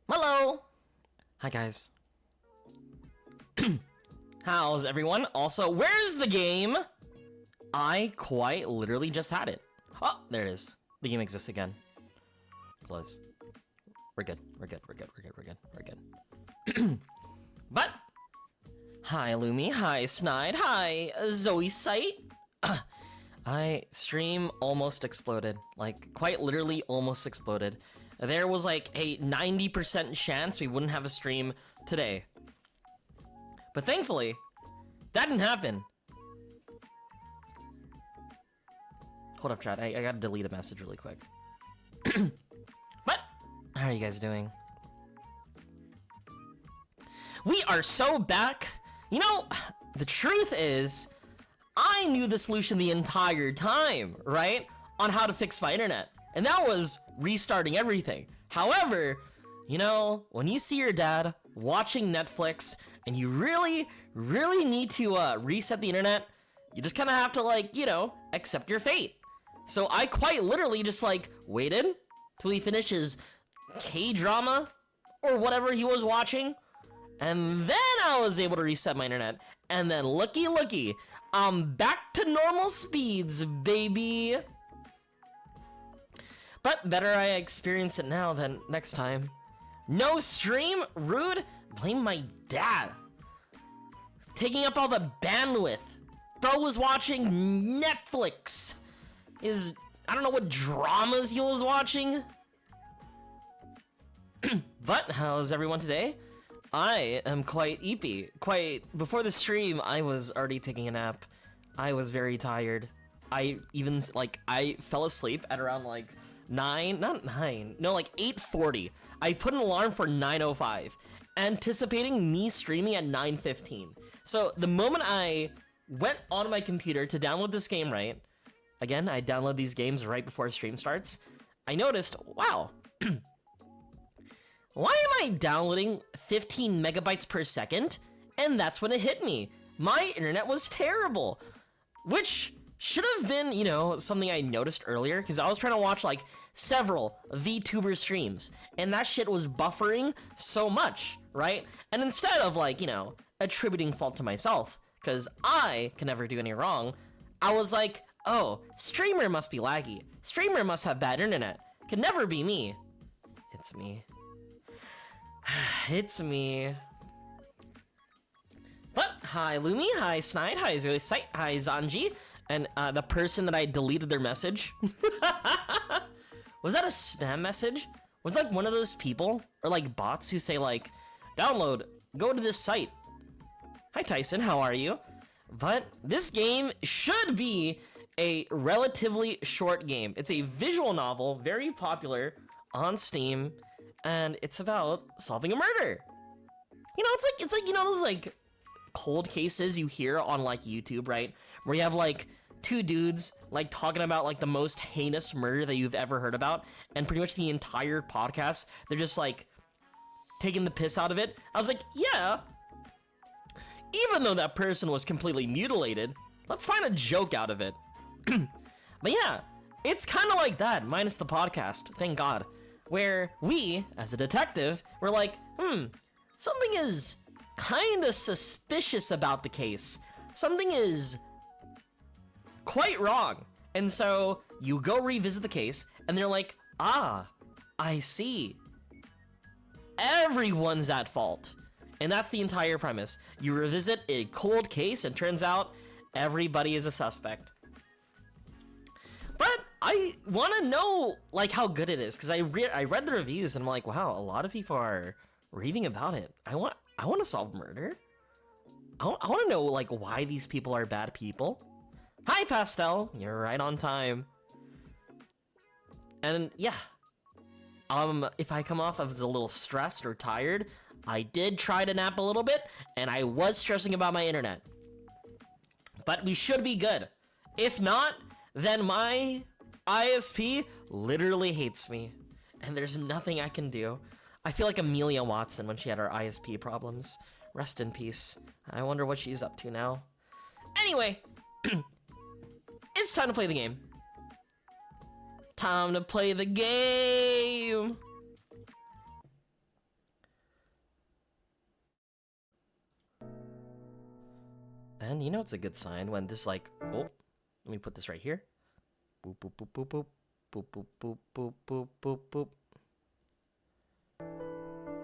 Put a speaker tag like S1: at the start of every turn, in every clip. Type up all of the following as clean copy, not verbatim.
S1: Hello! Hi, guys. How's everyone? Also, where's the game? I quite literally just had it. Oh, there it is. The game exists again. Close. We're good. We're good. We're good. We're good. We're good. We're good. But, hi, Lumi. Hi, Snide. Hi, Zoe Sight. Stream almost exploded. Like, quite literally almost exploded. There was like a 90% chance we wouldn't have a stream today. But thankfully, that didn't happen. Hold up, chat. I gotta delete a message really quick. But, how are you guys doing? We are so back. You know, the truth is, I knew the solution the entire time, right? On how to fix my internet. And that was restarting everything. However, you know, when you see your dad watching Netflix and you really need to reset the internet, you just kind of have to, like, you know, accept your fate. So I quite literally just, like, waited till he finished his K-drama or whatever he was watching. And then I was able to reset my internet. And then looky, I'm back to normal speeds, baby. But better I experience it now than next time. No stream? Rude? Blame my dad. Taking up all the bandwidth. Bro was watching Netflix. I don't know what dramas he was watching. But how's everyone today? I am quite eepy. Before the stream, I was already taking a nap. I was very tired. I fell asleep at around like 8:40. I put an alarm for 9:05, anticipating me streaming at 9:15. So the moment I went on my computer to download this game, right? Again, I download these games right before stream starts. I noticed, wow, why am I downloading 15 megabytes per second? And that's when it hit me. My internet was terrible, which should have been, you know, something I noticed earlier, because I was trying to watch like several VTuber streams, and that shit was buffering so much, right? And instead of, like, you know, attributing fault to myself, because I can never do any wrong, I was like, oh, streamer must be laggy. Streamer must have bad internet. Can never be me. It's me. It's me. But hi Lumi, hi Snide, hi Zoe Sight, hi Zanji, and the person that I deleted their message. Was that a spam message? Was like one of those people or like bots who say like, download, go to this site. Hi Tyson, how are you? But this game should be a relatively short game. It's a visual novel, very popular on Steam, and it's about solving a murder. You know, it's like you know those like cold cases you hear on like YouTube, right? Where you have like two dudes like talking about like the most heinous murder that you've ever heard about, and pretty much the entire podcast they're just like taking the piss out of it. I was like, yeah, even though that person was completely mutilated, let's find a joke out of it. But yeah, it's kind of like that, minus the podcast, thank God, where we, as a detective, we're like, something is kind of suspicious about the case. Something is quite wrong. And so you go revisit the case, and they're like, ah, I see. Everyone's at fault. And that's the entire premise. You revisit a cold case, and turns out everybody is a suspect. But I want to know like how good it is, because I read the reviews and I'm like, wow, a lot of people are raving about it. I want to solve murder. I want to know like why these people are bad people. Hi Pastel, you're right on time. And yeah, if I come off as a little stressed or tired, I did try to nap a little bit, and I was stressing about my internet. But we should be good. If not, then my ISP literally hates me, and there's nothing I can do. I feel like Amelia Watson when she had her ISP problems. Rest in peace. I wonder what she's up to now. Anyway, it's time to play the game. Time to play the game! you. And you know it's a good sign when this like, oh, let me put this right here. Boop, boop, boop, boop, boop. Boop, boop, boop, boop, boop, boop, boop.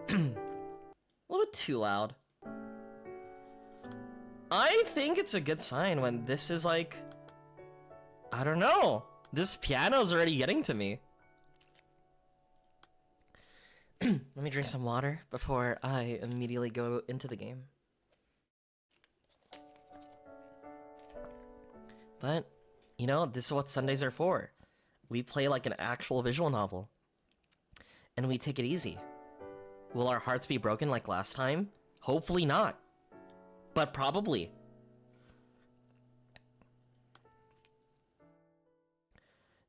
S1: A little bit too loud. I think it's a good sign when this is like, I don't know. This piano's already getting to me. Let me drink some water before I immediately go into the game. But, you know, this is what Sundays are for. We play like an actual visual novel. And we take it easy. Will our hearts be broken like last time? Hopefully not. But probably.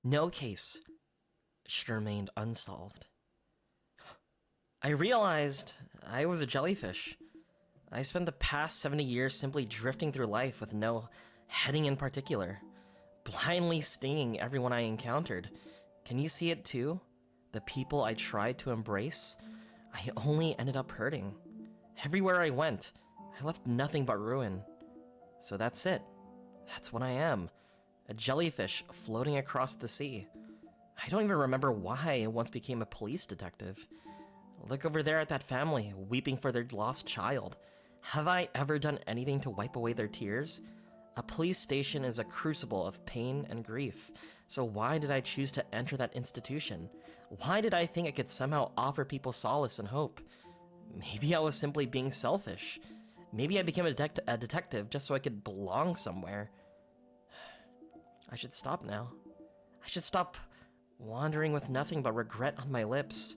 S1: No case should have remained unsolved. I realized I was a jellyfish. I spent the past 70 years simply drifting through life with no heading in particular, blindly stinging everyone I encountered. Can you see it too? The people I tried to embrace, I only ended up hurting. Everywhere I went, I left nothing but ruin. So that's it. That's what I am. A jellyfish floating across the sea. I don't even remember why I once became a police detective. Look over there at that family, weeping for their lost child. Have I ever done anything to wipe away their tears? A police station is a crucible of pain and grief. So why did I choose to enter that institution? Why did I think I could somehow offer people solace and hope? Maybe I was simply being selfish. Maybe I became a detective just so I could belong somewhere. I should stop now. I should stop wandering with nothing but regret on my lips.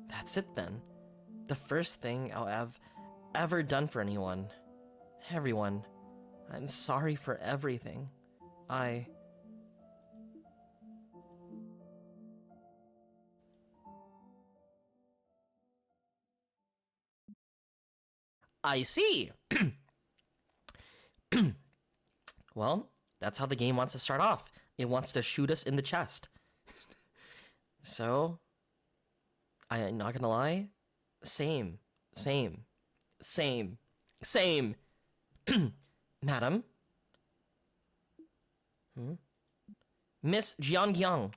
S1: That's it then. The first thing I'll have ever done for anyone. Everyone. I'm sorry for everything. I see. Well, that's how the game wants to start off. It wants to shoot us in the chest. So, I'm not gonna lie. Same. Madam? Miss Jiangyang.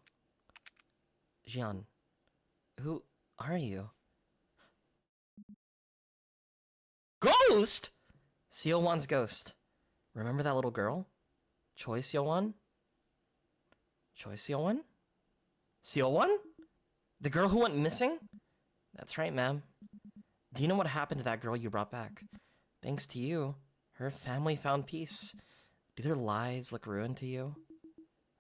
S1: Jian. Who are you? Ghost? Seowon's ghost. Remember that little girl? Choi Seowon? Choi Seowon? Seowon? The girl who went missing? That's right, ma'am. Do you know what happened to that girl you brought back? Thanks to you, her family found peace. Do their lives look ruined to you?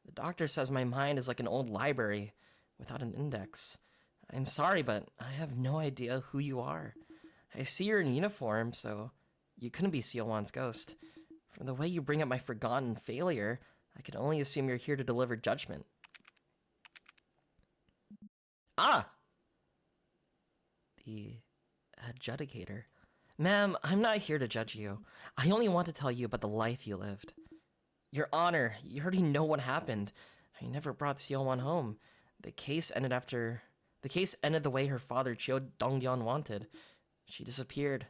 S1: The doctor says my mind is like an old library without an index. I'm sorry, but I have no idea who you are. I see you're in uniform, so you couldn't be Seowon's ghost. From the way you bring up my forgotten failure, I can only assume you're here to deliver judgment. Ah! The adjudicator. Ma'am, I'm not here to judge you. I only want to tell you about the life you lived. Your Honor, you already know what happened. I never brought Seowon home. The case ended the way her father Chio Dongyeon wanted. She disappeared.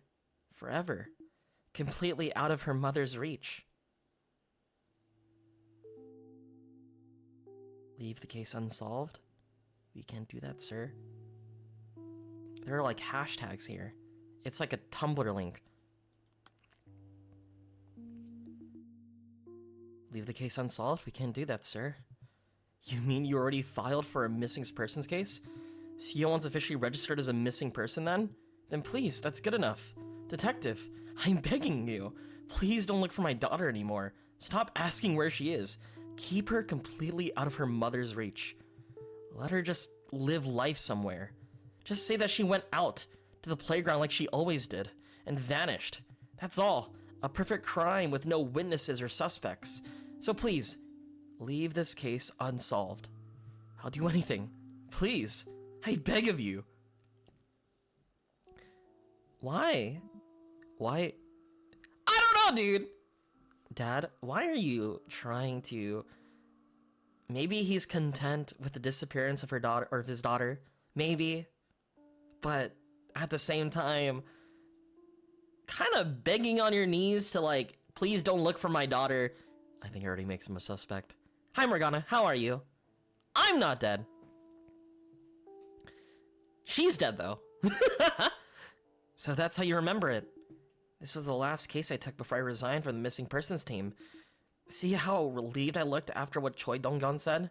S1: Forever. Completely out of her mother's reach. Leave the case unsolved? We can't do that, sir. There are like hashtags here. It's like a Tumblr link. Leave the case unsolved? We can't do that, sir. You mean you already filed for a missing persons case? Seowon's officially registered as a missing person then? Then please, that's good enough. Detective, I'm begging you. Please don't look for my daughter anymore. Stop asking where she is. Keep her completely out of her mother's reach. Let her just live life somewhere. Just say that she went out to the playground like she always did and vanished. That's all. A perfect crime with no witnesses or suspects. So please, leave this case unsolved. I'll do anything. Please. I beg of you. Why? Why? I don't know, dude! Dad, why are you trying to... Maybe he's content with the disappearance of her daughter, or of his daughter. maybe, but at the same time, kind of begging on your knees to like, please don't look for my daughter, I think already makes him a suspect. Hi Morgana, how are you? I'm not dead. She's dead though. So that's how you remember it. This was the last case I took before I resigned from the missing persons team. See how relieved I looked after what Choi Dong-gun said?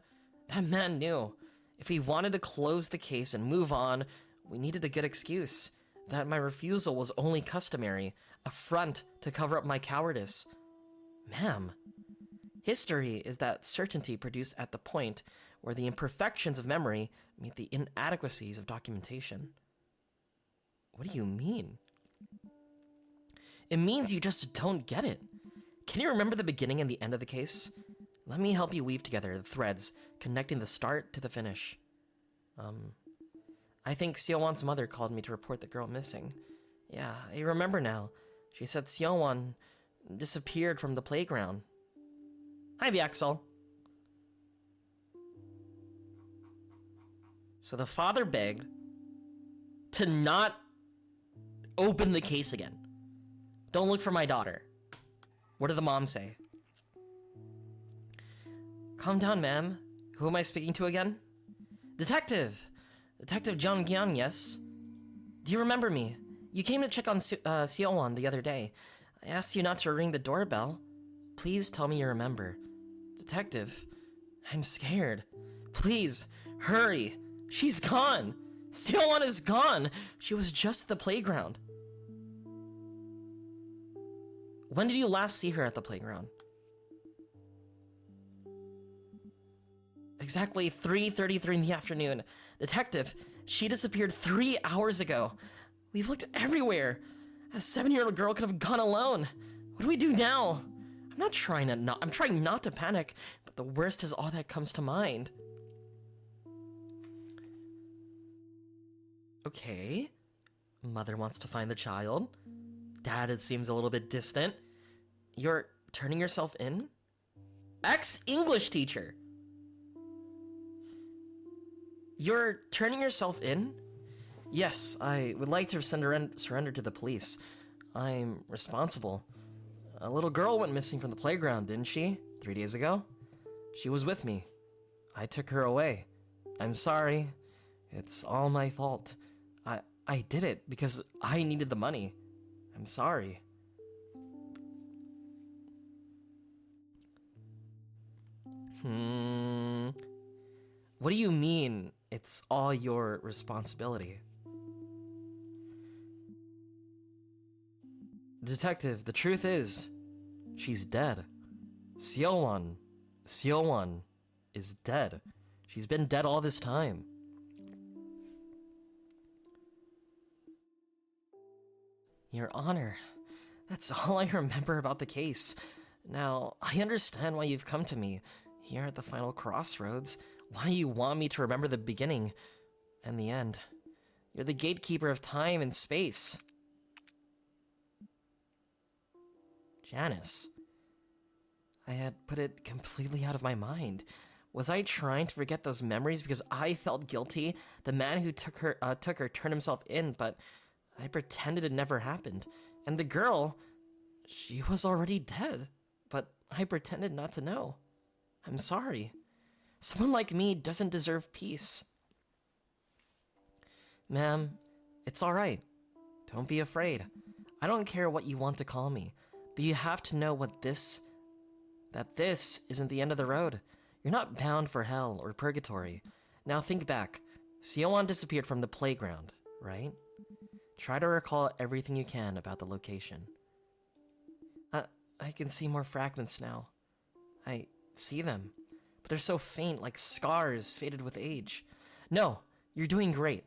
S1: That man knew. If he wanted to close the case and move on, we needed a good excuse. That my refusal was only customary, a front to cover up my cowardice. Ma'am, history is that certainty produced at the point where the imperfections of memory meet the inadequacies of documentation. What do you mean? It means you just don't get it. Can you remember the beginning and the end of the case? Let me help you weave together the threads connecting the start to the finish. I think Seowon's mother called me to report the girl missing. Yeah, I remember now. She said Seowon disappeared from the playground. Hi, Biaxel. So the father begged to not open the case again. Don't look for my daughter. What did the mom say? Calm down, ma'am. Who am I speaking to again? Detective! Detective Jung Gyeon, yes? Do you remember me? You came to check on Seowon the other day. I asked you not to ring the doorbell. Please tell me you remember. Detective, I'm scared. Please, hurry. She's gone. Seowon is gone. She was just at the playground. When did you last see her at the playground? Exactly 3:33 in the afternoon. Detective, she disappeared 3 hours ago. We've looked everywhere. A 7-year-old girl could have gone alone. What do we do now? I'm trying not to panic, but the worst is all that comes to mind. Okay. Mother wants to find the child. Dad, it seems a little bit distant. You're turning yourself in? Ex-English teacher. You're turning yourself in? Yes, I would like to surrender to the police. I'm responsible. A little girl went missing from the playground, didn't she? 3 days ago? She was with me. I took her away. I'm sorry. It's all my fault. I did it because I needed the money. I'm sorry. What do you mean, it's all your responsibility? Detective, the truth is, she's dead. Seowon is dead. She's been dead all this time. Your Honor, that's all I remember about the case. Now, I understand why you've come to me, here at the final crossroads, why you want me to remember the beginning and the end. You're the gatekeeper of time and space. Janice. I had put it completely out of my mind. Was I trying to forget those memories because I felt guilty? The man who took her turned himself in, but I pretended it never happened. And the girl, she was already dead, but I pretended not to know. I'm sorry. Someone like me doesn't deserve peace. Ma'am, it's all right. Don't be afraid. I don't care what you want to call me, but you have to know that this isn't the end of the road. You're not bound for hell or purgatory. Now think back. Seowon disappeared from the playground, right? Try to recall everything you can about the location. I can see more fragments now. I see them, but they're so faint, like scars faded with age. No, you're doing great.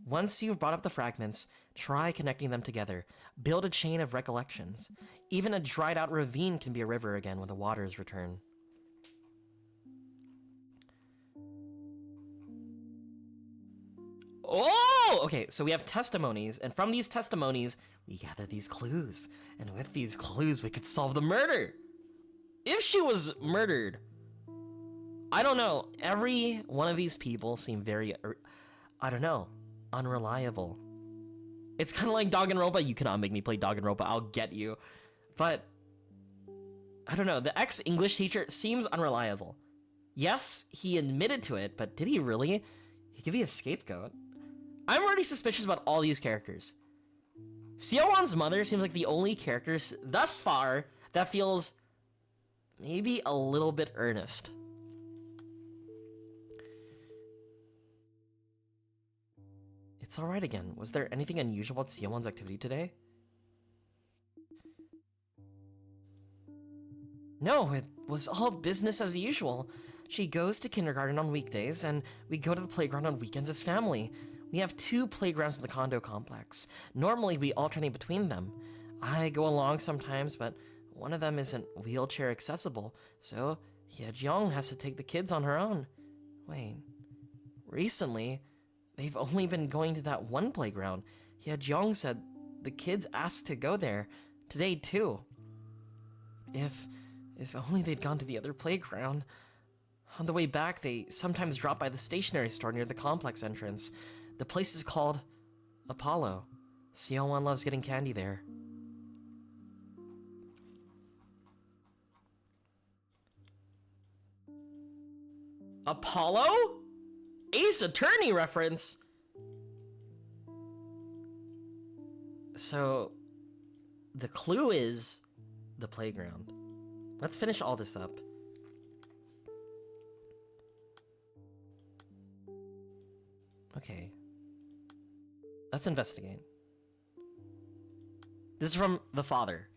S1: Once you've brought up the fragments, try connecting them together. Build a chain of recollections. Even a dried out ravine can be a river again when the waters return. Oh! Okay, so we have testimonies, and from these testimonies, we gather these clues. And with these clues, we could solve the murder. If she was murdered, I don't know. Every one of these people seem very... I don't know. Unreliable. It's kind of like Danganronpa. You cannot make me play Danganronpa. I'll get you. But I don't know. The ex-English teacher seems unreliable. Yes, he admitted to it, but did he really? He could be a scapegoat. I'm already suspicious about all these characters. Seowon's mother seems like the only character thus far that feels maybe a little bit earnest. It's alright again. Was there anything unusual about Seowon's activity today? No, it was all business as usual. She goes to kindergarten on weekdays, and we go to the playground on weekends as family. We have 2 playgrounds in the condo complex. Normally, we alternate between them. I go along sometimes, but one of them isn't wheelchair accessible, so Yejeong has to take the kids on her own. Wait, recently, they've only been going to that one playground. Yejeong said the kids asked to go there today too. If only they'd gone to the other playground. On the way back, they sometimes drop by the stationery store near the complex entrance. The place is called Apollo. Seowon loves getting candy there. Apollo? Ace Attorney reference? So, the clue is the playground. Let's finish all this up. Okay. Let's investigate. This is from the father.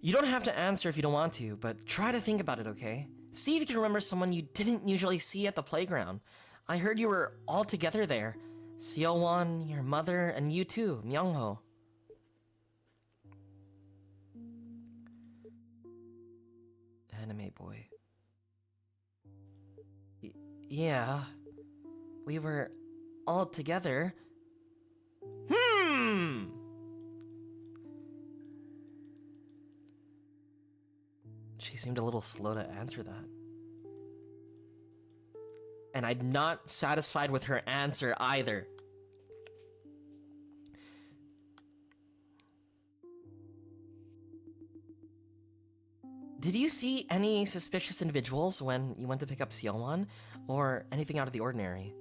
S1: You don't have to answer if you don't want to, but try to think about it, okay? See if you can remember someone you didn't usually see at the playground. I heard you were all together there. Seowon, your mother, and you too, Myungho. Anime boy. Yeah. We were all together. She seemed a little slow to answer that. And I'm not satisfied with her answer either. Did you see any suspicious individuals when you went to pick up Seowon, or anything out of the ordinary?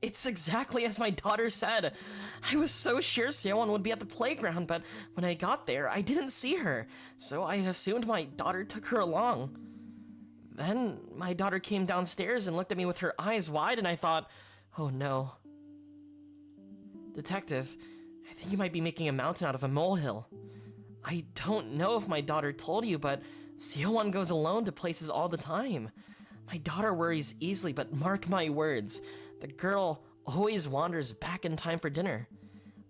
S1: It's exactly as my daughter said. I was so sure Seowon would be at the playground, but when I got there, I didn't see her, so I assumed my daughter took her along. Then my daughter came downstairs and looked at me with her eyes wide, and I thought, oh no. Detective, I think you might be making a mountain out of a molehill. I don't know if my daughter told you, but Seowon goes alone to places all the time. My daughter worries easily, but mark my words, the girl always wanders back in time for dinner.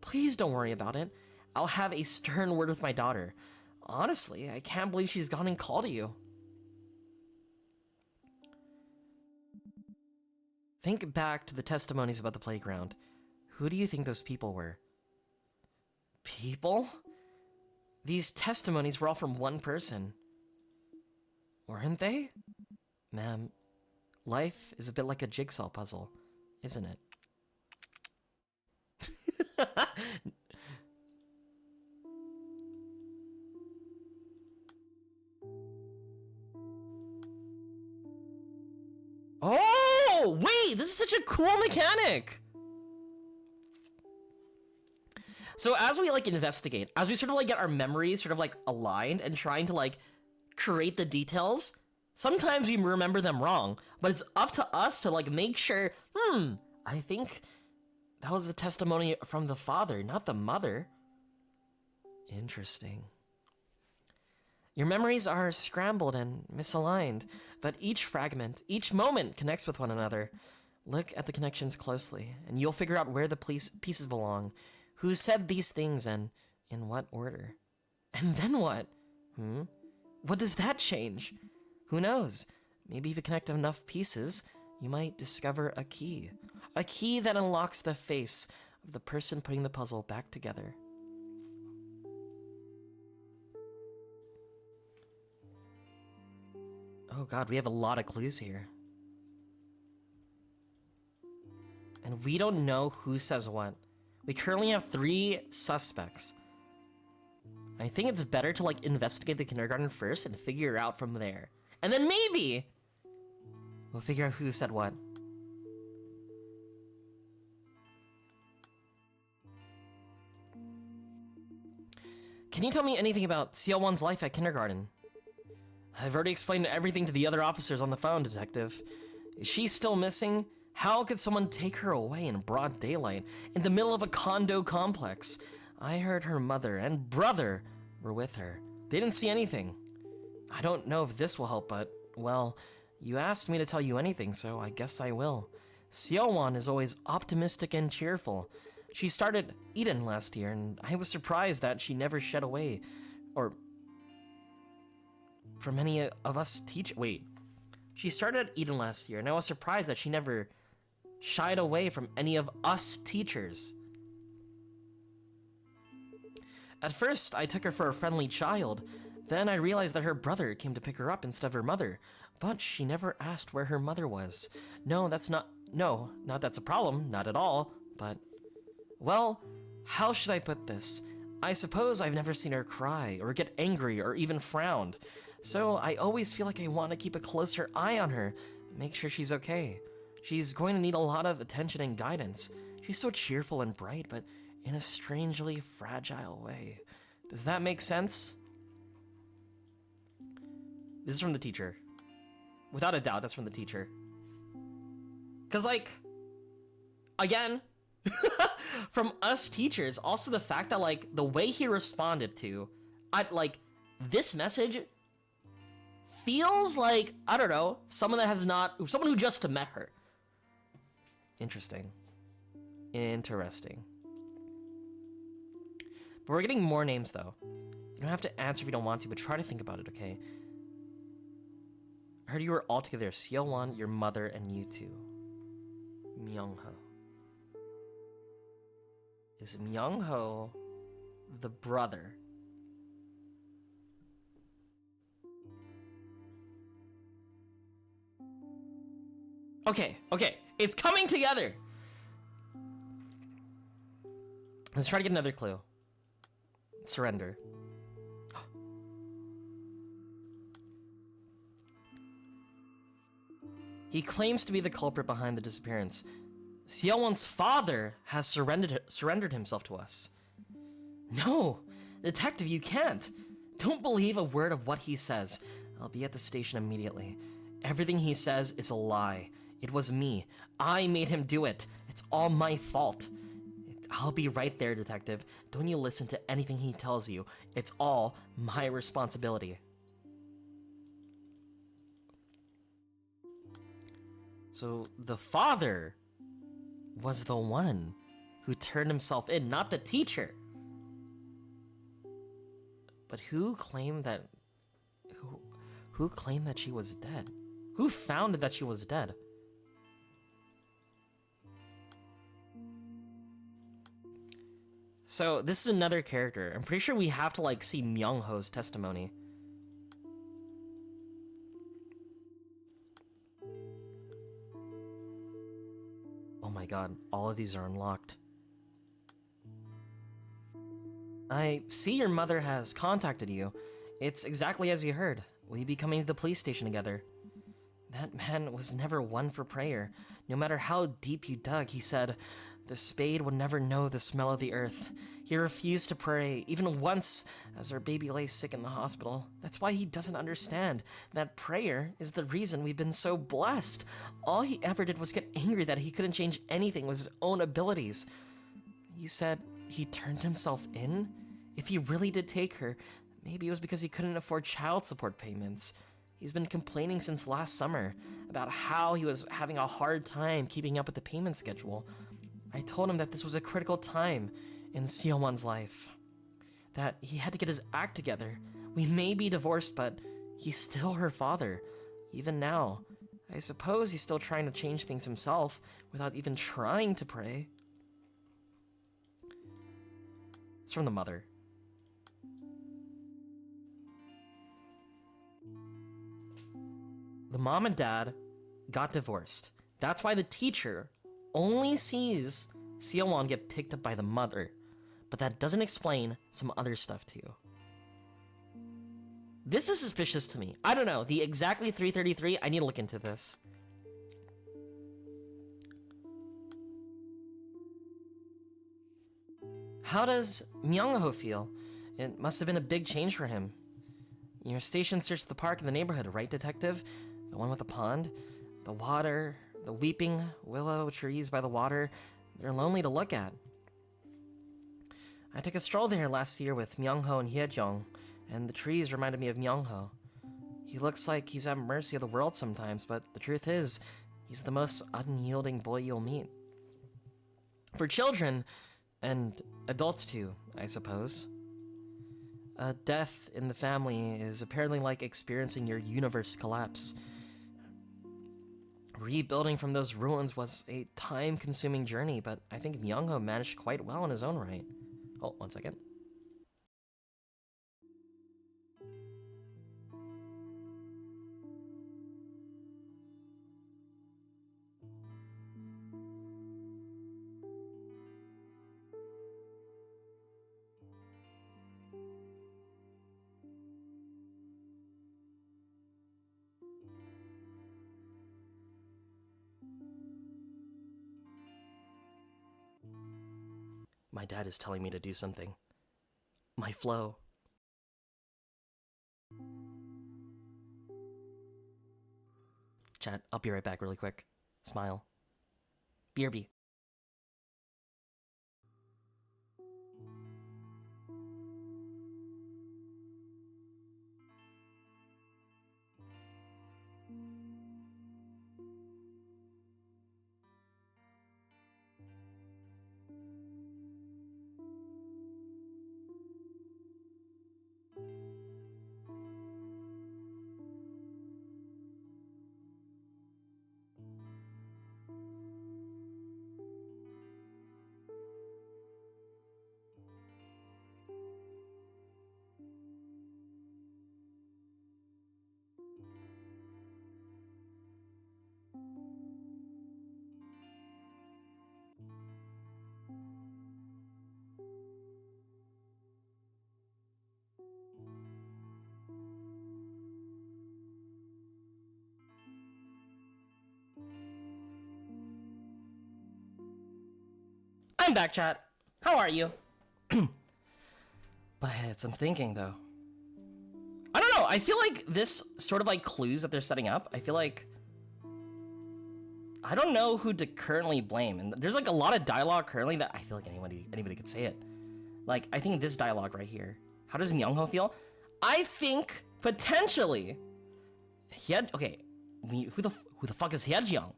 S1: Please don't worry about it. I'll have a stern word with my daughter. Honestly, I can't believe she's gone and called you. Think back to the testimonies about the playground. Who do you think those people were? People? These testimonies were all from one person. Weren't they? Ma'am, life is a bit like a jigsaw puzzle, isn't it? Oh, wait, this is such a cool mechanic. So as we investigate, as we sort of get our memories sort of aligned and trying to create the details, sometimes we remember them wrong, but it's up to us to make sure, I think that was a testimony from the father, not the mother. Interesting. Your memories are scrambled and misaligned, but each fragment, each moment connects with one another. Look at the connections closely, and you'll figure out where the pieces belong, who said these things, and in what order. And then what? What does that change? Who knows? Maybe if you connect enough pieces, you might discover a key. A key that unlocks the face of the person putting the puzzle back together. Oh god, we have a lot of clues here. And we don't know who says what. We currently have 3 suspects. I think it's better to like investigate the kindergarten first and figure out from there. And then maybe we'll figure out who said what. Can you tell me anything about Seowon's life at kindergarten? I've already explained everything to the other officers on the phone, Detective. Is she still missing? How could someone take her away in broad daylight, in the middle of a condo complex? I heard her mother and brother were with her. They didn't see anything. I don't know if this will help, but, well, you asked me to tell you anything, so I guess I will. Seowon is always optimistic and cheerful. She started Eden last year, and I was surprised that she never shed away, or from any of us She started Eden last year, and I was surprised that she never shied away from any of us teachers. At first, I took her for a friendly child. Then I realized that her brother came to pick her up instead of her mother, but she never asked where her mother was. Not that's a problem, not at all, but, well, how should I put this? I suppose I've never seen her cry, or get angry, or even frowned. So I always feel like I want to keep a closer eye on her, make sure she's okay. She's going to need a lot of attention and guidance. She's so cheerful and bright, but in a strangely fragile way. Does that make sense? This is from the teacher. Without a doubt, that's from the teacher. Because, like, again, from us teachers, also the fact that, like, the way he responded to, this message feels like, I don't know, someone who just met her. Interesting. But we're getting more names, though. You don't have to answer if you don't want to, but try to think about it, okay? I heard you were all together. Seowon, your mother, and you two. Myung-ho. Is Myung-ho the brother? Okay. It's coming together! Let's try to get another clue. Surrender. He claims to be the culprit behind the disappearance. Seowon's father has surrendered himself to us. No! Detective, you can't! Don't believe a word of what he says. I'll be at the station immediately. Everything he says is a lie. It was me. I made him do it. It's all my fault. I'll be right there, Detective. Don't you listen to anything he tells you. It's all my responsibility. So the father was the one who turned himself in, not the teacher. But who claimed that she was dead? Who found that she was dead? So this is another character. I'm pretty sure we have to like see Myung-ho's testimony. Oh my god, all of these are unlocked. I see your mother has contacted you. It's exactly as you heard. Will you be coming to the police station together? That man was never one for prayer. No matter how deep you dug, he said, the spade would never know the smell of the earth. He refused to pray, even once, as our baby lay sick in the hospital. That's why he doesn't understand that prayer is the reason we've been so blessed. All he ever did was get angry that he couldn't change anything with his own abilities. You said he turned himself in? If he really did take her, maybe it was because he couldn't afford child support payments. He's been complaining since last summer about how he was having a hard time keeping up with the payment schedule. I told him that this was a critical time in Seowon's life, that he had to get his act together. We may be divorced, but he's still her father. Even now, I suppose he's still trying to change things himself without even trying to pray. It's from the mother. The mom and dad got divorced. That's why the teacher only sees Seowon get picked up by the mother, but that doesn't explain some other stuff too. This is suspicious to me. I don't know. The exactly 333, I need to look into this. How does Myung-ho feel? It must have been a big change for him. Your station searched the park in the neighborhood, right, detective? The one with the pond? The water, the weeping willow trees by the water, they're lonely to look at. I took a stroll there last year with Myung-ho and Hye-jung, and the trees reminded me of Myung-ho. He looks like he's at mercy of the world sometimes, but the truth is, he's the most unyielding boy you'll meet. For children, and adults too, I suppose. A death in the family is apparently like experiencing your universe collapse. Rebuilding from those ruins was a time-consuming journey, but I think Myung-ho managed quite well in his own right. Oh, 1 second. My dad is telling me to do something. My flow. Chat, I'll be right back really quick. Smile. BRB. I'm back, chat. How are you? But I had some thinking, though. I don't know. I feel like this sort of like clues that they're setting up. I feel like I don't know who to currently blame, and there's like a lot of dialogue currently that I feel like anybody could say it. Like I think this dialogue right here. How does Myung-ho feel? I think potentially okay. Who the fuck is Hye-jung?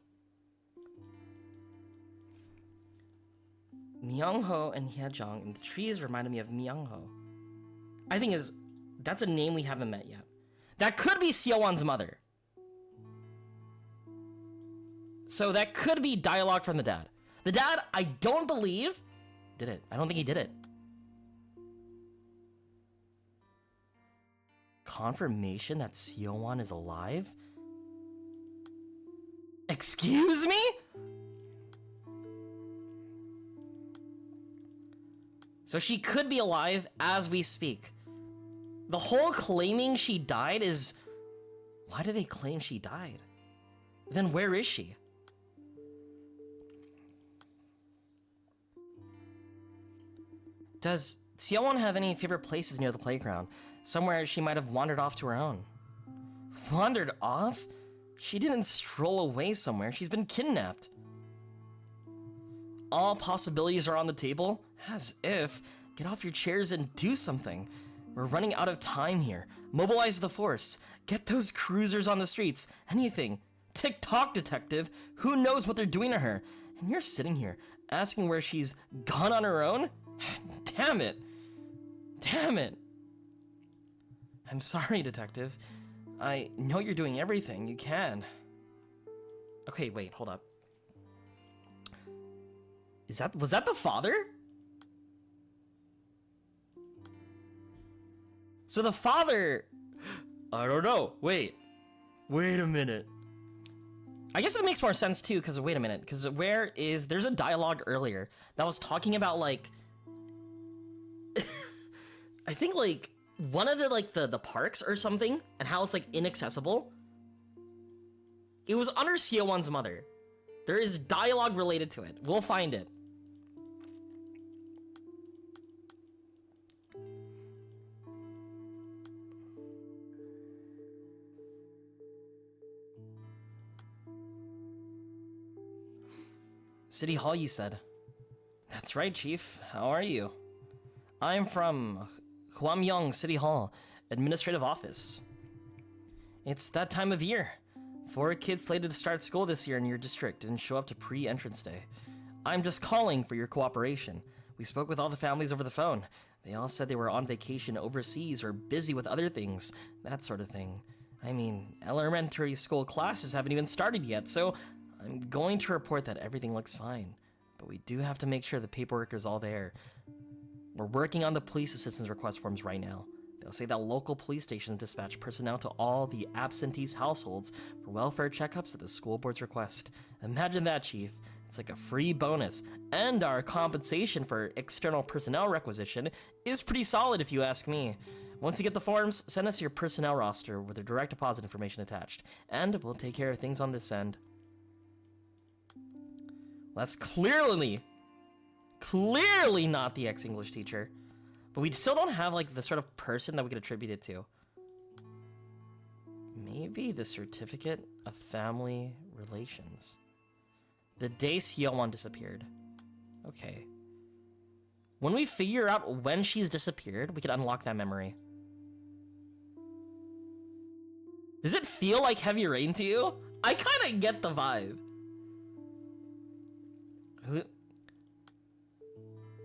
S1: Myung-ho and Hye-jung, and the trees reminded me of Myung-ho. I think that's a name we haven't met yet. That could be Seowon's mother. So that could be dialogue from the dad. The dad, I don't believe, did it. I don't think he did it. Confirmation that Seowon is alive? Excuse me? So she could be alive as we speak. The whole claiming she died is... Why do they claim she died? Then where is she? Does Seowon have any favorite places near the playground? Somewhere she might have wandered off to her own. Wandered off? She didn't stroll away somewhere. She's been kidnapped. All possibilities are on the table? As if. Get off your chairs and do something. We're running out of time here. Mobilize the force. Get those cruisers on the streets. Anything. Tick-tock, detective. Who knows what they're doing to her? And you're sitting here, asking where she's gone on her own? Damn it. Damn it. I'm sorry, detective. I know you're doing everything you can. Okay, wait, hold up. Was that the father? So the father... I don't know. Wait a minute. I guess it makes more sense too, because wait a minute, because there's a dialogue earlier that was talking about like, I think like one of the parks or something, and how it's like inaccessible. It was under Seowon's mother. There is dialogue related to it. We'll find it. City Hall, you said. That's right, Chief. How are you? I'm from Hwamyong City Hall, Administrative Office. It's that time of year. 4 kids slated to start school this year in your district didn't show up to pre-entrance day. I'm just calling for your cooperation. We spoke with all the families over the phone. They all said they were on vacation overseas or busy with other things, that sort of thing. I mean, elementary school classes haven't even started yet, so I'm going to report that everything looks fine. But we do have to make sure the paperwork is all there. We're working on the police assistance request forms right now. They'll say that local police stations dispatch personnel to all the absentees' households for welfare checkups at the school board's request. Imagine that, Chief. It's like a free bonus. And our compensation for external personnel requisition is pretty solid if you ask me. Once you get the forms, send us your personnel roster with the direct deposit information attached, and we'll take care of things on this end. Well, that's clearly not the ex-English teacher. But we still don't have, like, the sort of person that we could attribute it to. Maybe the certificate of family relations. The day Seowon disappeared. Okay. When we figure out when she's disappeared, we can unlock that memory. Does it feel like Heavy Rain to you? I kind of get the vibe.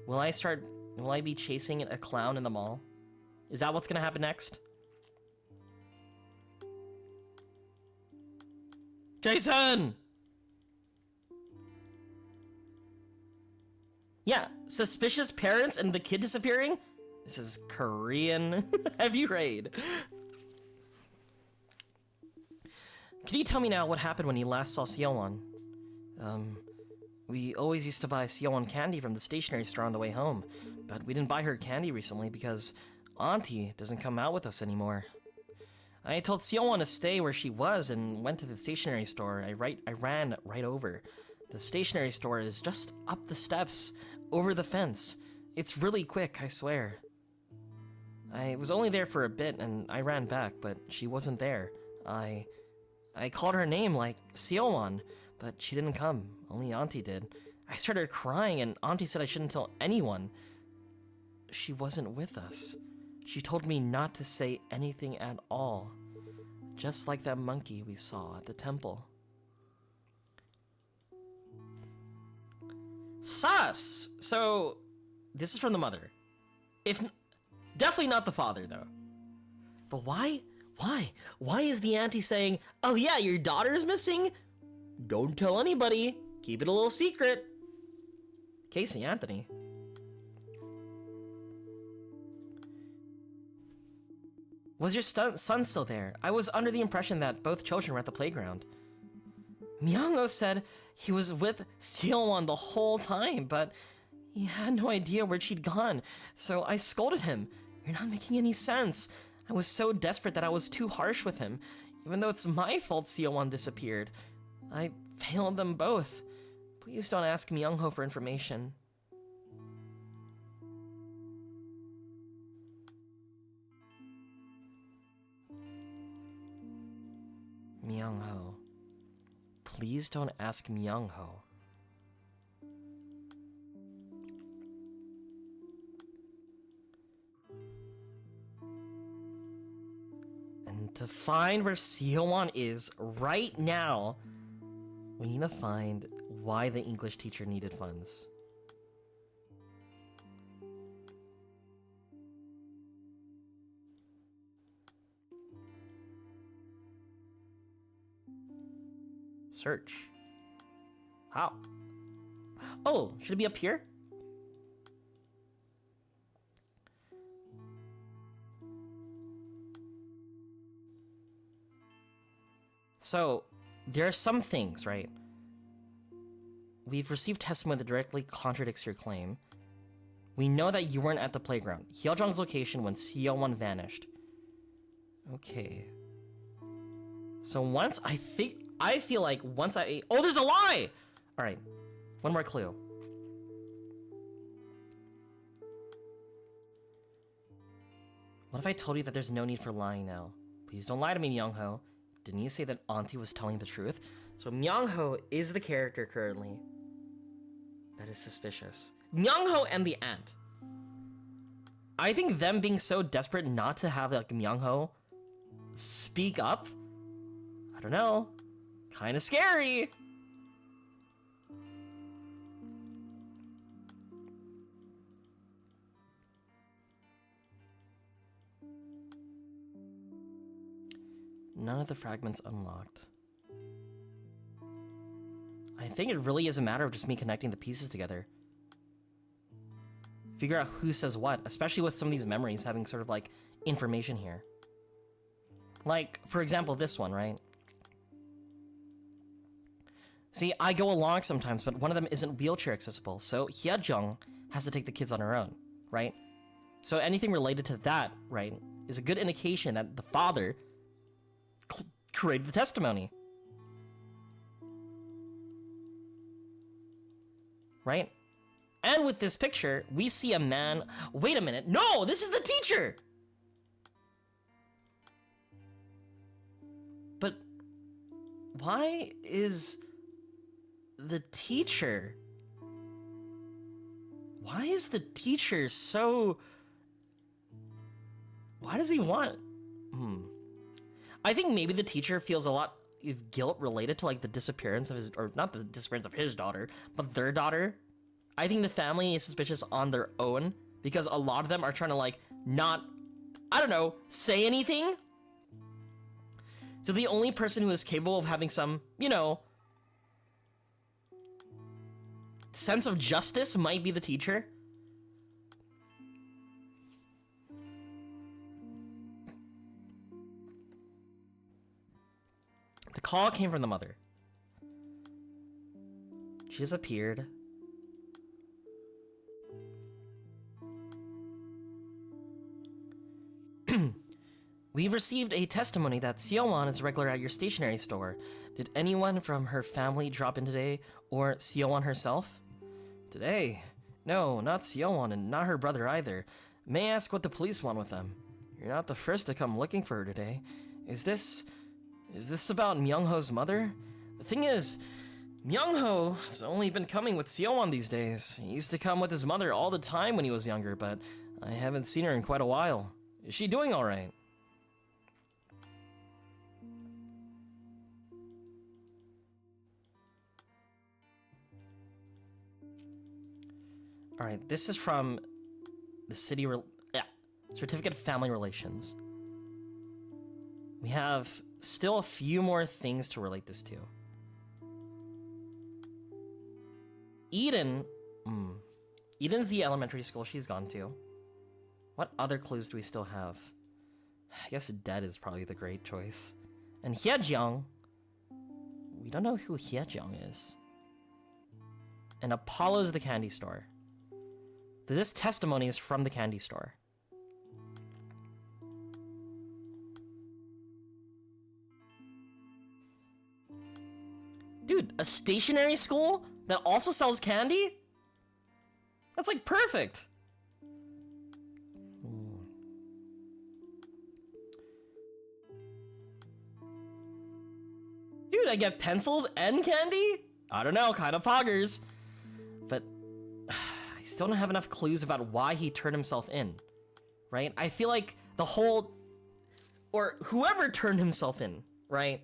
S1: Will I be chasing a clown in the mall? Is that what's gonna happen next? Jason! Yeah, suspicious parents and the kid disappearing? This is Korean Heavy Raid. Can you tell me now what happened when you last saw Seowon? We always used to buy Seowon candy from the stationery store on the way home, but we didn't buy her candy recently because Auntie doesn't come out with us anymore. I told Seowon to stay where she was and went to the stationery store. I ran right over. The stationery store is just up the steps, over the fence. It's really quick, I swear. I was only there for a bit and I ran back, but she wasn't there. I called her name like Seowon, but she didn't come. Only Auntie did. I started crying and Auntie said I shouldn't tell anyone. She wasn't with us. She told me not to say anything at all. Just like that monkey we saw at the temple. Sus! So, this is from the mother. Definitely not the father, though. But why? Why is the auntie saying, oh yeah, your daughter's missing? Don't tell anybody. Keep it a little secret. Casey Anthony. Was your son still there? I was under the impression that both children were at the playground. Myung-ho said he was with Seowon the whole time, but he had no idea where she'd gone, so I scolded him. You're not making any sense. I was so desperate that I was too harsh with him, even though it's my fault Seowon disappeared. I failed them both. Please don't ask Myung-ho for information. Myung-ho. Please don't ask Myung-ho. And to find where Seowon is right now, we need to find why the English teacher needed funds. Search. How? Oh, should it be up here? So, there are some things, right? We've received testimony that directly contradicts your claim. We know that you weren't at the playground. Hyeojung's location when Seowon vanished. Okay. So once I feel like once oh, there's a lie! Alright, one more clue. What if I told you that there's no need for lying now? Please don't lie to me, Myung-ho. Didn't you say that Auntie was telling the truth? So Myung-ho is the character currently. That is suspicious. Myung-ho and the aunt. I think them being so desperate not to have like Myung-ho speak up, I don't know, kind of scary. None of the fragments unlocked. I think it really is a matter of just me connecting the pieces together. Figure out who says what, especially with some of these memories having sort of like information here. Like, for example, this one, right? See, I go along sometimes, but one of them isn't wheelchair accessible, so Hyeojung has to take the kids on her own, right? So anything related to that, right, is a good indication that the father created the testimony. Right? And with this picture, we see a man... Wait a minute. No, this is the teacher! But why is the teacher... Why is the teacher so... Why does he want... I think maybe the teacher feels a lot of guilt related to like the disappearance of his, or not the disappearance of his daughter, but their daughter. I think the family is suspicious on their own because a lot of them are trying to like not, I don't know, say anything. So the only person who is capable of having some, you know, sense of justice might be the teacher. The call came from the mother. She has appeared. We've received a testimony that Seowon is regular at your stationery store. Did anyone from her family drop in today, or Seowon herself? Today? No, not Seowon, and not her brother either. May I ask what the police want with them? You're not the first to come looking for her today. Is this about Myung-ho's mother? The thing is, Myung-ho has only been coming with Seowon these days. He used to come with his mother all the time when he was younger, but I haven't seen her in quite a while. Is she doing alright? Alright, this is from the city... Certificate of Family Relations. We have still a few more things to relate this to. Eden... Eden's the elementary school she's gone to. What other clues do we still have? I guess dead is probably the great choice. And Hyeojung... We don't know who Hyeojung is. And Apollo's the candy store. This testimony is from the candy store. Dude, a stationery school that also sells candy? That's like perfect. Dude, I get pencils and candy? I don't know, kind of poggers. But I still don't have enough clues about why he turned himself in, right? I feel like the whole, or whoever turned himself in, right?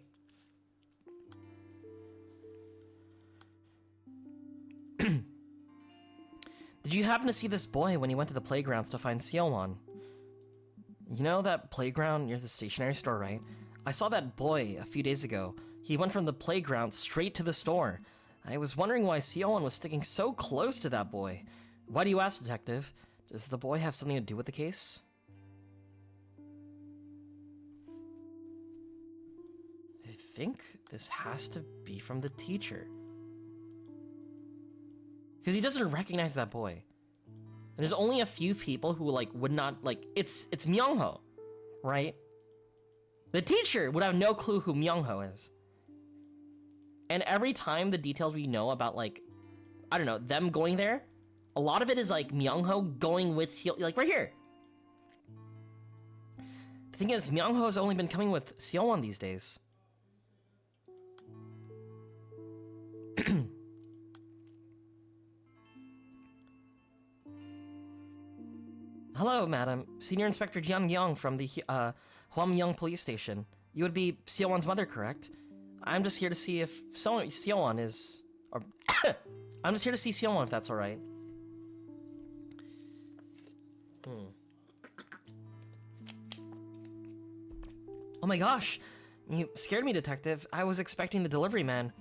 S1: Did you happen to see this boy when he went to the playgrounds to find Seowon? You know that playground near the stationery store, right? I saw that boy a few days ago. He went from the playground straight to the store. I was wondering why Seowon was sticking so close to that boy. Why do you ask, Detective? Does the boy have something to do with the case? I think this has to be from the teacher. Because he doesn't recognize that boy. And there's only a few people who, like, would not, like, it's Myungho, right? The teacher would have no clue who Myungho is. And every time the details we know about, like, I don't know, them going there, a lot of it is, like, Myungho going with Seo, like, right here. The thing is, Myungho's only been coming with Seowon these days. Hello, madam. Senior Inspector Jiang Yang from the Hwamyang Police Station. You would be Seowon's mother, correct? I'm just here to see if Seowon is... Or I'm just here to see Seowon, if that's alright. Oh my gosh! You scared me, detective. I was expecting the delivery man.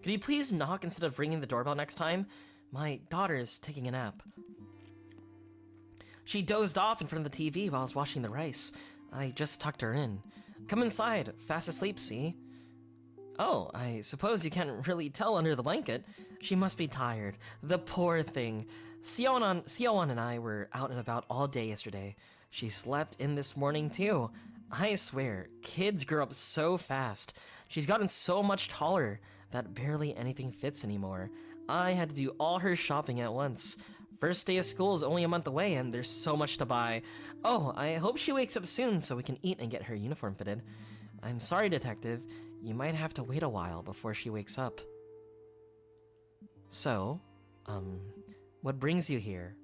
S1: Could you please knock instead of ringing the doorbell next time? My daughter is taking a nap. She dozed off in front of the TV while I was washing the rice. I just tucked her in. Come inside. Fast asleep, see? Oh, I suppose you can't really tell under the blanket. She must be tired. The poor thing. Seowon and I were out and about all day yesterday. She slept in this morning too. I swear, kids grow up so fast. She's gotten so much taller that barely anything fits anymore. I had to do all her shopping at once. First day of school is only a month away and there's so much to buy. Oh, I hope she wakes up soon so we can eat and get her uniform fitted. I'm sorry, detective. You might have to wait a while before she wakes up. So, what brings you here?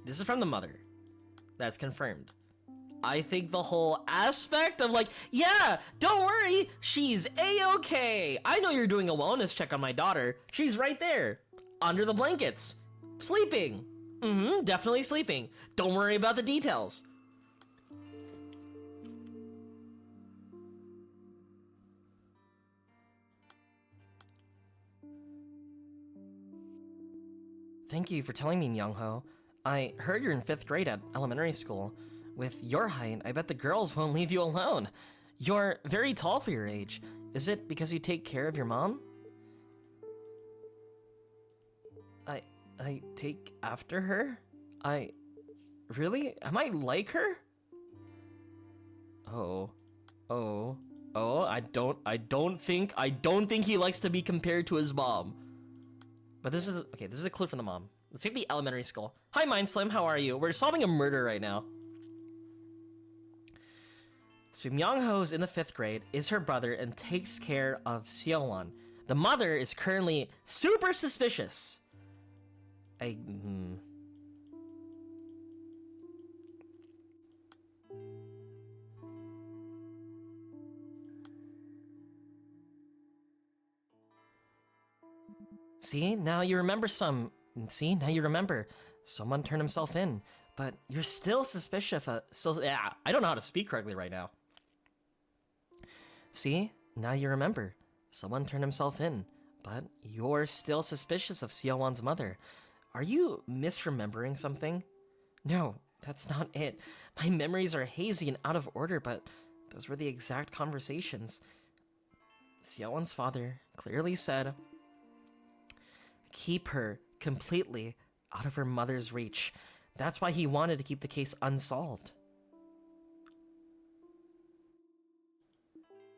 S1: This is from the mother. That's confirmed. I think the whole aspect of like, yeah, don't worry, she's A-okay. I know you're doing a wellness check on my daughter. She's right there, under the blankets, sleeping. Definitely sleeping. Don't worry about the details. Thank you for telling me, Myungho. I heard you're in 5th grade at elementary school. With your height, I bet the girls won't leave you alone. You're very tall for your age. Is it because you take care of your mom? I take after her? Really? Am I like her? I don't think he likes to be compared to his mom. But this is a clue from the mom. Let's take the elementary school. Hi, Mind Slim, how are you? We're solving a murder right now. So Myungho's in the 5th grade, is her brother, and takes care of Seowon. The mother is currently super suspicious. See, now you remember someone turned himself in, but you're still suspicious of I don't know how to speak correctly right now. See, now you remember, someone turned himself in, but you're still suspicious of Seowon's mother. Are you misremembering something? No, that's not it. My memories are hazy and out of order, but those were the exact conversations. Seowon's father clearly said, keep her completely out of her mother's reach. That's why he wanted to keep the case unsolved.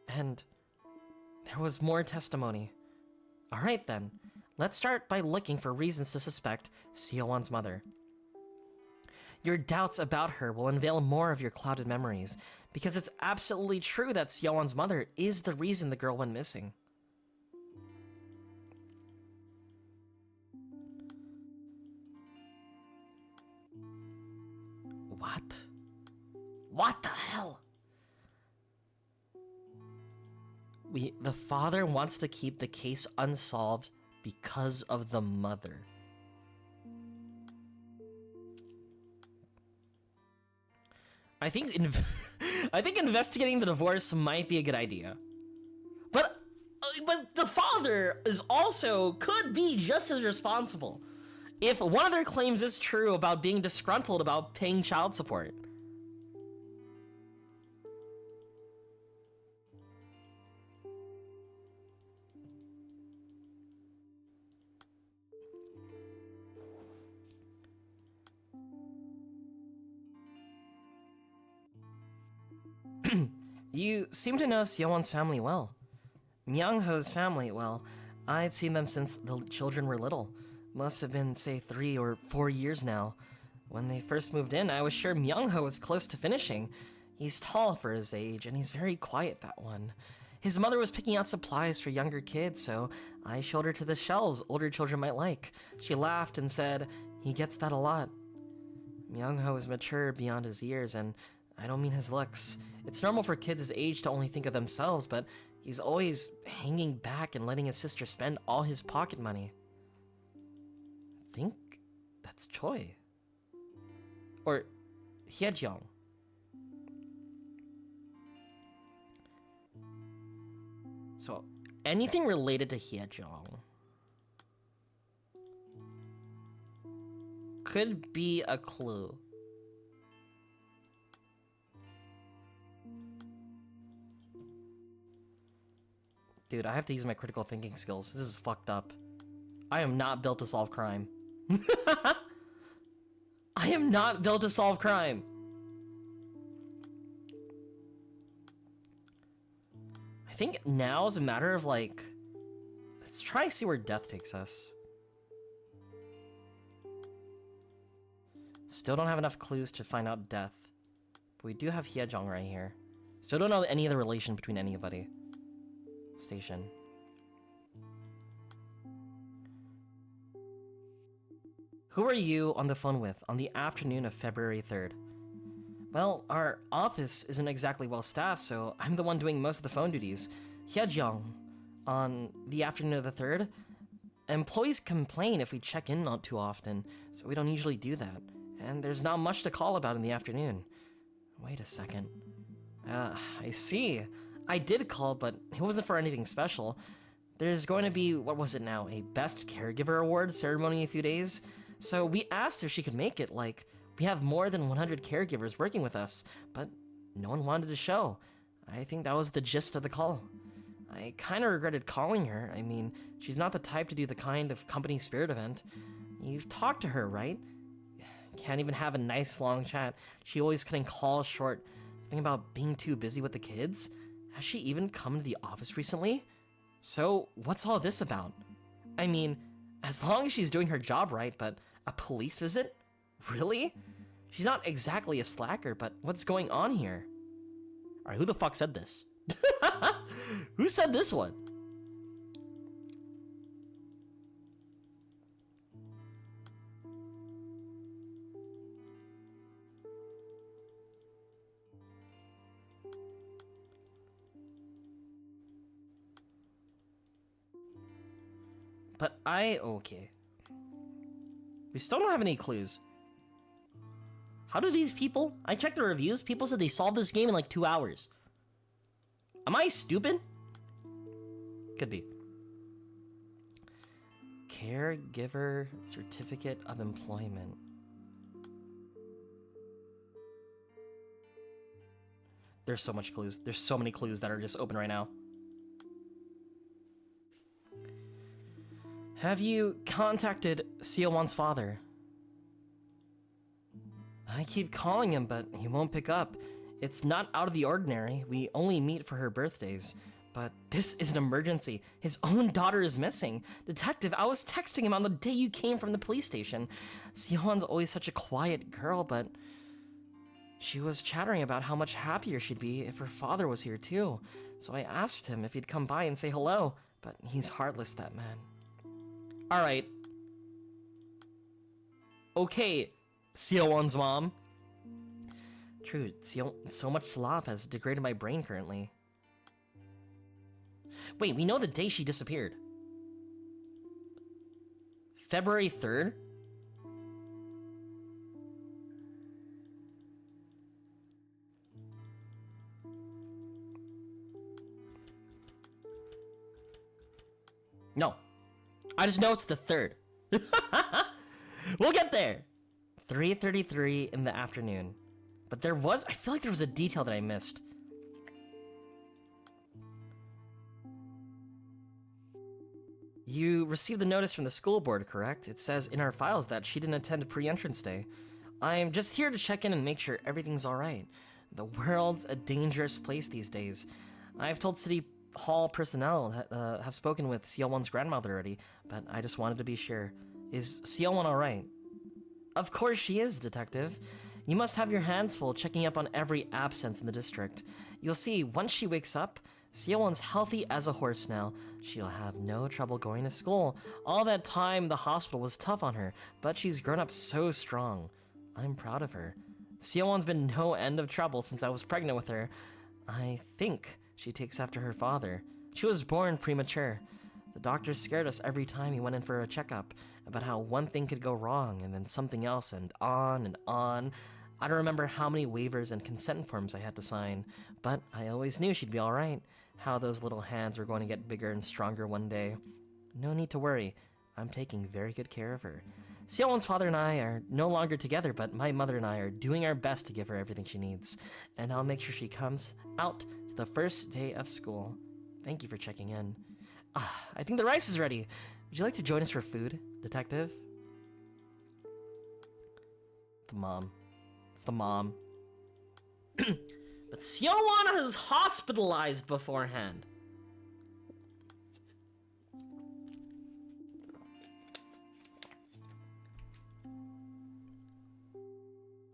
S1: And there was more testimony. Alright then, let's start by looking for reasons to suspect Seowon's mother. Your doubts about her will unveil more of your clouded memories, because it's absolutely true that Seowon's mother is the reason the girl went missing. What? What the hell? The father wants to keep the case unsolved because of the mother. I think investigating the divorce might be a good idea. But the father is also could be just as responsible. If one of their claims is true about being disgruntled about paying child support. You seem to know Seowon's family well. Myung-ho's family, well, I've seen them since the children were little. Must have been, say, 3 or 4 years now. When they first moved in, I was sure Myung-ho was close to finishing. He's tall for his age, and he's very quiet, that one. His mother was picking out supplies for younger kids, so I showed her to the shelves older children might like. She laughed and said, he gets that a lot. Myung-ho is mature beyond his years, and I don't mean his looks. It's normal for kids his age to only think of themselves, but he's always hanging back and letting his sister spend all his pocket money. I think that's Choi. Or Hyejeong. So, anything related to Hyejeong could be a clue. Dude, I have to use my critical thinking skills. This is fucked up. I am not built to solve crime. I am not built to solve crime. I think now is a matter of like, let's try to see where death takes us. Still don't have enough clues to find out death. But we do have Hyejeong right here. Still don't know any of the relation between anybody. Station. Who are you on the phone with on the afternoon of February 3rd? Well, our office isn't exactly well staffed, so I'm the one doing most of the phone duties. Hyejeong, on the afternoon of the 3rd, employees complain if we check in not too often, so we don't usually do that. And there's not much to call about in the afternoon. Wait a second. I see. I did call, but it wasn't for anything special. There's going to be, what was it now, a Best Caregiver Award ceremony in a few days? So we asked if she could make it, like, we have more than 100 caregivers working with us, but no one wanted to show. I think that was the gist of the call. I kind of regretted calling her. I mean, she's not the type to do the kind of company spirit event. You've talked to her, right? Can't even have a nice long chat. She always cutting calls short. Something about being too busy with the kids? Has she even come to the office recently? So, what's all this about? I mean, as long as she's doing her job right, but a police visit? Really? She's not exactly a slacker, but what's going on here? Alright, who the fuck said this? Who said this one? But okay. We still don't have any clues. How do these people, I checked the reviews, people said they solved this game in like 2 hours. Am I stupid? Could be. Caregiver Certificate of Employment. There's so much clues. There's so many clues that are just open right now. Have you contacted Seowon's father? I keep calling him, but he won't pick up. It's not out of the ordinary. We only meet for her birthdays. But this is an emergency. His own daughter is missing. Detective, I was texting him on the day you came from the police station. Seowon's always such a quiet girl, but she was chattering about how much happier she'd be if her father was here too. So I asked him if he'd come by and say hello, but he's heartless, that man. Alright. Okay, Seowon's mom. True, so much slop has degraded my brain currently. Wait, we know the day she disappeared. February 3rd? No. I just know it's the 3rd. We'll get there. 3:33 in the afternoon. But I feel like there was a detail that I missed. You received the notice from the school board, correct? It says in our files that she didn't attend pre-entrance day. I'm just here to check in and make sure everything's alright. The world's a dangerous place these days. I've told City Hall personnel that have spoken with Seowon's grandmother already, but I just wanted to be sure. Is Seowon alright? Of course she is, Detective. You must have your hands full checking up on every absence in the district. You'll see, once she wakes up, Seowon's healthy as a horse now. She'll have no trouble going to school. All that time, the hospital was tough on her, but she's grown up so strong. I'm proud of her. Seowon's been no end of trouble since I was pregnant with her. I think she takes after her father. She was born premature. The doctor scared us every time he went in for a checkup about how one thing could go wrong and then something else and on and on. I don't remember how many waivers and consent forms I had to sign, but I always knew she'd be alright, how those little hands were going to get bigger and stronger one day. No need to worry, I'm taking very good care of her. Seowon's father and I are no longer together, but my mother and I are doing our best to give her everything she needs, and I'll make sure she comes out to the first day of school. Thank you for checking in. I think the rice is ready. Would you like to join us for food, Detective? The mom. It's the mom. But Seowon is hospitalized beforehand.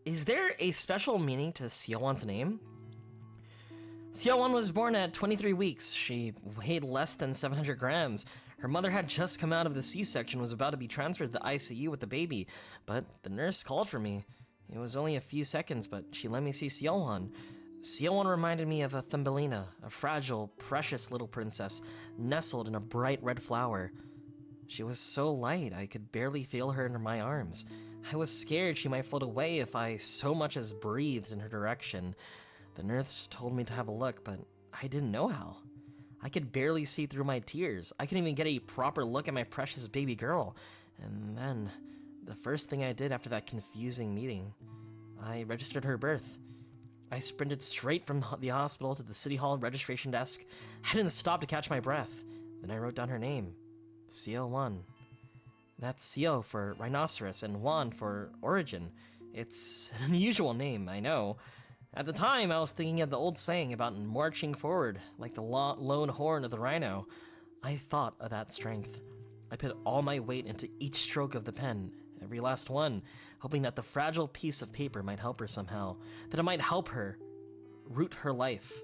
S1: Is there a special meaning to Seowon's name? Seowon was born at 23 weeks. She weighed less than 700 grams. Her mother had just come out of the C-section, was about to be transferred to the ICU with the baby, but the nurse called for me. It was only a few seconds, but she let me see Seowon. Seowon reminded me of a Thumbelina, a fragile, precious little princess, nestled in a bright red flower. She was so light, I could barely feel her in my arms. I was scared she might float away if I so much as breathed in her direction. The nurse told me to have a look, but I didn't know how. I could barely see through my tears. I couldn't even get a proper look at my precious baby girl. And then, the first thing I did after that confusing meeting, I registered her birth. I sprinted straight from the hospital to the City Hall registration desk. I didn't stop to catch my breath. Then I wrote down her name, Seowon. That's Seo for rhinoceros and Won for origin. It's an unusual name, I know. At the time, I was thinking of the old saying about marching forward, like the lone horn of the rhino. I thought of that strength. I put all my weight into each stroke of the pen, every last one, hoping that the fragile piece of paper might help her somehow, that it might help her root her life,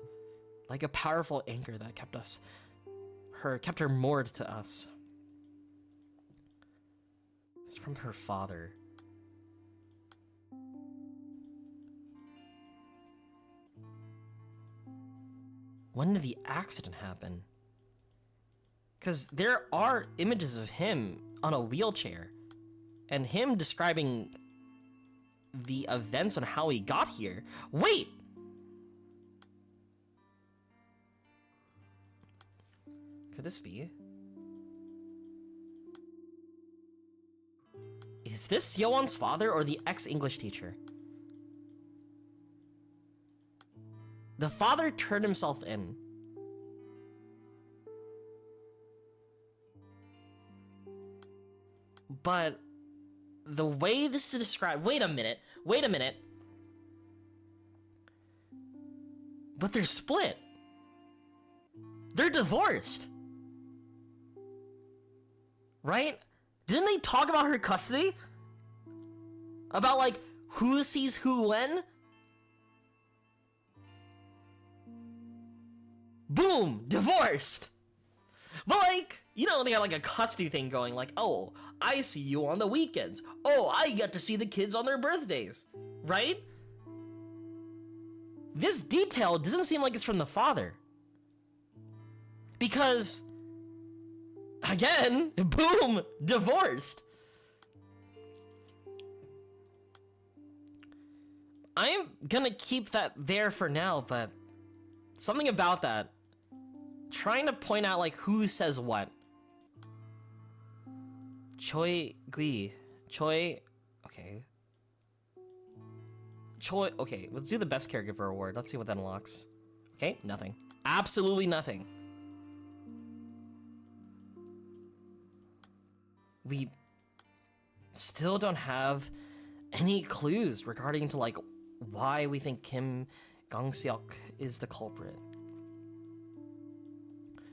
S1: like a powerful anchor that kept her moored to us. It's from her father. When did the accident happen? Because there are images of him on a wheelchair, and him describing the events on how he got here. Wait! Could this be? Is this Seowon's father or the ex-English teacher? The father turned himself in. But the way this is described... Wait a minute. But they're split. They're divorced. Right? Didn't they talk about her custody? About, like, who sees who when? Boom! Divorced! But, like, you know, they got, like, a custody thing going, like, oh, I see you on the weekends. Oh, I get to see the kids on their birthdays. Right? This detail doesn't seem like it's from the father. Because, again, boom! Divorced! I'm gonna keep that there for now, but something about that. Trying to point out, like, who says what. Choi Gui. Choi... Okay. Choi... Okay, let's do the best caregiver award. Let's see what that unlocks. Okay, nothing. Absolutely nothing. We still don't have any clues regarding to, like, why we think Kim Gangseok is the culprit.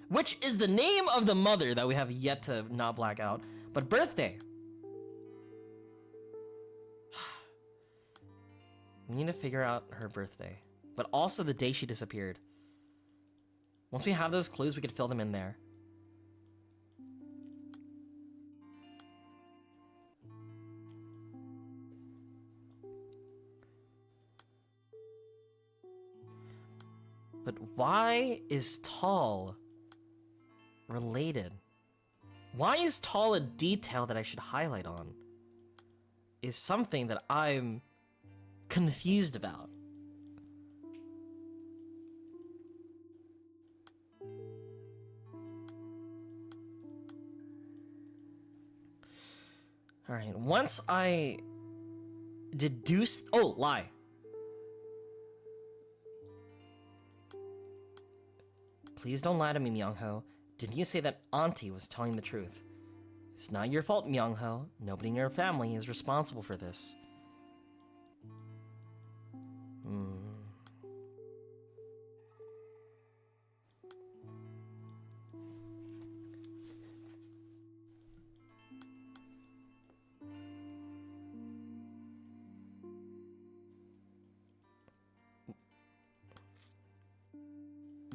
S1: Which is the name of the mother that we have yet to not black out. But birthday. We need to figure out her birthday. But also the day she disappeared. Once we have those clues, we could fill them in there. But why is tall related? Why is tall a detail that I should highlight on? Is something that I'm confused about. Alright, once I deduce... Oh, lie. Please don't lie to me, Myung-ho. Didn't you say that Auntie was telling the truth? It's not your fault, Myung-ho. Nobody in your family is responsible for this.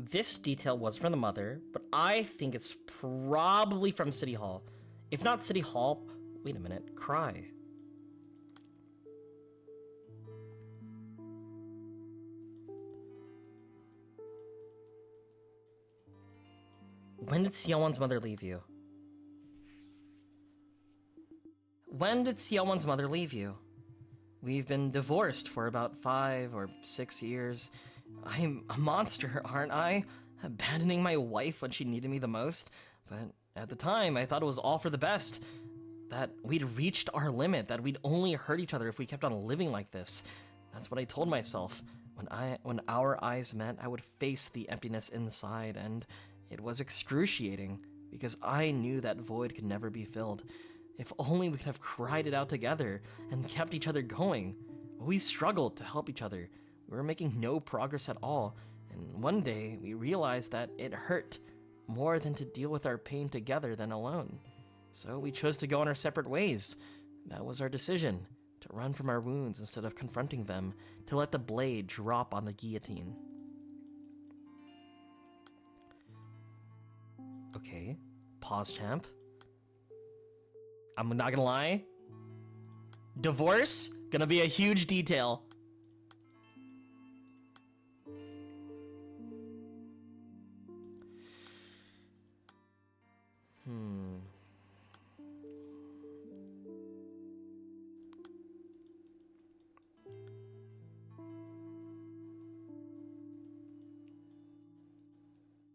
S1: This detail was from the mother, but I think it's probably from City Hall. If not City Hall, wait a minute, Cry. When did Seowon's mother leave you? When did Seowon's mother leave you? We've been divorced for about 5 or 6 years. I'm a monster, aren't I? Abandoning my wife when she needed me the most. But at the time, I thought it was all for the best. That we'd reached our limit, that we'd only hurt each other if we kept on living like this. That's what I told myself. When our eyes met, I would face the emptiness inside, and it was excruciating, because I knew that void could never be filled. If only we could have cried it out together and kept each other going. But we struggled to help each other. We were making no progress at all, and one day we realized that it hurt more than to deal with our pain together than alone. So we chose to go on our separate ways. That was our decision, to run from our wounds instead of confronting them, to let the blade drop on the guillotine. Okay, pause, champ. I'm not gonna lie. Divorce, gonna be a huge detail.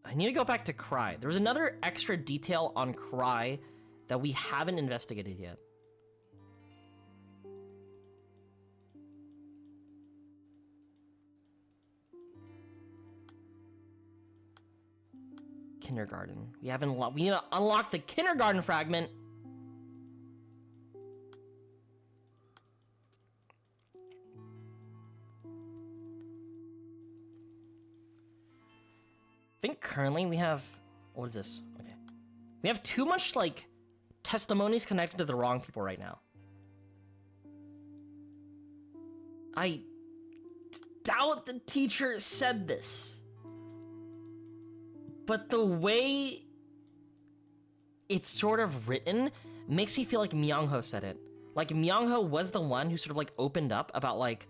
S1: I need to go back to Cry. There was another extra detail on Cry that we haven't investigated yet. Kindergarten. We need to unlock the kindergarten fragment. I think currently we have, what is this? Okay. We have too much, like, testimonies connected to the wrong people right now. I doubt the teacher said this. But the way it's sort of written makes me feel like Myung-ho said it. Like, Myung-ho was the one who sort of, like, opened up about, like,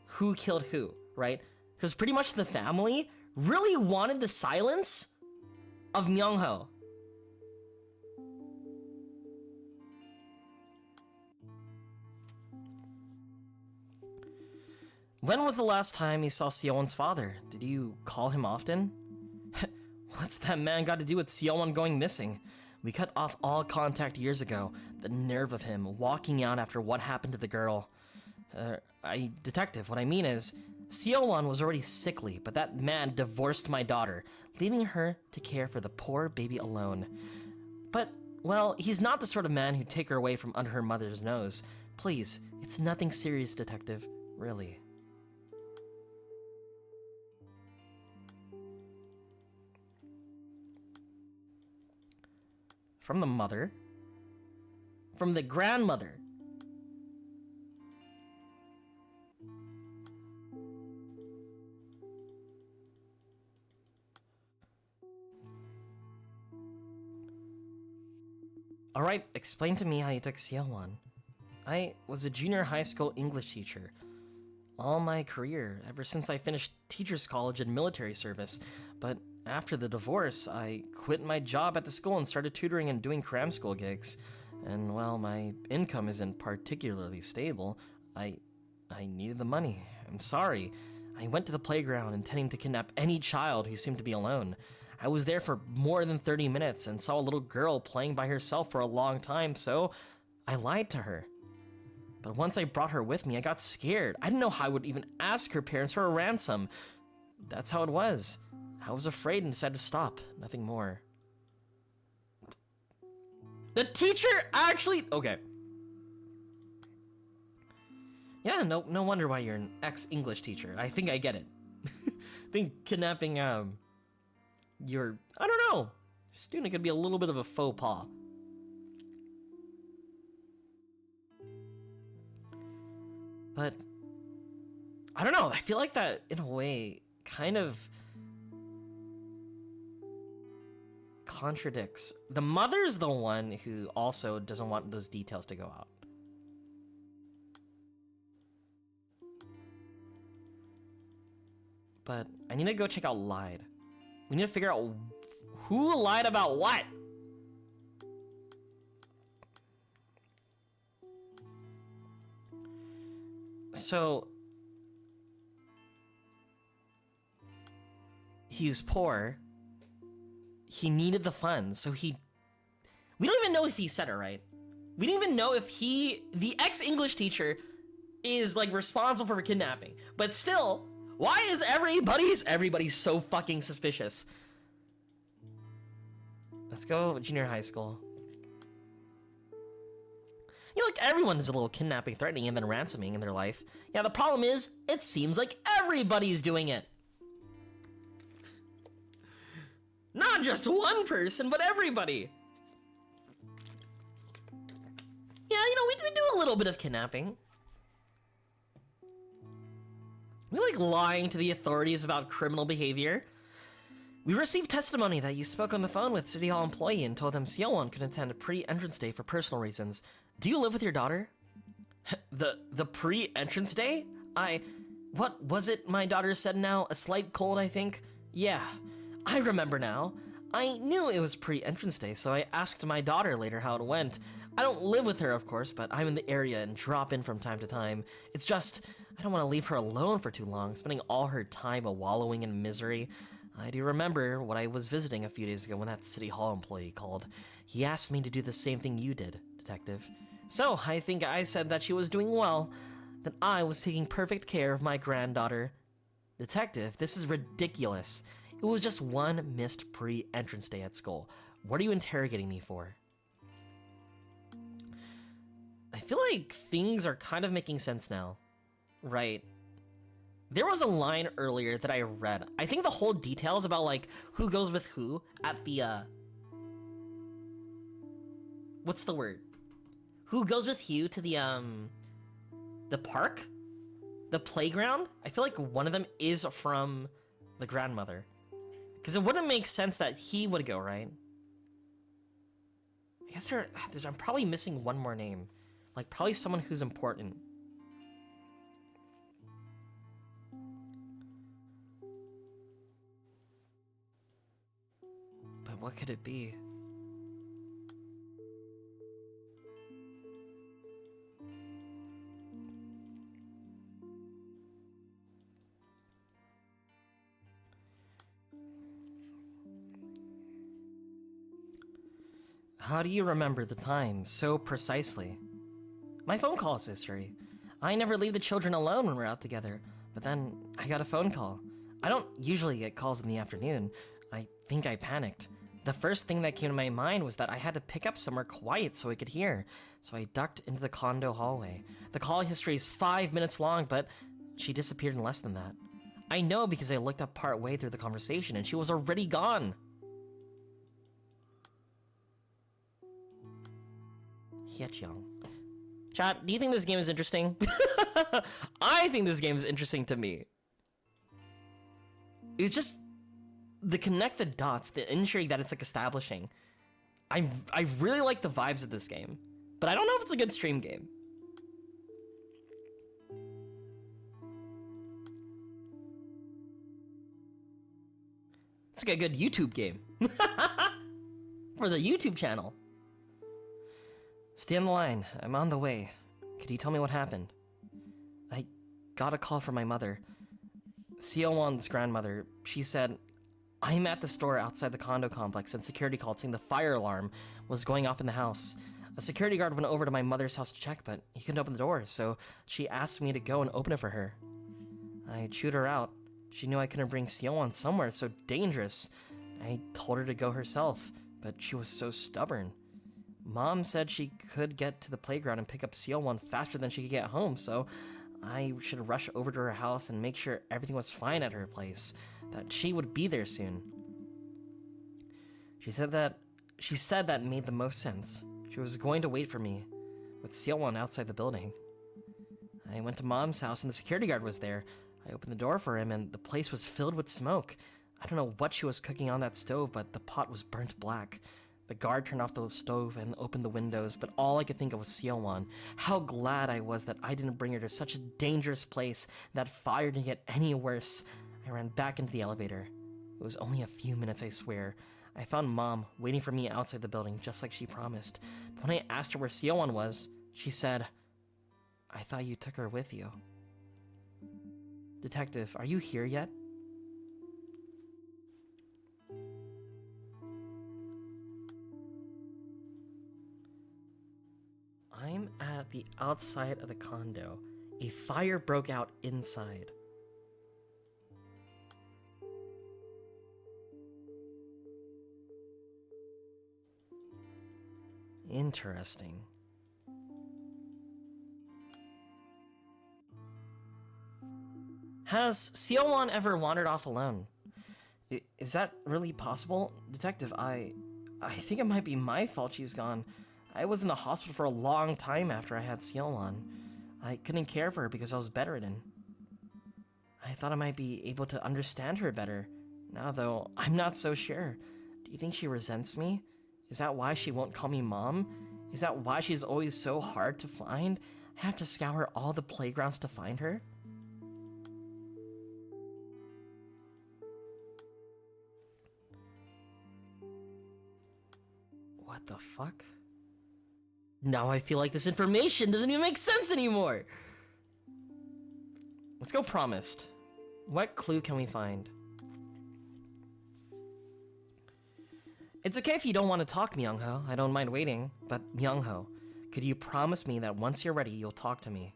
S1: who killed who, right? Because pretty much the family really wanted the silence of Myung-ho. When was the last time you saw Seowon's father? Did you call him often? What's that man got to do with Seowon going missing? We cut off all contact years ago. The nerve of him walking out after what happened to the girl. Detective, what I mean is, Seowon was already sickly, but that man divorced my daughter, leaving her to care for the poor baby alone. But, well, he's not the sort of man who'd take her away from under her mother's nose. Please, it's nothing serious, detective. Really. From the mother? From the grandmother? Alright, explain to me how you took Seowon. I was a junior high school English teacher. All my career, ever since I finished teacher's college and military service. But after the divorce, I quit my job at the school and started tutoring and doing cram school gigs. And while my income isn't particularly stable, I needed the money. I'm sorry. I went to the playground intending to kidnap any child who seemed to be alone. I was there for more than 30 minutes and saw a little girl playing by herself for a long time, so I lied to her. But once I brought her with me, I got scared. I didn't know how I would even ask her parents for a ransom. That's how it was. I was afraid and decided to stop. Nothing more. The teacher actually... Okay. Yeah, no wonder why you're an ex-English teacher. I think I get it. I think kidnapping, your... I don't know. Student could be a little bit of a faux pas. But... I don't know. I feel like that, in a way, kind of... contradicts. The mother's the one who also doesn't want those details to go out. But I need to go check out lied. We need to figure out who lied about what. So he was poor. He needed the funds, so we don't even know if he said it right. We don't even know if the ex-English teacher, is like responsible for kidnapping. But still, why is everybody so fucking suspicious? Let's go junior high school. You know, like everyone is a little kidnapping, threatening, and then ransoming in their life. Yeah, the problem is, it seems like everybody's doing it. Not just one person, but everybody. Yeah, you know, we do a little bit of kidnapping. We like lying to the authorities about criminal behavior. We received testimony that you spoke on the phone with City Hall employee and told them Seowon could attend a pre-entrance day for personal reasons. Do you live with your daughter? The pre-entrance day? What was it my daughter said now? A slight cold, I think? Yeah. I remember now. I knew it was pre-entrance day, so I asked my daughter later how it went. I don't live with her, of course, but I'm in the area and drop in from time to time. It's just, I don't want to leave her alone for too long, spending all her time wallowing in misery. I do remember what I was visiting a few days ago when that City Hall employee called. He asked me to do the same thing you did, Detective. So, I think I said that she was doing well, that I was taking perfect care of my granddaughter. Detective, this is ridiculous. It was just one missed pre-entrance day at school. What are you interrogating me for? I feel like things are kind of making sense now. Right. There was a line earlier that I read. I think the whole details about, like, who goes with who at the, what's the word? Who goes with you to the park? The playground? I feel like one of them is from the grandmother. Because it wouldn't make sense that he would go, right? I guess I'm probably missing one more name. Like, probably someone who's important. But what could it be? How do you remember the time so precisely? My phone call is history. I never leave the children alone when we're out together, but then I got a phone call. I don't usually get calls in the afternoon. I think I panicked. The first thing that came to my mind was that I had to pick up somewhere quiet so I could hear, so I ducked into the condo hallway. The call history is 5 minutes long, but she disappeared in less than that. I know because I looked up part way through the conversation and she was already gone. Hyechyeong. Chat, do you think this game is interesting? I think this game is interesting to me. It's just the connect the dots, the intrigue that it's like establishing. I really like the vibes of this game, but I don't know if it's a good stream game. It's like a good YouTube game. For the YouTube channel. Stay on the line. I'm on the way. Could you tell me what happened? I got a call from my mother. Seowon's grandmother. She said, I'm at the store outside the condo complex and security called saying the fire alarm was going off in the house. A security guard went over to my mother's house to check, but he couldn't open the door, so she asked me to go and open it for her. I chewed her out. She knew I couldn't bring Seowon somewhere so dangerous. I told her to go herself, but she was so stubborn. Mom said she could get to the playground and pick up Seowon faster than she could get home, so I should rush over to her house and make sure everything was fine at her place, that she would be there soon. She said that made the most sense. She was going to wait for me, with Seowon outside the building. I went to Mom's house and the security guard was there. I opened the door for him and the place was filled with smoke. I don't know what she was cooking on that stove, but the pot was burnt black. The guard turned off the stove and opened the windows, but all I could think of was Seowon. How glad I was that I didn't bring her to such a dangerous place, that fire didn't get any worse. I ran back into the elevator. It was only a few minutes, I swear. I found Mom waiting for me outside the building, just like she promised. But when I asked her where Seowon was, she said, I thought you took her with you. Detective, are you here yet? I'm at the outside of the condo. A fire broke out inside. Interesting. Has Seowon ever wandered off alone? Is that really possible? Detective, I think it might be my fault she's gone. I was in the hospital for a long time after I had Seowon. I couldn't care for her because I was bedridden. I thought I might be able to understand her better. Now, though, I'm not so sure. Do you think she resents me? Is that why she won't call me Mom? Is that why she's always so hard to find? I have to scour all the playgrounds to find her? What the fuck? Now I feel like this information doesn't even make sense anymore! Let's go promised. What clue can we find? It's okay if you don't want to talk, Myung-ho. I don't mind waiting. But Myung-ho, could you promise me that once you're ready, you'll talk to me?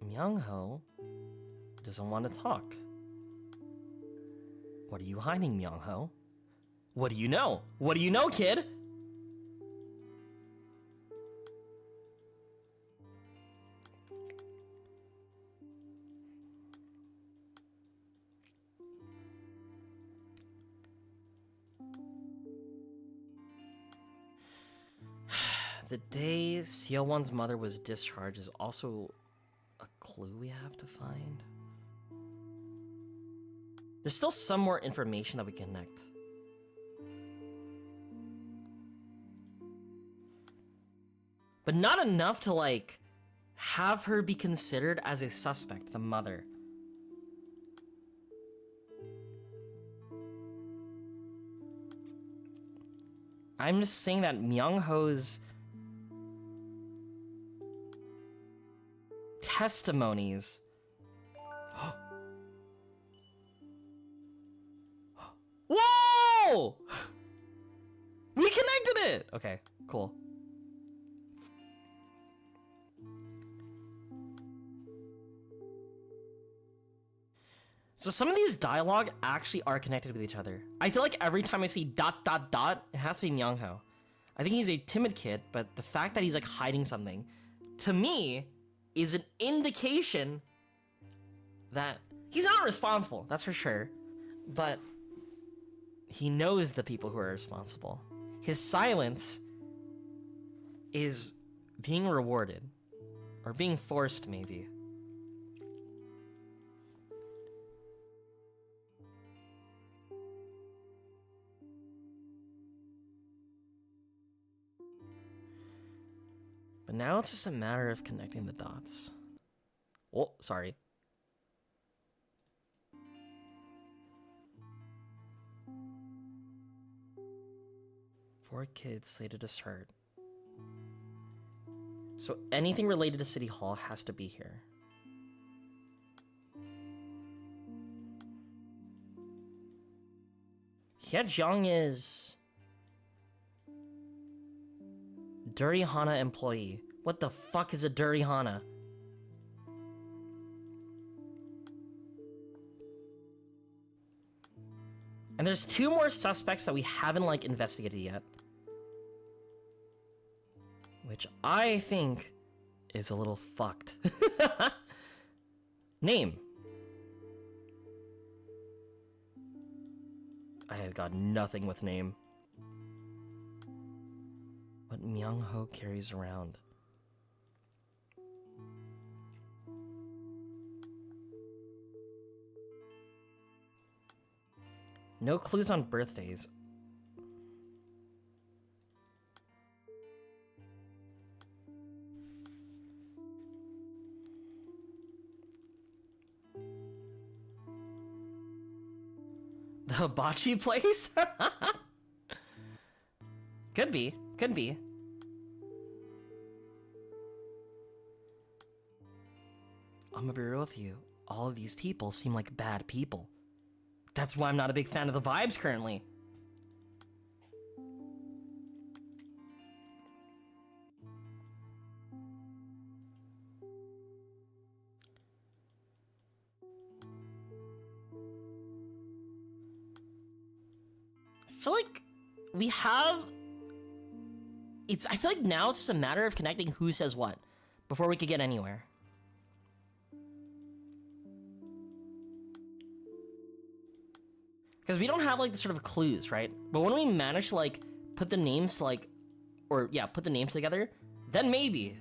S1: Myung-ho doesn't want to talk. What are you hiding, Myung-ho? What do you know? What do you know, kid? The day Seowon's mother was discharged is also a clue we have to find. There's still some more information that we can connect. But not enough to, like, have her be considered as a suspect, the mother. I'm just saying that Myung-ho's testimonies. Whoa! We connected it! Okay, cool. So some of these dialogue actually are connected with each other. I feel like every time I see ... it has to be Myung-ho. I think he's a timid kid, but the fact that he's like hiding something, to me, is an indication that he's not responsible, that's for sure. But he knows the people who are responsible. His silence is being rewarded. Or being forced, maybe. But now it's just a matter of connecting the dots. Oh, sorry. Four kids slated to start. So anything related to City Hall has to be here. Hyejong is Dirty Hana employee. What the fuck is a Dirty Hana? And there's two more suspects that we haven't like investigated yet. Which I think is a little fucked. Name. I have got nothing with name. What Myung-ho carries around. No clues on birthdays. The hibachi place? Could be. Could be. I'm gonna be real with you. All of these people seem like bad people. That's why I'm not a big fan of the vibes currently. I feel like we have... I feel like now it's just a matter of connecting who says what before we could get anywhere. Because we don't have like the sort of clues, right? But when we manage to like put the names to like, or yeah, put the names together, then maybe.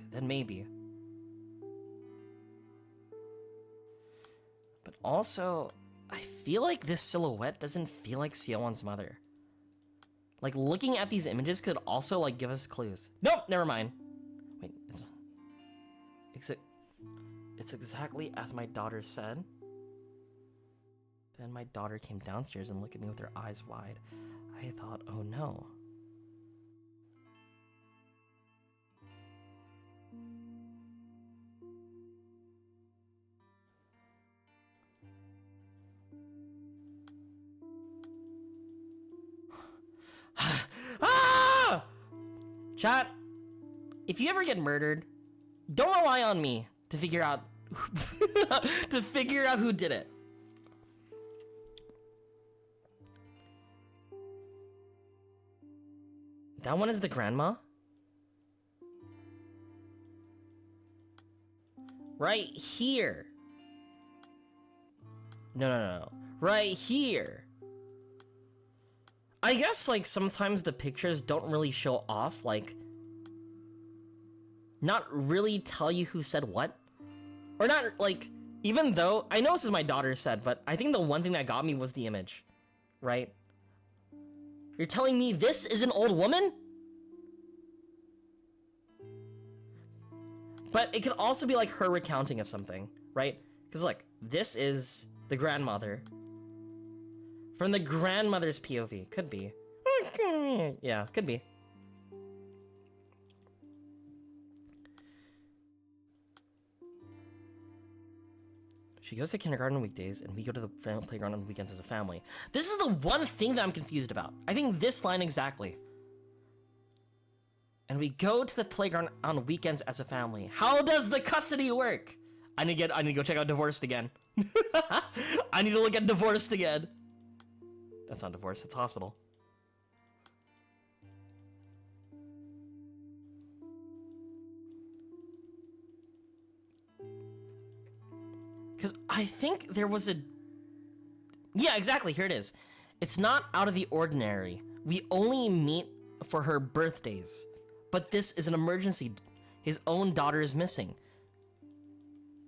S1: But also, I feel like this silhouette doesn't feel like Seowon's mother. Like looking at these images could also like give us clues. Nope, never mind. Wait, it's exactly as my daughter said. Then my daughter came downstairs and looked at me with her eyes wide. I thought, oh no. Ah! Chat, if you ever get murdered, don't rely on me to figure out who did it. That one is the grandma? Right here. No. Right here. I guess, like, sometimes the pictures don't really show off, like... Not really tell you who said what. Or not, like... Even though... I know this is my daughter said, but I think the one thing that got me was the image. Right? You're telling me this is an old woman? But it could also be like her recounting of something, right? Because like, this is the grandmother. From the grandmother's POV. Could be. Yeah, could be. She goes to kindergarten on weekdays, and we go to the playground on weekends as a family. This is the one thing that I'm confused about. I think this line exactly. And we go to the playground on weekends as a family. How does the custody work? I need to go check out Divorced again. I need to look at Divorced again. That's not Divorced, it's Hospital. Because I think there was a... Yeah, exactly, here it is. It's not out of the ordinary. We only meet for her birthdays. But this is an emergency. His own daughter is missing.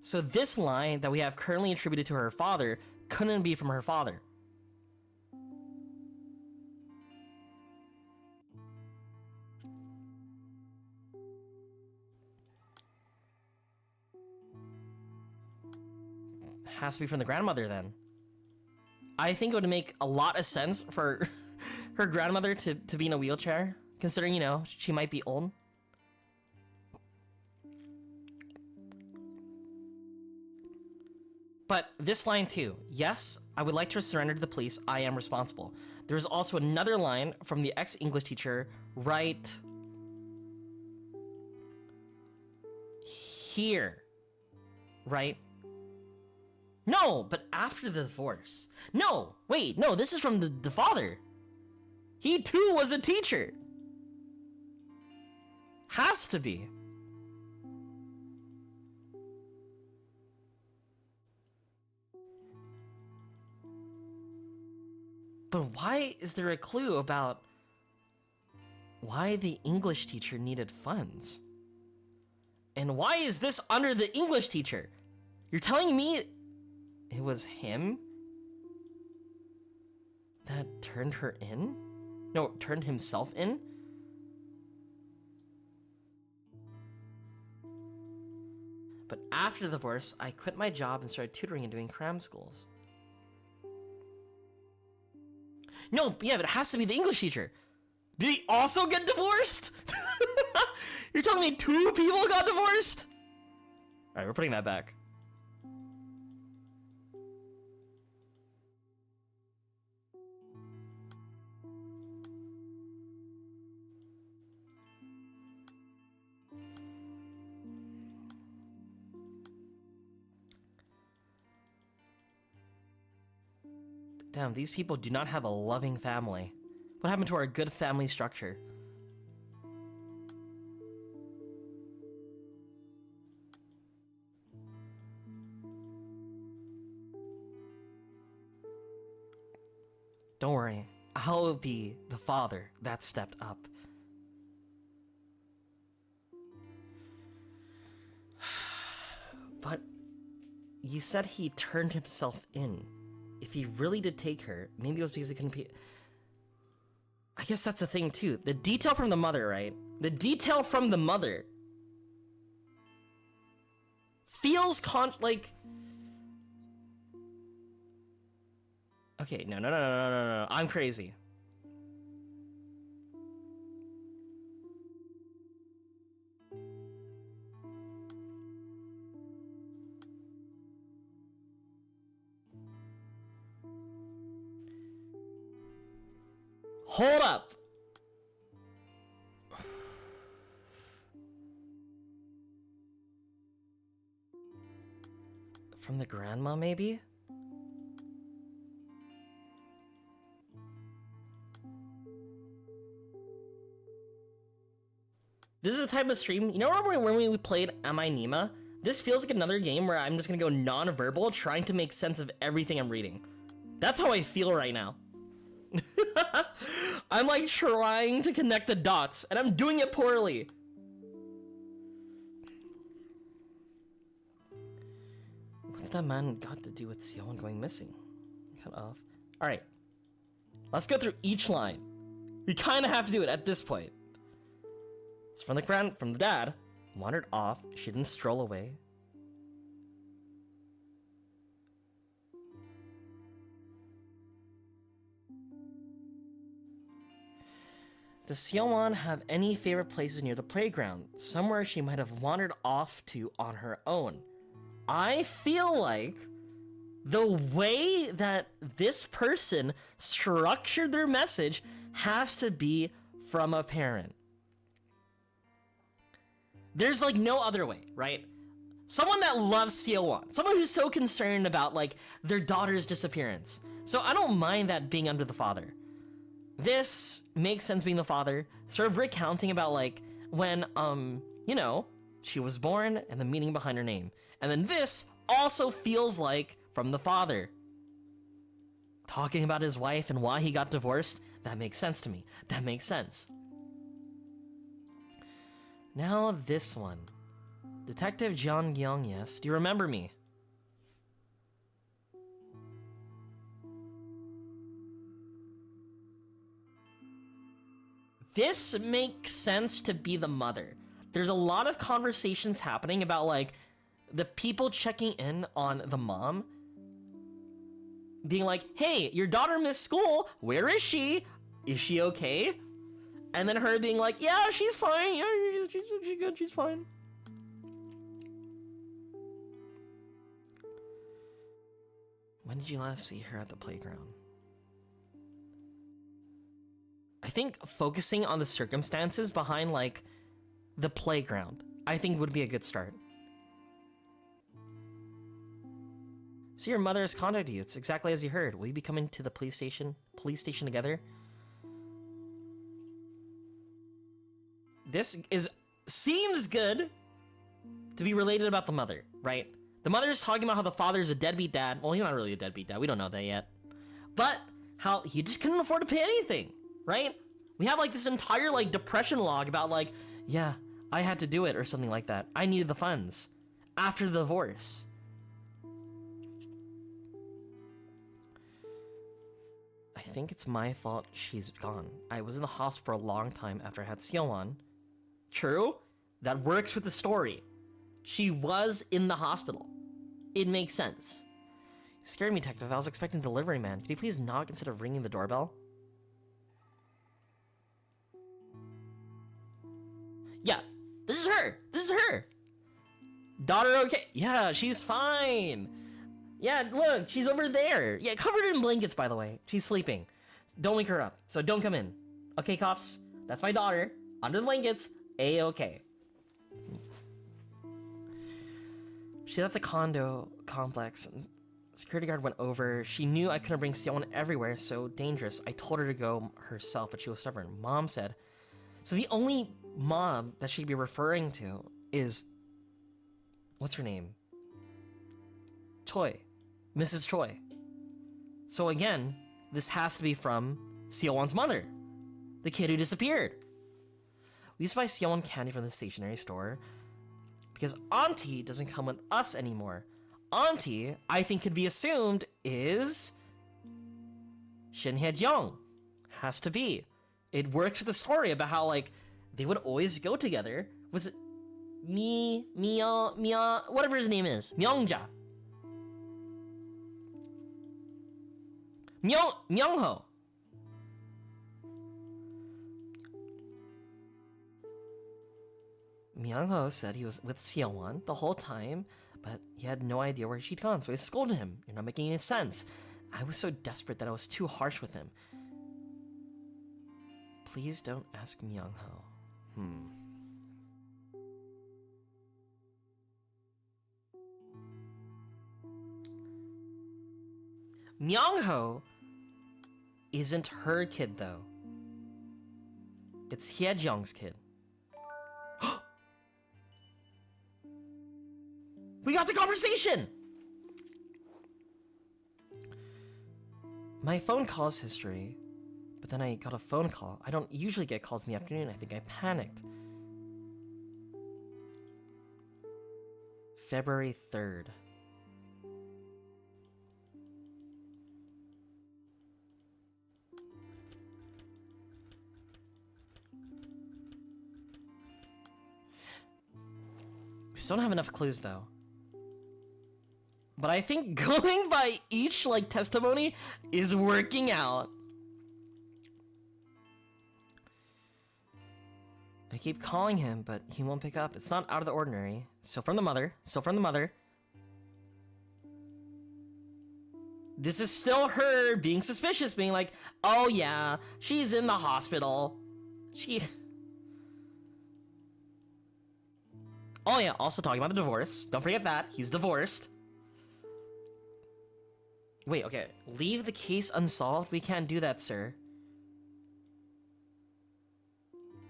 S1: So this line that we have currently attributed to her father couldn't be from her father. Has to be from the grandmother then. I think it would make a lot of sense for her grandmother to be in a wheelchair, considering, you know, she might be old. But this line too, yes, I would like to surrender to the police, I am responsible. There is also another line from the ex-English teacher right here, right? No, but after the divorce. No, wait, no, this is from the father. He too was a teacher. Has to be. But why is there a clue about why the English teacher needed funds? And why is this under the English teacher? You're telling me it was him that turned her in? No, turned himself in? But after the divorce, I quit my job and started tutoring and doing cram schools. No, yeah, but it has to be the English teacher. Did he also get divorced? You're telling me 2 people got divorced? Alright, we're putting that back. Damn, these people do not have a loving family. What happened to our good family structure? Don't worry, I'll be the father that stepped up. But you said he turned himself in. If he really did take her, maybe it was because he couldn't pay. I guess that's the thing too. The detail from the mother, right? The detail from the mother feels like. Okay, no. I'm crazy. Hold up. From the grandma, maybe? This is a type of stream, you know, remember when we played Am I Nima? This feels like another game where I'm just gonna go non-verbal, trying to make sense of everything I'm reading. That's how I feel right now. I'm like trying to connect the dots, and I'm doing it poorly. What's that man got to do with Seowon going missing? Cut off. Alright. Let's go through each line. We kind of have to do it at this point. It's from the dad. Wandered off. She didn't stroll away. Does Seowon have any favorite places near the playground? Somewhere she might have wandered off to on her own. I feel like the way that this person structured their message has to be from a parent. There's like no other way, right? Someone that loves Seowon, someone who's so concerned about like their daughter's disappearance. So I don't mind that being under the father. This makes sense being the father, sort of recounting about like when, you know, she was born and the meaning behind her name. And then this also feels like from the father. Talking about his wife and why he got divorced, that makes sense to me. That makes sense. Now this one. Detective Jeong Gyung, yes. Do you remember me? This makes sense to be the mother. There's a lot of conversations happening about like the people checking in on the mom being like, hey, your daughter missed school. Where is she? Is she okay? And then her being like, yeah, she's fine. Yeah, she's good. She's fine. When did you last see her at the playground? I think focusing on the circumstances behind, like, the playground, I think would be a good start. See, your mother has contacted you. It's exactly as you heard. Will you be coming to the police station together? This seems good to be related about the mother, right? The mother is talking about how the father is a deadbeat dad. Well, he's not really a deadbeat dad. We don't know that yet. But how he just couldn't afford to pay anything, right? We have like this entire like depression log about like, yeah, I had to do it or something like that. I needed the funds after the divorce. I think it's my fault she's gone. I was in the hospital for a long time after I had Seowon. True, that works with the story. She was in the hospital. It makes sense. You scared me, detective. I was expecting delivery man. Could you please knock instead of ringing the doorbell? Yeah, this is her. This is her. Daughter okay? Yeah, she's fine. Yeah, look, she's over there. Yeah, covered in blankets, by the way. She's sleeping. Don't wake her up, so don't come in. Okay, cops? That's my daughter. Under the blankets. A-okay. She's at the condo complex, and security guard went over. She knew I couldn't bring Seowon everywhere, so dangerous. I told her to go herself, but she was stubborn. Mom said. So the only mom that she'd be referring to is... what's her name? Choi. Mrs. Choi. So again, this has to be from Seowon's mother. The kid who disappeared. We used to buy Seowon candy from the stationery store because Auntie doesn't come with us anymore. Auntie, I think could be assumed, is Shin Hye-jung. Has to be. It works with the story about how, like, they would always go together. Was it Mia, whatever his name is. Myungja. Myungho. Myungho said he was with Seowon the whole time, but he had no idea where she'd gone, so he scolded him. You're not making any sense. I was so desperate that I was too harsh with him. Please don't ask Myungho. Myungho isn't her kid, though. It's Hye-jung's kid. We got the conversation! My phone calls history, but then I got a phone call. I don't usually get calls in the afternoon. I think I panicked. February 3rd. We still don't have enough clues, though. But I think going by each, like, testimony is working out. I keep calling him, but he won't pick up. It's not out of the ordinary. So from the mother. This is still her being suspicious, being like, oh yeah, she's in the hospital. Oh yeah, also talking about the divorce. Don't forget that. He's divorced. Wait, okay. Leave the case unsolved? We can't do that, sir.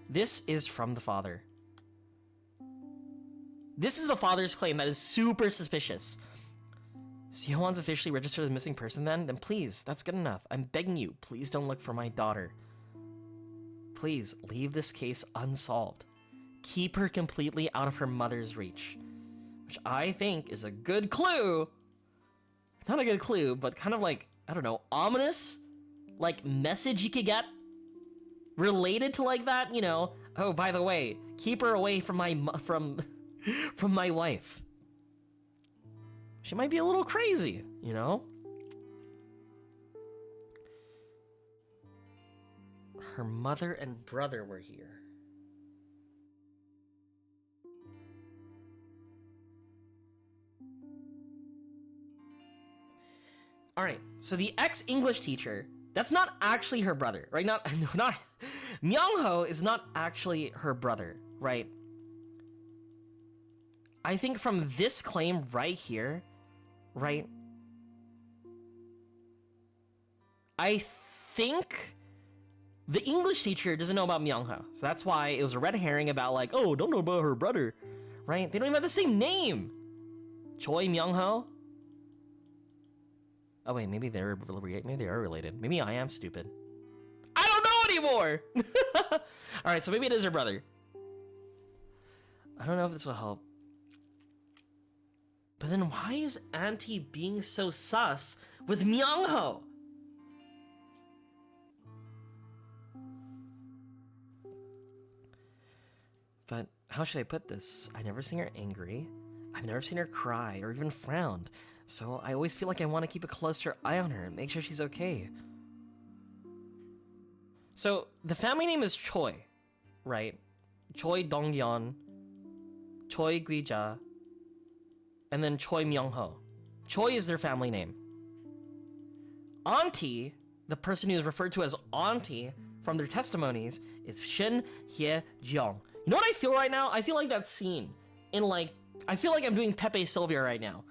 S1: This is from the father. This is the father's claim that is super suspicious. Seowon's officially registered as a missing person then? Then please, that's good enough. I'm begging you, please don't look for my daughter. Please, leave this case unsolved. Keep her completely out of her mother's reach. Which I think is a good clue. Not a good clue, but kind of like, I don't know, ominous? Like, message you could get? Related to like that, you know? Oh, by the way, keep her away from from my wife. She might be a little crazy, you know? Her mother and brother were here. All right, so the ex-English teacher, that's not actually her brother, right? Not Myung-ho is not actually her brother, right? I think from this claim right here, right? I think the English teacher doesn't know about Myung-ho, so that's why it was a red herring about like, oh, don't know about her brother, right? They don't even have the same name. Choi Myung-ho. Oh wait, maybe they are related. Maybe I am stupid. I don't know anymore. All right, so maybe it is her brother. I don't know if this will help. But then why is Auntie being so sus with Myung-ho? But how should I put this? I've never seen her angry. I've never seen her cry or even frowned. So I always feel like I want to keep a closer eye on her and make sure she's okay. So the family name is Choi, right? Choi Dong-yeon, Choi Gui-ja, and then Choi Myung-ho. Choi is their family name. Auntie, the person who is referred to as Auntie from their testimonies, is Shin Hye-jeong. You know what I feel right now? I feel like that scene in like, I feel like I'm doing Pepe Sylvia right now.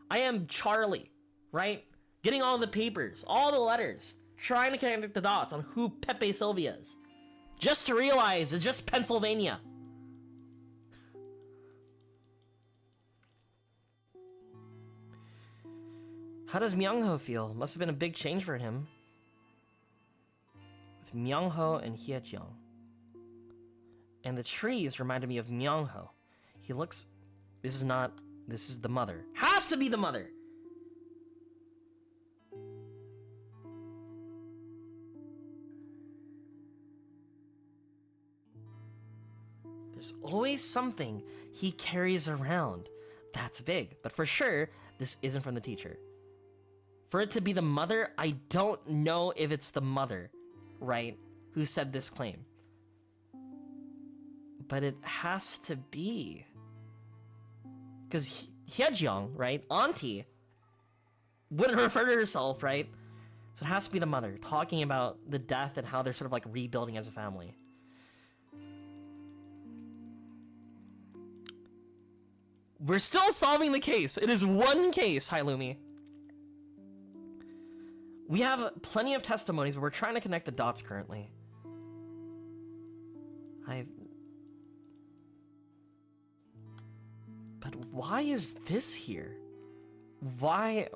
S1: I am Charlie, right? Getting all the papers, all the letters, trying to connect the dots on who Pepe Sylvia is. Just to realize it's just Pennsylvania. How does Myung-ho feel? Must have been a big change for him. With Myung-ho and Hye-jeong. And the trees reminded me of Myung-ho. He looks... This is the mother. Has to be the mother! There's always something he carries around that's big. But for sure, this isn't from the teacher. For it to be the mother, I don't know if it's the mother, right, who said this claim. But it has to be. Because Hye-jeong, right, Auntie, wouldn't refer to herself, right? So it has to be the mother, talking about the death and how they're sort of like rebuilding as a family. We're still solving the case. It is one case, Hailumi. We have plenty of testimonies, but we're trying to connect the dots currently. But why is this here? Why?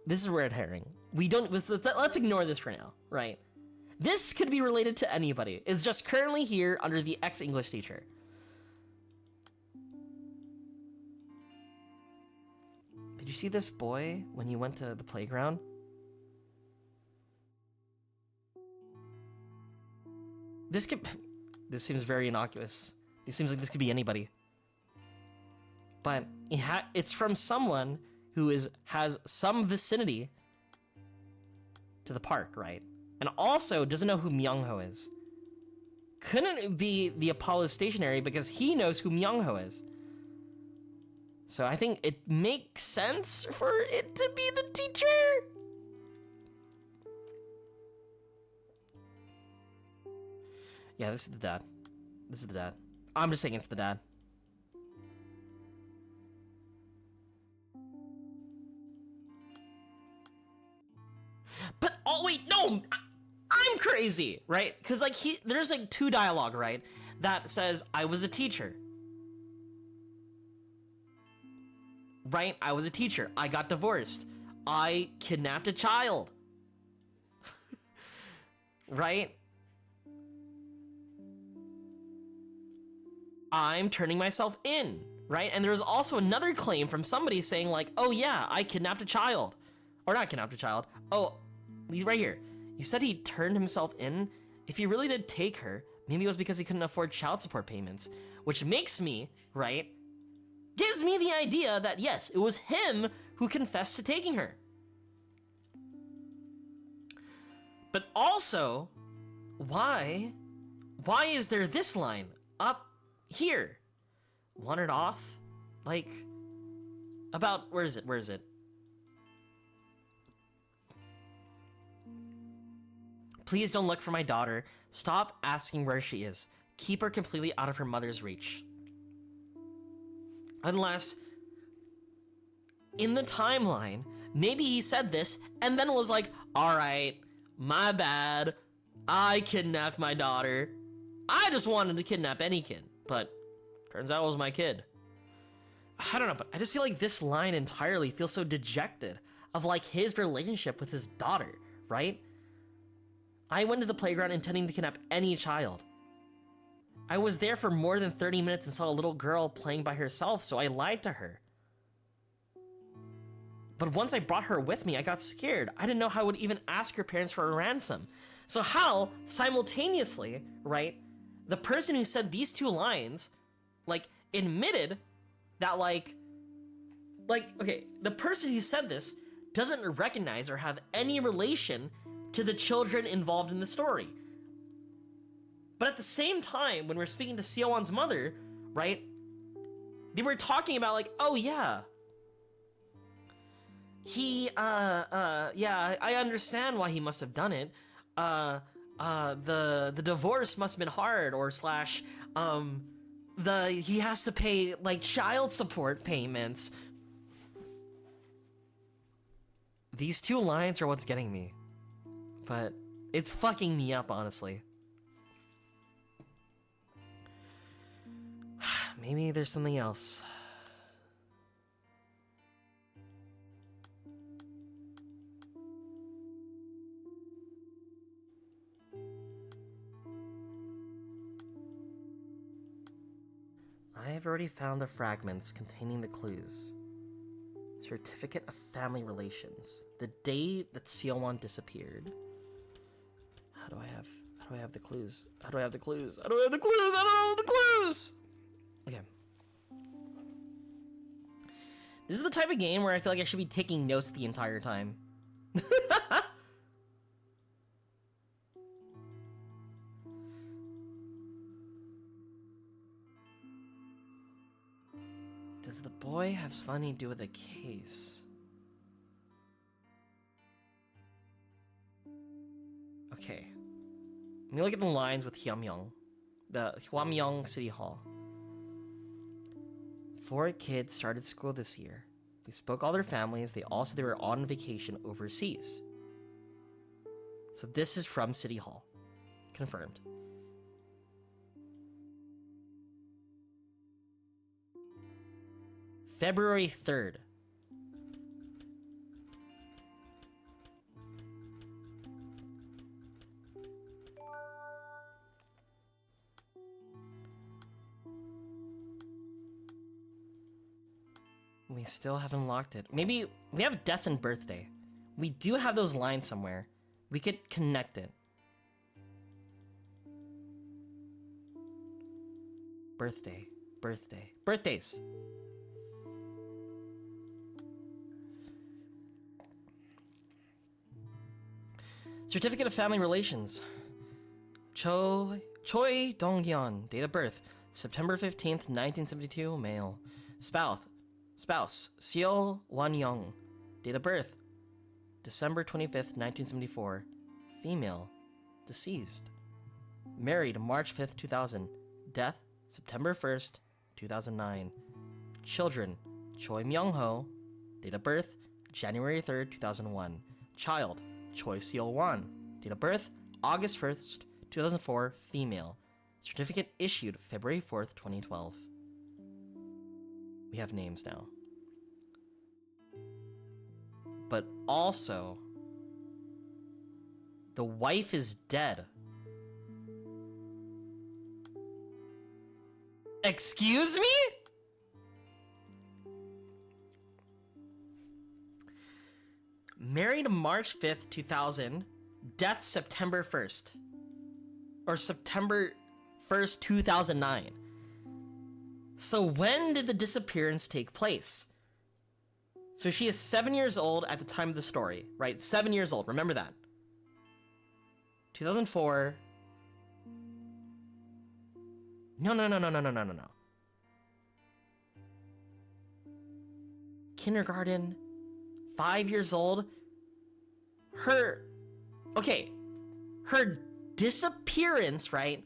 S1: This is red herring. Let's ignore this for now, right? This could be related to anybody. It's just currently here under the ex-English teacher. Did you see this boy when you went to the playground? This seems very innocuous. It seems like this could be anybody. But it's from someone who has some vicinity to the park, right? And also doesn't know who Myung-ho is. Couldn't it be the Apollo stationery because he knows who Myung-ho is? So I think it makes sense for it to be the teacher. Yeah, this is the dad. This is the dad. I'm just saying it's the dad. But, oh wait, no! I'm crazy, right? Because like there's like two dialogue, right? That says, I was a teacher. right? I was a teacher. I got divorced. I kidnapped a child. Right? I'm turning myself in, right? And there was also another claim from somebody saying like, oh yeah, I kidnapped a child. Or not kidnapped a child. Oh, he's right here. You said he turned himself in. If he really did take her, maybe it was because he couldn't afford child support payments, which makes me, right? Gives me the idea that yes, it was him who confessed to taking her. But also, why is there this line up here? Wanted off? Like, about, where is it? Please don't look for my daughter. Stop asking where she is. Keep her completely out of her mother's reach. Unless, in the timeline, maybe he said this and then was like, alright, my bad. I kidnapped my daughter. I just wanted to kidnap any kid, but turns out it was my kid. I don't know, but I just feel like this line entirely feels so dejected of like his relationship with his daughter, right? I went to the playground intending to kidnap any child. I was there for more than 30 minutes and saw a little girl playing by herself, so I lied to her. But once I brought her with me, I got scared. I didn't know how I would even ask her parents for a ransom. So how, simultaneously, right, the person who said these two lines, like, admitted that, like, okay, the person who said this doesn't recognize or have any relation to the children involved in the story. But at the same time, when we're speaking to Seowon's mother, right, they were talking about, like, oh yeah, he, yeah, I understand why he must have done it. The divorce must have been hard, or slash, he has to pay, like, child support payments. These two lines are what's getting me. But it's fucking me up, honestly. Maybe there's something else. I have already found the fragments containing the clues. Certificate of family relations. The day that Seowon disappeared. How do I have the clues? How do I have the clues? I don't have the clues! I don't have the clues! Okay. This is the type of game where I feel like I should be taking notes the entire time. Does the boy have something to do with the case? Okay. Let me look at the lines with Hyamyong. The Hwamyong City Hall. 4 kids started school this year. They spoke all their families. They all said they were on vacation overseas. So this is from City Hall. Confirmed. February 3rd. We still haven't locked it. Maybe we have death and birthday. We do have those lines somewhere. We could connect it. Birthdays. Certificate of family relations. Choi Donghyun, date of birth, September 15th, 1972, male. Spouse, Seowon Young, date of birth, December 25th, 1974, female, deceased. Married March 5th, 2000, death September 1st, 2009. Children, Choi Myung-ho, date of birth, January 3rd, 2001. Child, Choi Seowon, date of birth, August 1st, 2004, female. Certificate issued February 4th, 2012. We have names now. But also, the wife is dead. Excuse me? Married March 5th, 2000. Death September 1st. Or September 1st, 2009. So when did the disappearance take place? So she is 7 years old at the time of the story, right? 7 years old, remember that. 2004. No. Kindergarten, 5 years old. Her disappearance, right?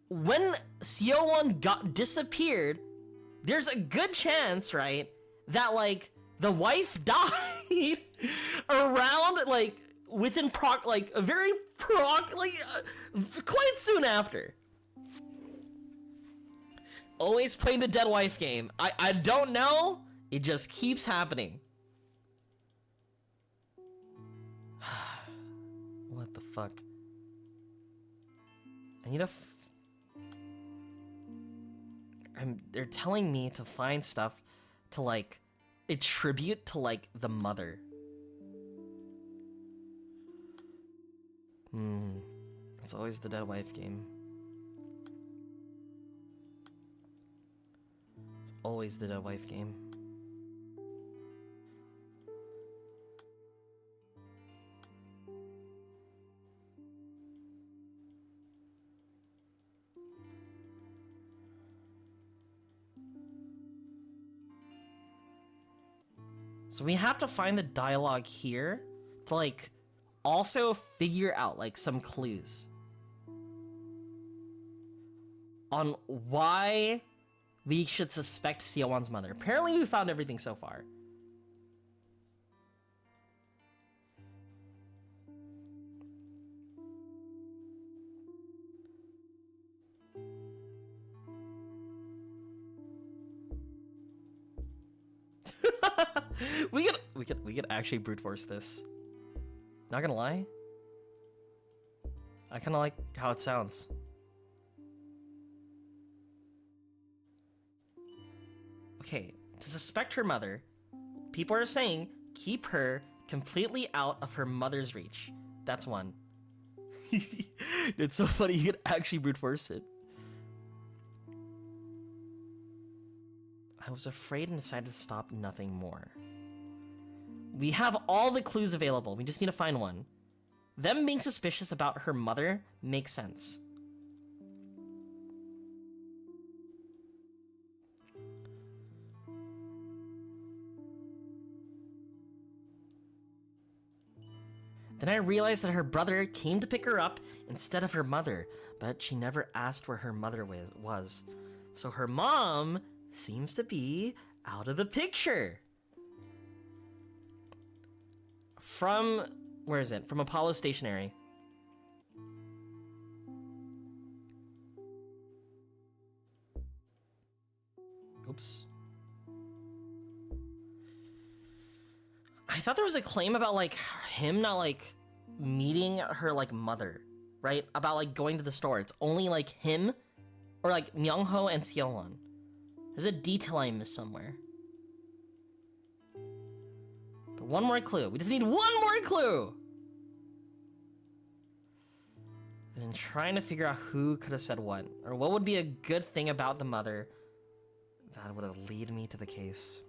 S1: When Seowon disappeared, there's a good chance, right, that like the wife died around like within quite soon after. Always playing the dead wife game. I don't know. It just keeps happening. What the fuck? I need they're telling me to find stuff to like attribute to like the mother. It's always the dead wife game. It's always the dead wife game. So we have to find the dialogue here to like also figure out like some clues on why we should suspect Seowon's mother. Apparently we found everything so far. We could actually brute force this. Not gonna lie, I kind of like how it sounds. Okay, to suspect her mother, people are saying keep her completely out of her mother's reach. That's one. It's so funny, you could actually brute force it. I was afraid and decided to stop, nothing more. We have all the clues available. We just need to find one. Them being suspicious about her mother makes sense. Then I realized that her brother came to pick her up instead of her mother, but she never asked where her mother was. So her mom seems to be out of the picture. From, where is it? From Apollo Stationery. Oops. I thought there was a claim about like him not like meeting her like mother, right? About like going to the store. It's only like him or like Myung-ho and Seowon. There's a detail I missed somewhere. But one more clue. We just need one more clue! And I'm trying to figure out who could have said what, or what would be a good thing about the mother that would have lead me to the case.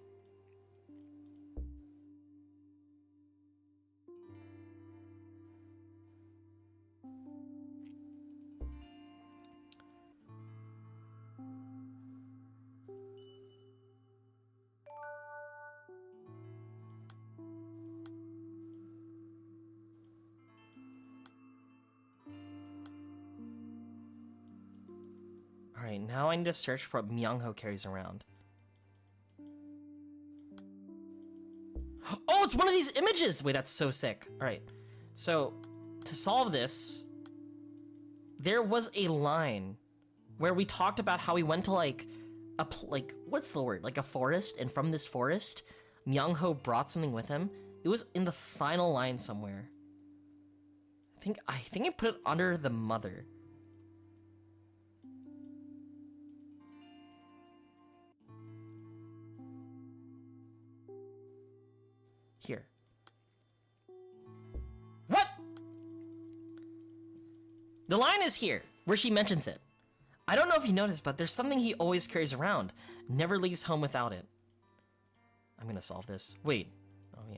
S1: Alright, now I need to search for what Myung-ho carries around. Oh, it's one of these images! Wait, that's so sick. Alright, so to solve this, there was a line where we talked about how we went to like, what's the word? Like a forest, and from this forest, Myung-ho brought something with him. It was in the final line somewhere. I think I put it under the mother. Here. What? The line is here, where she mentions it. I don't know if you noticed, but there's something he always carries around. Never leaves home without it. I'm gonna solve this. Wait. Oh, yeah.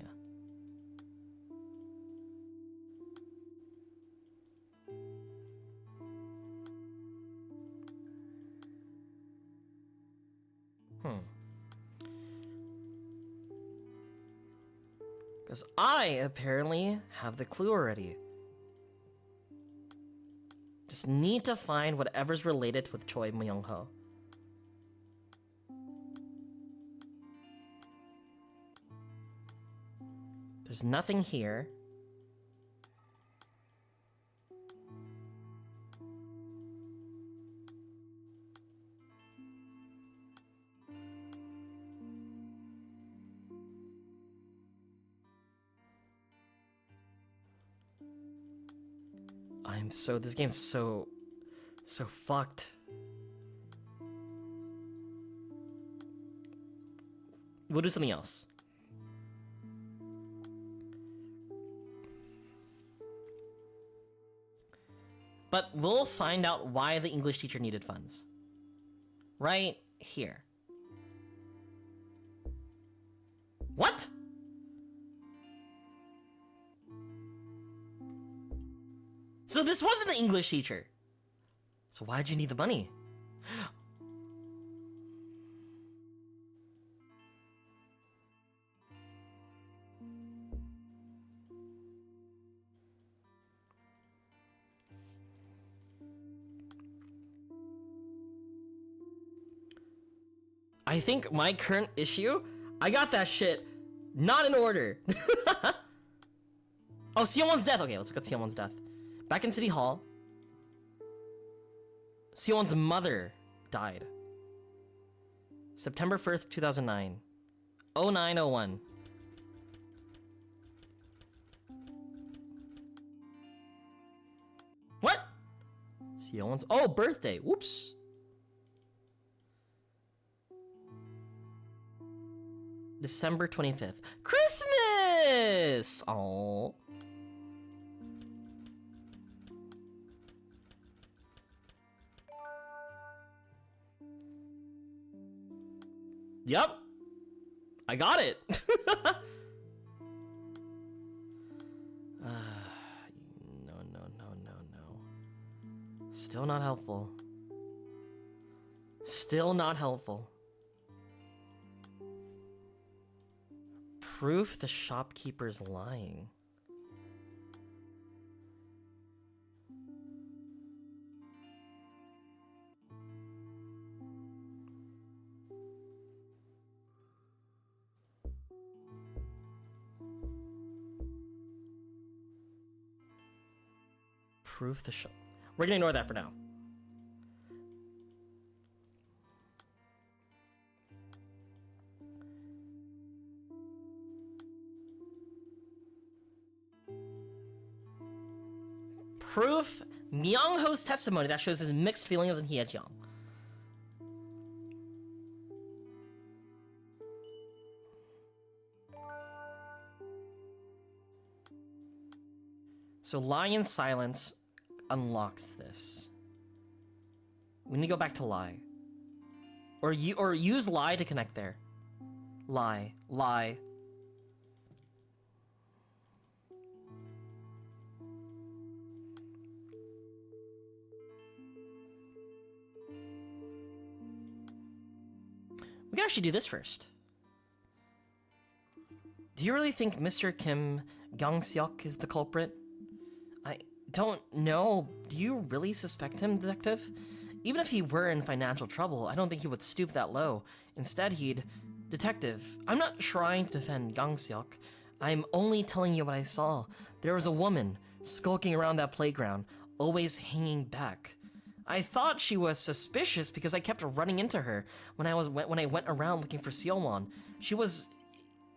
S1: Because I apparently have the clue already. Just need to find whatever's related with Choi Myung-ho. There's nothing here. This game's so fucked. We'll do something else. But we'll find out why the English teacher needed funds. Right here. What? So this wasn't the English teacher. So why'd you need the money? I think my current issue, I got that shit not in order. Oh, Seowon's death. Okay, let's look at Seowon's death. Back in City Hall, Seowon's mother died. September 1st, 2009. 0901. What? Seowon's... Oh, birthday. Whoops. December 25th. Christmas! Oh. Yep. I got it. No. Still not helpful. Still not helpful. Proof the shopkeeper's lying. Proof the shop. We're gonna ignore that for now. Proof Myung-ho's testimony that shows his mixed feelings on Hye-jeong. So lying in silence unlocks this. We need to go back to lie. Or use lie to connect there. Lie. We can actually do this first. Do you really think Mr. Kim Gang-seok is the culprit? I don't know. Do you really suspect him, detective? Even if he were in financial trouble, I don't think he would stoop that low. Instead, he'd... Detective, I'm not trying to defend Gang-seok. I'm only telling you what I saw. There was a woman skulking around that playground, always hanging back. I thought she was suspicious because I kept running into her when I went around looking for Seowon. She was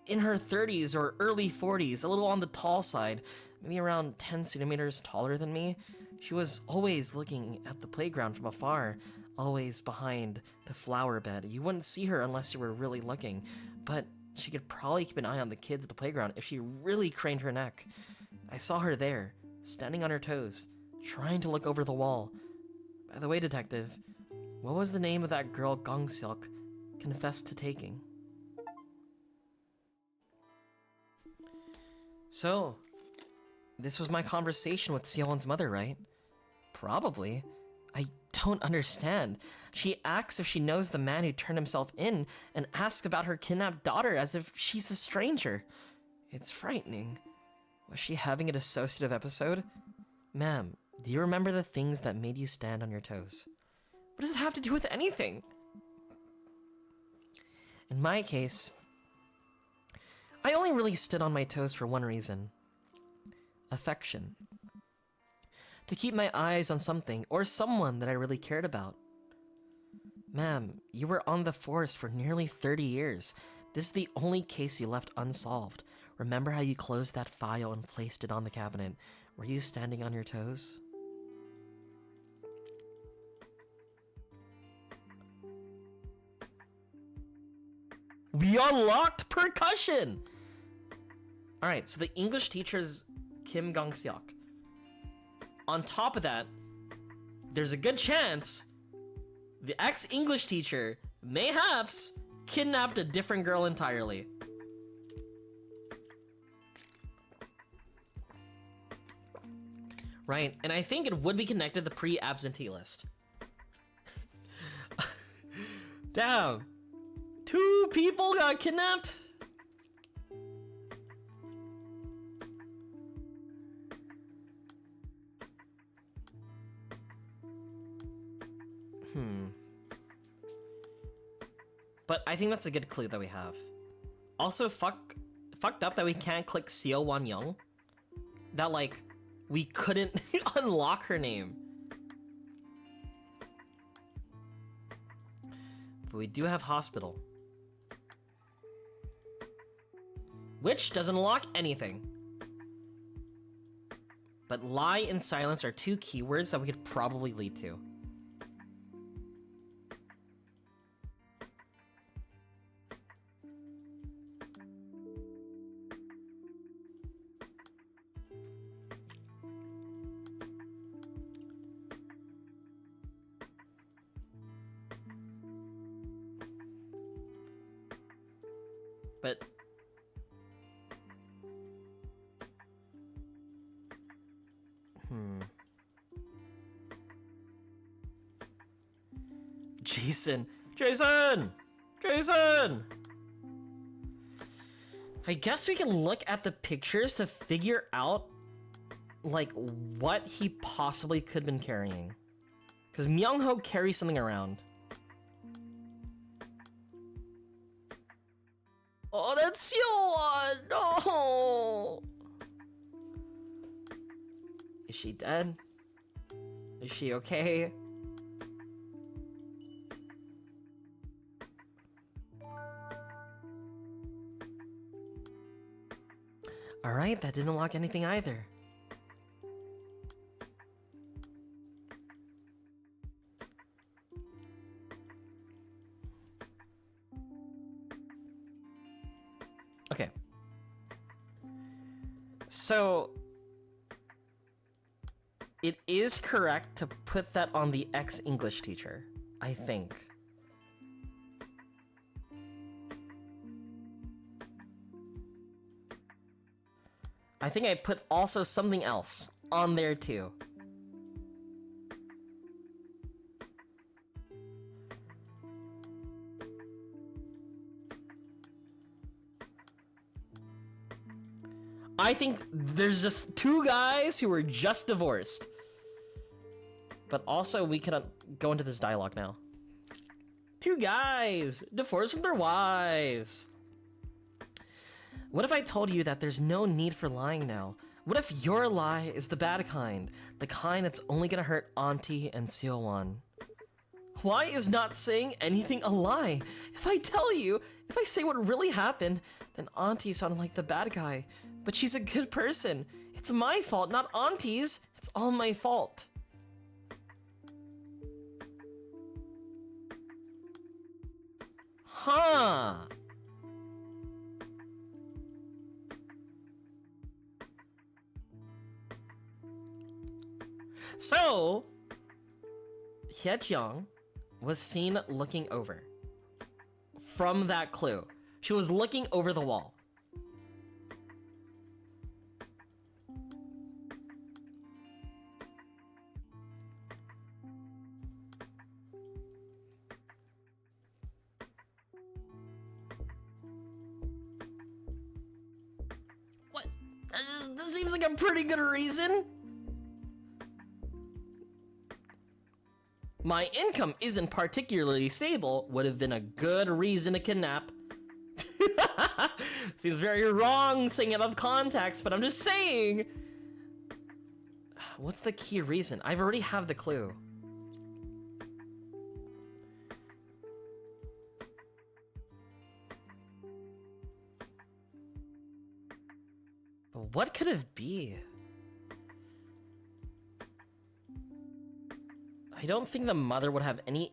S1: in her 30s or early 40s, a little on the tall side, maybe around 10 centimeters taller than me. She was always looking at the playground from afar, always behind the flower bed. You wouldn't see her unless you were really looking, but she could probably keep an eye on the kids at the playground if she really craned her neck. I saw her there, standing on her toes, trying to look over the wall. By the way, detective, what was the name of that girl Gong Seok confessed to taking? So, this was my conversation with Seowon's mother, right? Probably. I don't understand. She acts if she knows the man who turned himself in and asks about her kidnapped daughter as if she's a stranger. It's frightening. Was she having a dissociative episode? Ma'am, do you remember the things that made you stand on your toes? What does it have to do with anything? In my case, I only really stood on my toes for one reason. Affection. To keep my eyes on something or someone that I really cared about. Ma'am, you were on the force for nearly 30 years. This is the only case you left unsolved. Remember how you closed that file and placed it on the cabinet? Were you standing on your toes? We unlocked percussion! Alright, so the English teacher's Kim Gong-seok. On top of that, there's a good chance the ex-English teacher mayhaps kidnapped a different girl entirely. Right, and I think it would be connected to the pre-absentee list. Damn. 2 people got kidnapped? But I think that's a good clue that we have. Also, fucked up that we can't click Seowon Young. That, like, we couldn't unlock her name. But we do have hospital. Which doesn't unlock anything. But lie and silence are 2 keywords that we could probably lead to. But Jason! I guess we can look at the pictures to figure out, like, what he possibly could have been carrying. Because Myung-ho carries something around. Oh, that's Seowon! No! Is she dead? Is she okay? Alright, that didn't unlock anything either. Okay. So, it is correct to put that on the ex-English teacher, I think. I think I put also something else on there too. I think there's just 2 guys who were just divorced. But also we can go into this dialogue now. 2 guys divorced from their wives. What if I told you that there's no need for lying now? What if your lie is the bad kind? The kind that's only gonna hurt Auntie and Seowon? Why is not saying anything a lie? If I tell you, if I say what really happened, then Auntie sounded like the bad guy. But she's a good person. It's my fault, not Auntie's. It's all my fault. Huh. So, Hyejeong was seen looking over. From that clue. She was looking over the wall. What? This seems like a pretty good reason. My income isn't particularly stable would have been a good reason to kidnap. Seems very wrong saying it out of context, but I'm just saying. What's the key reason? I've already have the clue. But what could it be? I don't think the mother would have any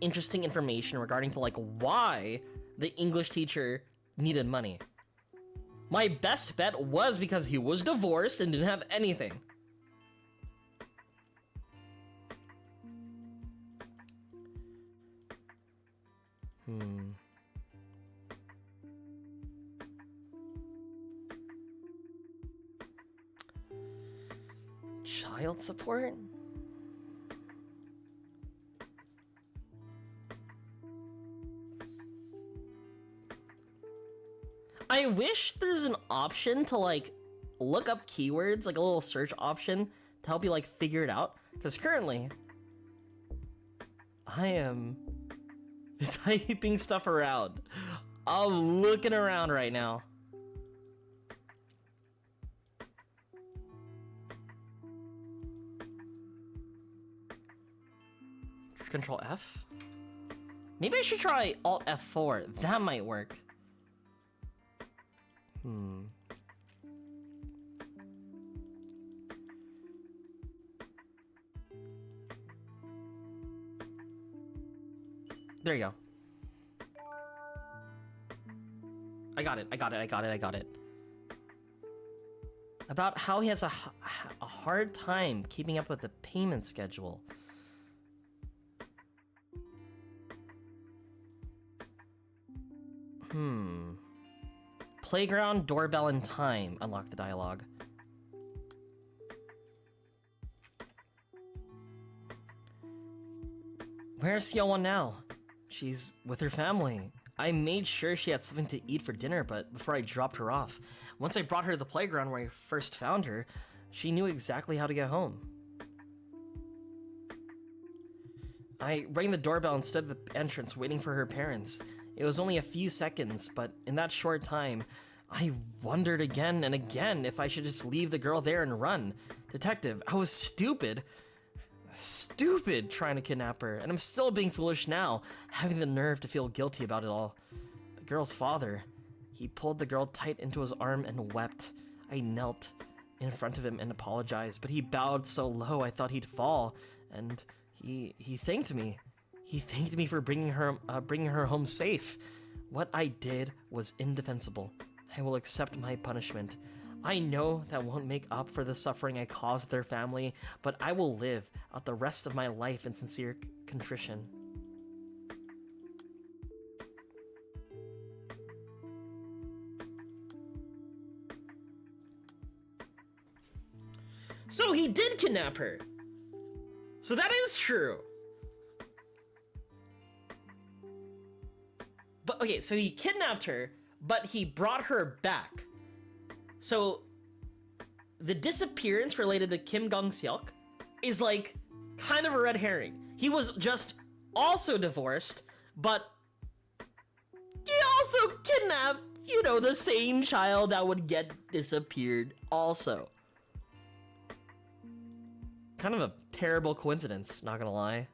S1: interesting information regarding to like why the English teacher needed money. My best bet was because he was divorced and didn't have anything. Child support? I wish there's an option to like look up keywords, like a little search option to help you like figure it out. Because currently, I am typing stuff around. I'm looking around right now. Control F? Maybe I should try Alt F4. That might work. There you go. I got it. About how he has a hard time keeping up with the payment schedule. Playground, doorbell, and time. Unlock the dialogue. Where's Seowon now? She's with her family. I made sure she had something to eat for dinner, but before I dropped her off. Once I brought her to the playground where I first found her, she knew exactly how to get home. I rang the doorbell and stood at the entrance waiting for her parents. It was only a few seconds, but in that short time, I wondered again and again if I should just leave the girl there and run. Detective, I was stupid trying to kidnap her, and I'm still being foolish now, having the nerve to feel guilty about it all. The girl's father, he pulled the girl tight into his arm and wept. I knelt in front of him and apologized, but he bowed so low I thought he'd fall, and he thanked me. He thanked me for bringing her home safe. What I did was indefensible. I will accept my punishment. I know that won't make up for the suffering I caused their family, but I will live out the rest of my life in sincere contrition. So he did kidnap her. So that is true. But okay, so he kidnapped her, but he brought her back. So the disappearance related to Kim Gong-seok is like kind of a red herring. He was just also divorced, but he also kidnapped, you know, the same child that would get disappeared also. Kind of a terrible coincidence, not gonna lie.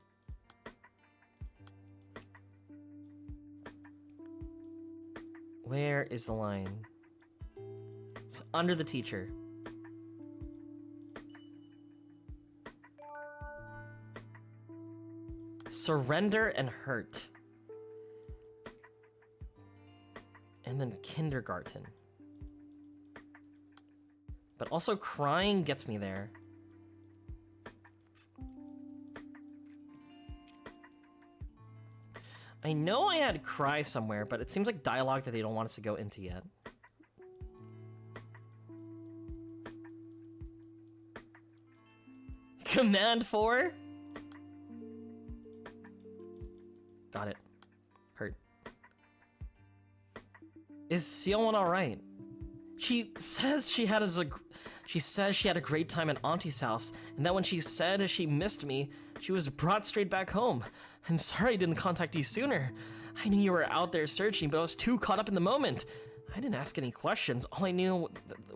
S1: Where is the line? It's under the teacher. Surrender and hurt. And then kindergarten. But also crying gets me there. I know I had cry somewhere, but it seems like dialogue that they don't want us to go into yet. Command 4? Got it. Hurt. Is Seowon alright? She says she had a great time at Auntie's house, and that when she said she missed me, she was brought straight back home. I'm sorry I didn't contact you sooner. I knew you were out there searching, but I was too caught up in the moment. I didn't ask any questions. All I knew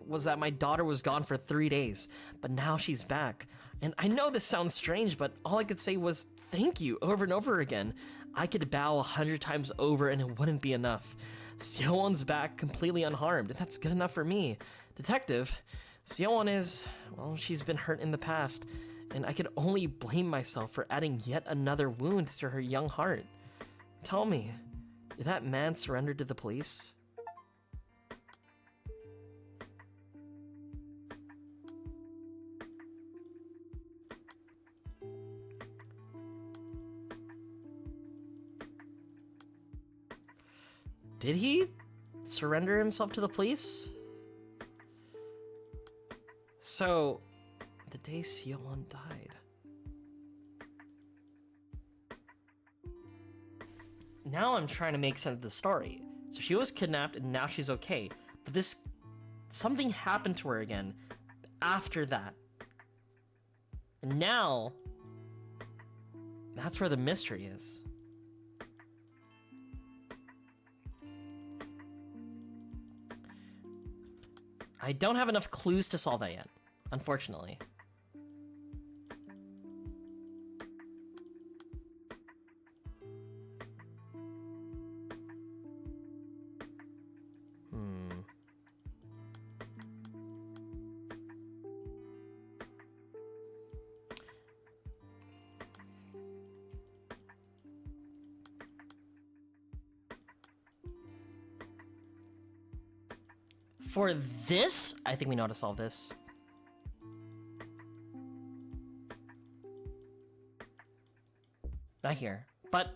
S1: was that my daughter was gone for 3 days, but now she's back. And I know this sounds strange, but all I could say was thank you over and over again. I could bow 100 times over and it wouldn't be enough. Seowon's back completely unharmed, and that's good enough for me. Detective, Seowon is, well, she's been hurt in the past, and I could only blame myself for adding yet another wound to her young heart. Tell me, did that man surrender to the police? Did he surrender himself to the police? So, the day Seowon died. Now I'm trying to make sense of the story. So she was kidnapped and now she's okay. But something happened to her again after that. And now, that's where the mystery is. I don't have enough clues to solve that yet, unfortunately. For this, I think we know how to solve this. Not here, but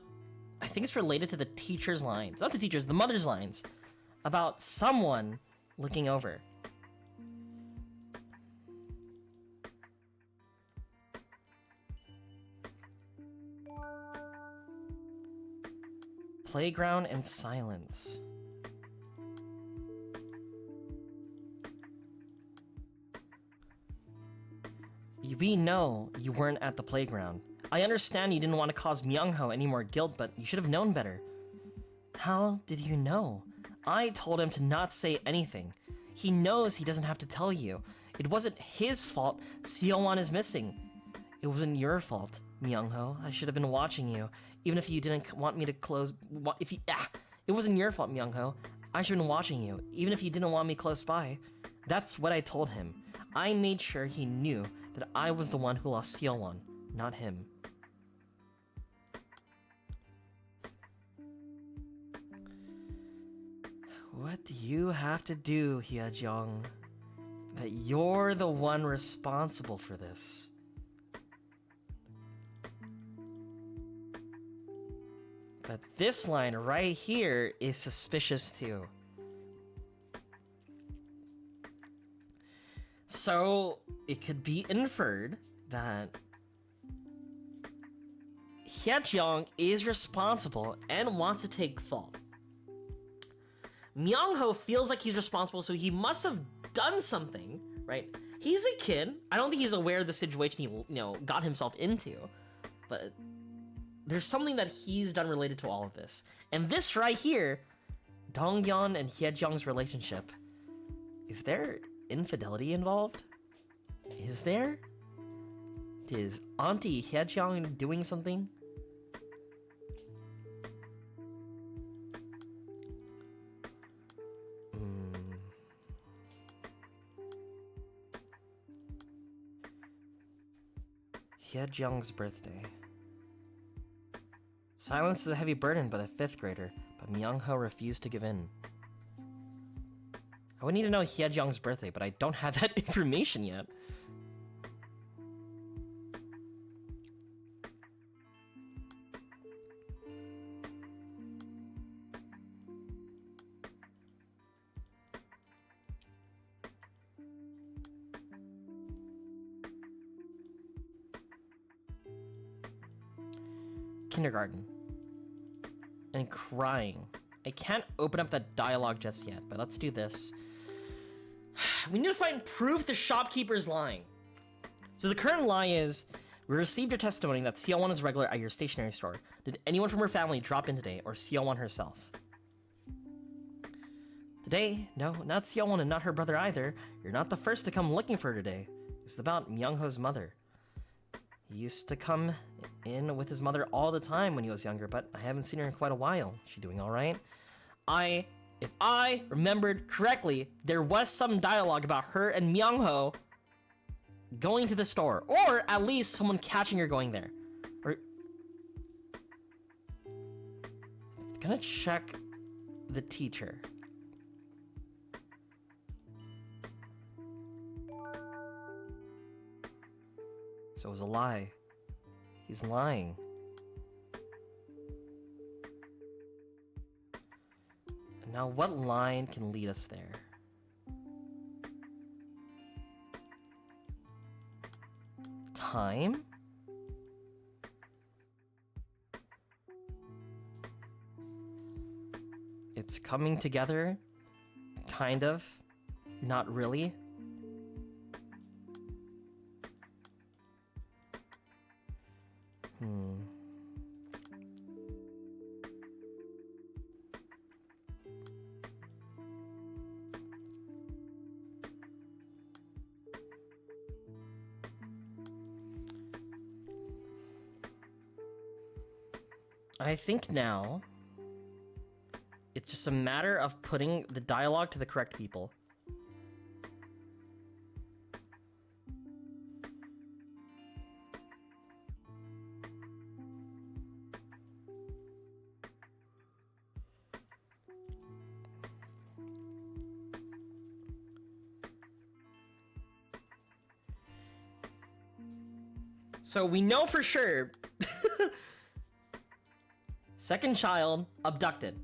S1: I think it's related to the teacher's lines. Not the teacher's, the mother's lines. About someone looking over. Playground and silence. We know you weren't at the playground. I understand you didn't want to cause Myung-ho any more guilt, but you should have known better. How did you know? I told him to not say anything. He knows he doesn't have to tell you. It wasn't his fault Seowon is missing. It wasn't your fault, Myung-ho. I should have been watching you, even if you didn't want me to close... It wasn't your fault, Myung-ho. I should have been watching you, even if you didn't want me close by. That's what I told him. I made sure he knew that I was the one who lost Seowon, not him. What do you have to do, Hye-jung? That you're the one responsible for this. But this line right here is suspicious too. So, it could be inferred that Hye-jung is responsible and wants to take fault. Myung-ho feels like he's responsible, so he must have done something, right? He's a kid. I don't think he's aware of the situation he, got himself into. But there's something that he's done related to all of this. And this right here, Dongyeon and Hye-jung's relationship. Is there infidelity involved? Is there? Is Auntie Hye-jung doing something? Hyejeong's birthday. Silence is a heavy burden by the 5th grader, but Myung-ho refused to give in. I would need to know Hyejeong's birthday, but I don't have that information yet. Kindergarten. And crying. I can't open up that dialogue just yet, but let's do this. We need to find proof the shopkeeper's lying. So the current lie is, we received your testimony that Seowon is regular at your stationery store. Did anyone from her family drop in today, or Seowon herself? Today? No, not Seowon and not her brother either. You're not the first to come looking for her today. It's about Myung-ho's mother. He used to come in with his mother all the time when he was younger, but I haven't seen her in quite a while. She doing alright? If I remembered correctly, there was some dialogue about her and Myung-ho going to the store, or at least someone catching her going there. Or gonna check the teacher. So it was a lie. He's lying. Now, what line can lead us there? Time? It's coming together? Kind of. Not really. I think now it's just a matter of putting the dialogue to the correct people. So we know for sure second child abducted.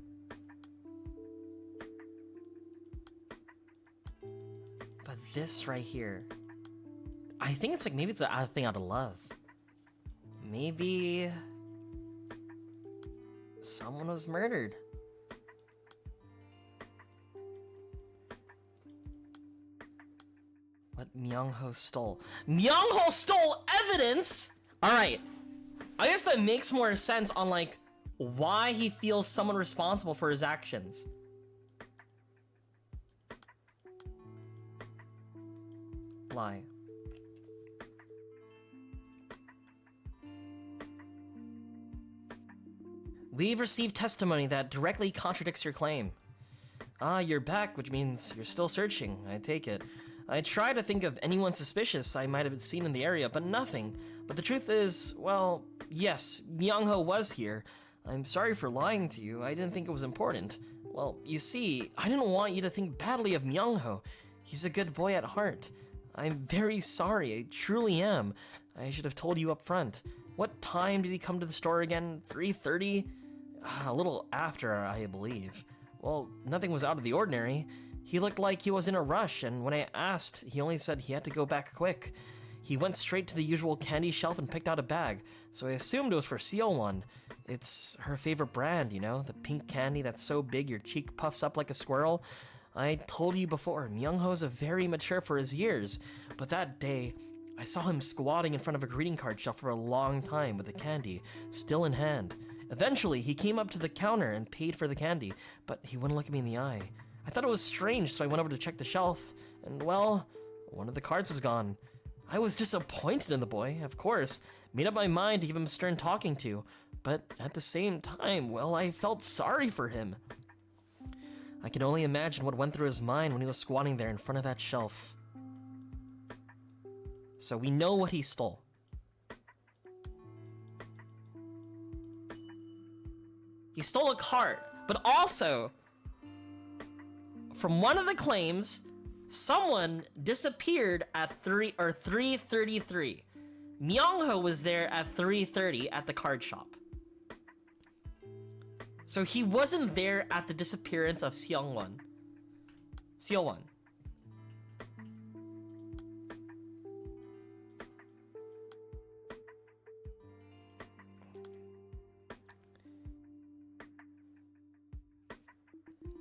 S1: But this right here, I think it's like, maybe it's a thing out of love. Maybe someone was murdered. What Myung-ho stole. Myung-ho stole evidence? Alright. I guess that makes more sense on like why he feels someone responsible for his actions. Lie. We've received testimony that directly contradicts your claim. Ah, you're back, which means you're still searching, I take it. I try to think of anyone suspicious I might have seen in the area, but nothing. But the truth is, well, yes, Myung-ho was here. I'm sorry for lying to you. I didn't think it was important. Well, you see, I didn't want you to think badly of Myung-ho. He's a good boy at heart. I'm very sorry, I truly am. I should have told you up front. What time did he come to the store again? 3:30? A little after, I believe. Well, nothing was out of the ordinary. He looked like he was in a rush, and when I asked, he only said he had to go back quick. He went straight to the usual candy shelf and picked out a bag, so I assumed it was for Seowon. It's her favorite brand, you know, the pink candy that's so big your cheek puffs up like a squirrel. I told you before, Myung-ho's very mature for his years, but that day, I saw him squatting in front of a greeting card shelf for a long time with the candy, still in hand. Eventually, he came up to the counter and paid for the candy, but he wouldn't look at me in the eye. I thought it was strange, so I went over to check the shelf, and well, one of the cards was gone. I was disappointed in the boy, of course, made up my mind to give him a stern talking to, but at the same time, well, I felt sorry for him. I can only imagine what went through his mind when he was squatting there in front of that shelf. So we know what he stole. He stole a cart, but also, from one of the claims, someone disappeared at 3:33. Myung-ho was there at 3:30 at the card shop. So he wasn't there at the disappearance of Seowon.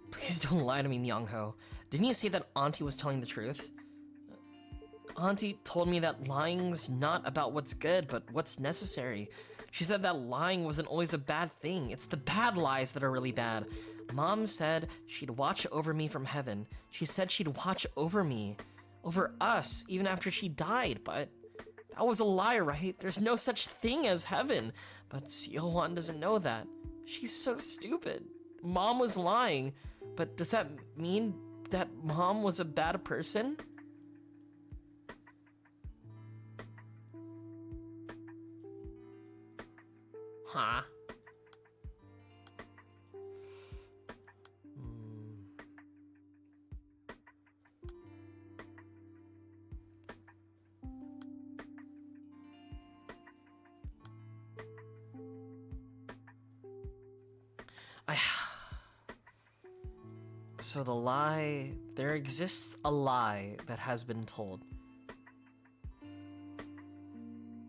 S1: Please don't lie to me, Myung-ho. Didn't you say that Auntie was telling the truth? Auntie told me that lying's not about what's good, but what's necessary. She said that lying wasn't always a bad thing. It's the bad lies that are really bad. Mom said she'd watch over me from heaven. She said she'd watch over me, over us, even after she died, but that was a lie, right? There's no such thing as heaven. But Seowon doesn't know that. She's so stupid. Mom was lying, but does that mean that Mom was a bad person? Huh? So the lie, there exists a lie that has been told.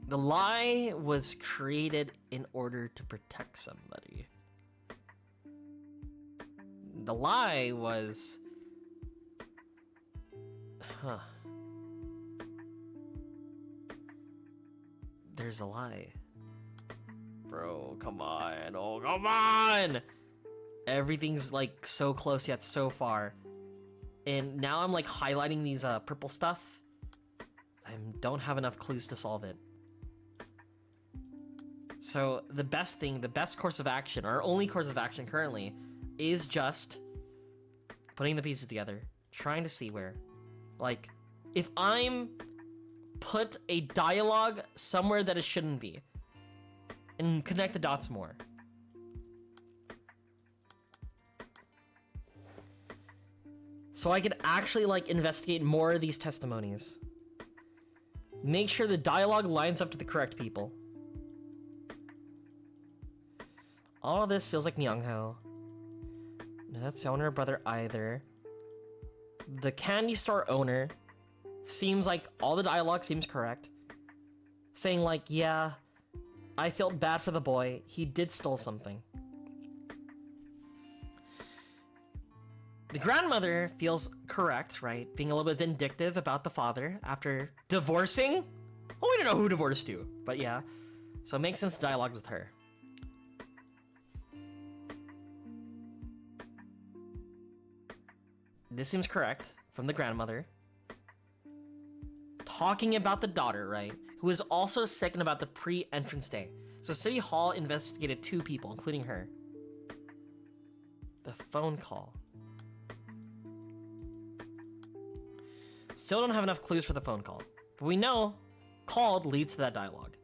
S1: The lie was created in order to protect somebody. The lie was... There's a lie. Bro, come on. Oh, come on! Everything's like so close yet so far. And now I'm like highlighting these purple stuff. I don't have enough clues to solve it. So the best course of action, our only course of action currently, is just putting the pieces together, trying to see where. Like, if I'm put a dialogue somewhere that it shouldn't be, and connect the dots more. So I could actually like investigate more of these testimonies. Make sure the dialogue lines up to the correct people. All of this feels like Myung-ho. No, that's the owner brother either. The candy store owner seems like all the dialogue seems correct. Saying like, yeah, I felt bad for the boy. He did steal something. The grandmother feels correct, right? Being a little bit vindictive about the father after divorcing. Well, we don't know who divorced who, but yeah. So it makes sense the dialogue with her. This seems correct from the grandmother. Talking about the daughter, right? Who is also second about the pre-entrance day. So City Hall investigated 2 people, including her. The phone call. Still don't have enough clues for the phone call. But we know called leads to that dialogue.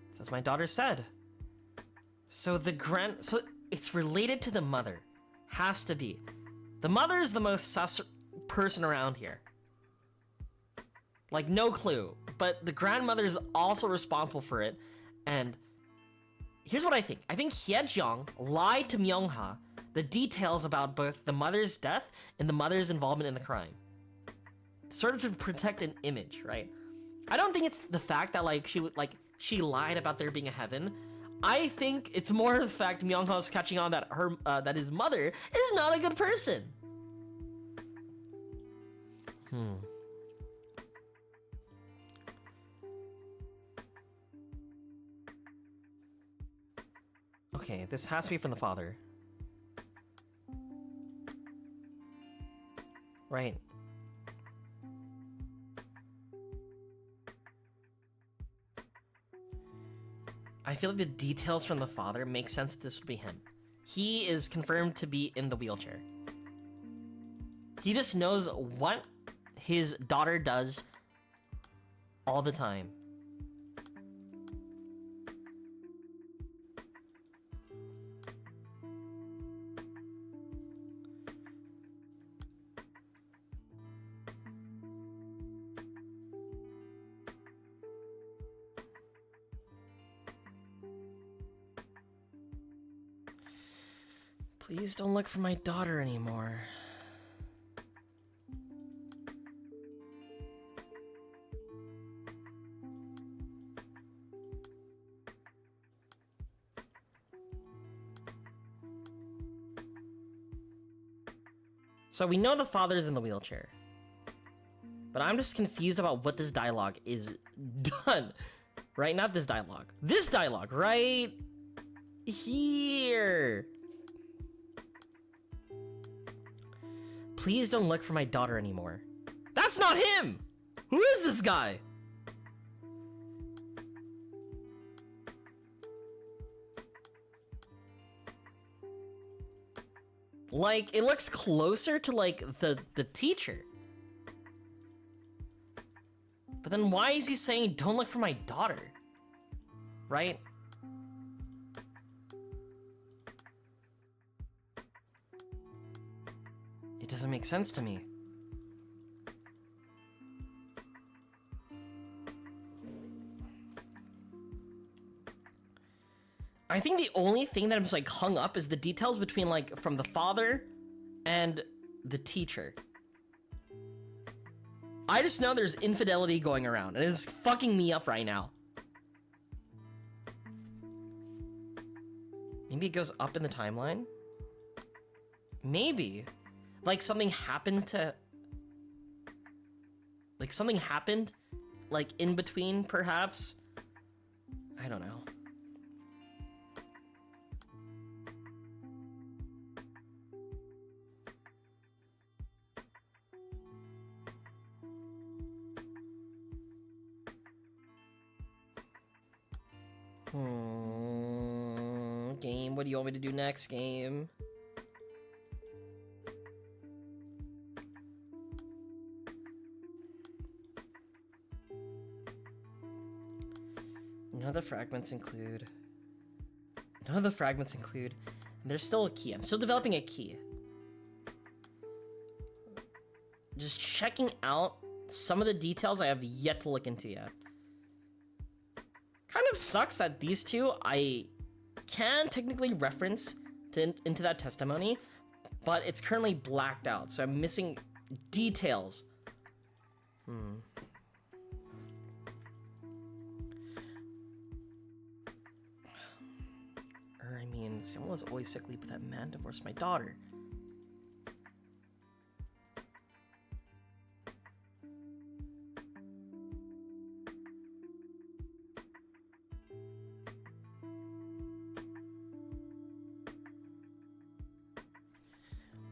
S1: It's as my daughter said. So so it's related to the mother. Has to be. The mother is the most sus person around here. Like, no clue. But the grandmother is also responsible for it. And here's what I think. I think Hye-jeong lied to Myung-ha the details about both the mother's death and the mother's involvement in the crime. Sort of to protect an image, right? I don't think it's the fact that she lied about there being a heaven. I think it's more the fact Myung-ho's catching on that that his mother is not a good person. Okay, this has to be from the father. Right. I feel like the details from the father make sense this would be him. He is confirmed to be in the wheelchair. He just knows what his daughter does all the time. Please don't look for my daughter anymore. So we know the father's in the wheelchair. But I'm just confused about what this dialogue is done. Right? Not this dialogue. This dialogue, right here. Please don't look for my daughter anymore. That's not him! Who is this guy? Like, it looks closer to, like, the teacher. But then why is he saying, don't look for my daughter? Right? It doesn't make sense to me. I think the only thing that I'm just like hung up is the details between like from the father and the teacher. I just know there's infidelity going around and it's fucking me up right now. Maybe it goes up in the timeline? Maybe. Like something happened to... Like something happened, like in between perhaps? I don't know. Game, what do you want me to do next, game? None of the fragments include... And there's still a key. I'm still developing a key. Just checking out some of the details I have yet to look into yet. Kind of sucks that these two I can technically reference into that testimony, but it's currently blacked out, so I'm missing details. I mean, Seowon was always sickly, but that man divorced my daughter.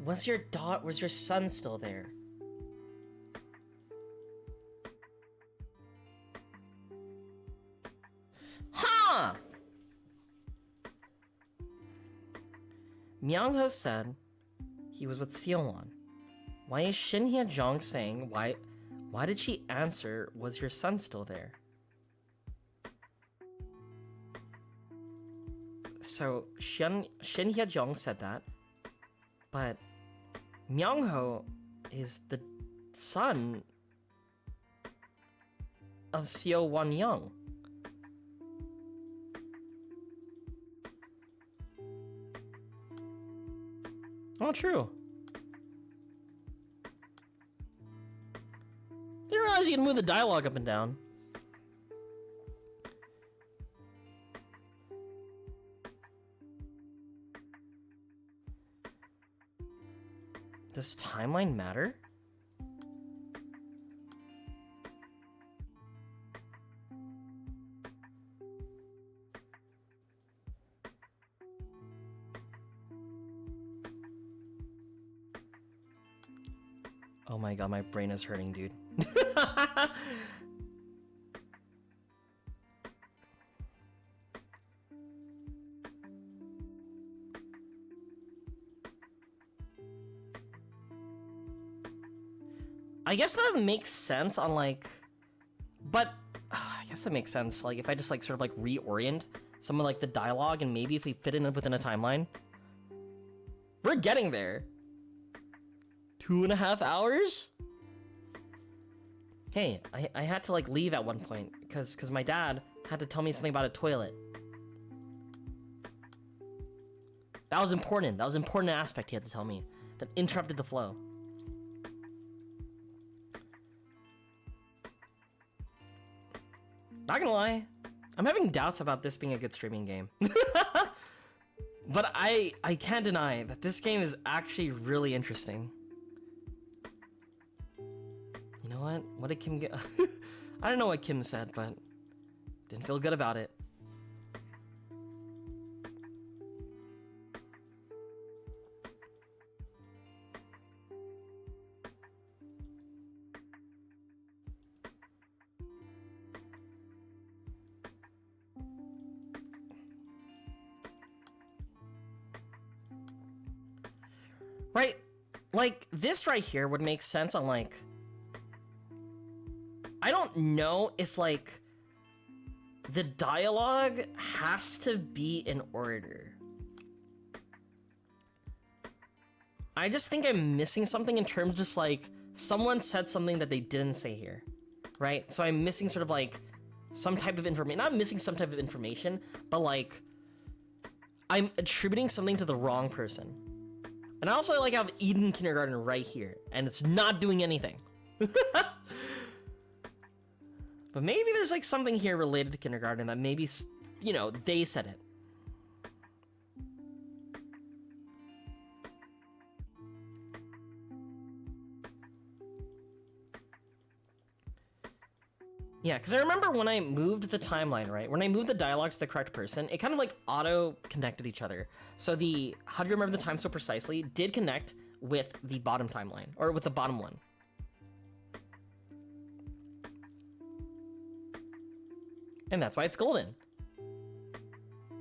S1: Was your son still there? Huh! Myung-ho said he was with Seowon. Why is Shin Hye-jong saying why did she answer, was your son still there? So Shin Hye-jong said that, but Myung-ho is the son of Seowon Young. Oh, true. Didn't realize you can move the dialogue up and down. Does timeline matter? Oh my god, my brain is hurting, dude. I guess that makes sense on like, but I guess that makes sense. Like if I just like sort of like reorient some of like the dialogue and maybe if we fit in within a timeline. We're getting there. 2.5 hours? Hey, I had to like leave at one point because my dad had to tell me something about a toilet. That was important. That was an important aspect he had to tell me. That interrupted the flow. Not gonna lie, I'm having doubts about this being a good streaming game. But I can't deny that this game is actually really interesting. You know what? What did Kim get? I don't know what Kim said, but didn't feel good about it. Right? Like, this right here would make sense on, like... I don't know if, like... the dialogue has to be in order. I just think I'm missing something in terms of just, like... someone said something that they didn't say here. Right? So I'm missing sort of, like... some type of information. Not missing some type of information, but, like... I'm attributing something to the wrong person. And I also like have Eden Kindergarten right here, and it's not doing anything. But maybe there's like something here related to kindergarten that maybe, you know, they said it. Yeah, because I remember when I moved the timeline, right? When I moved the dialogue to the correct person, it kind of like auto-connected each other. So the how do you remember the time so precisely did connect with the bottom timeline, or with the bottom one. And that's why it's golden.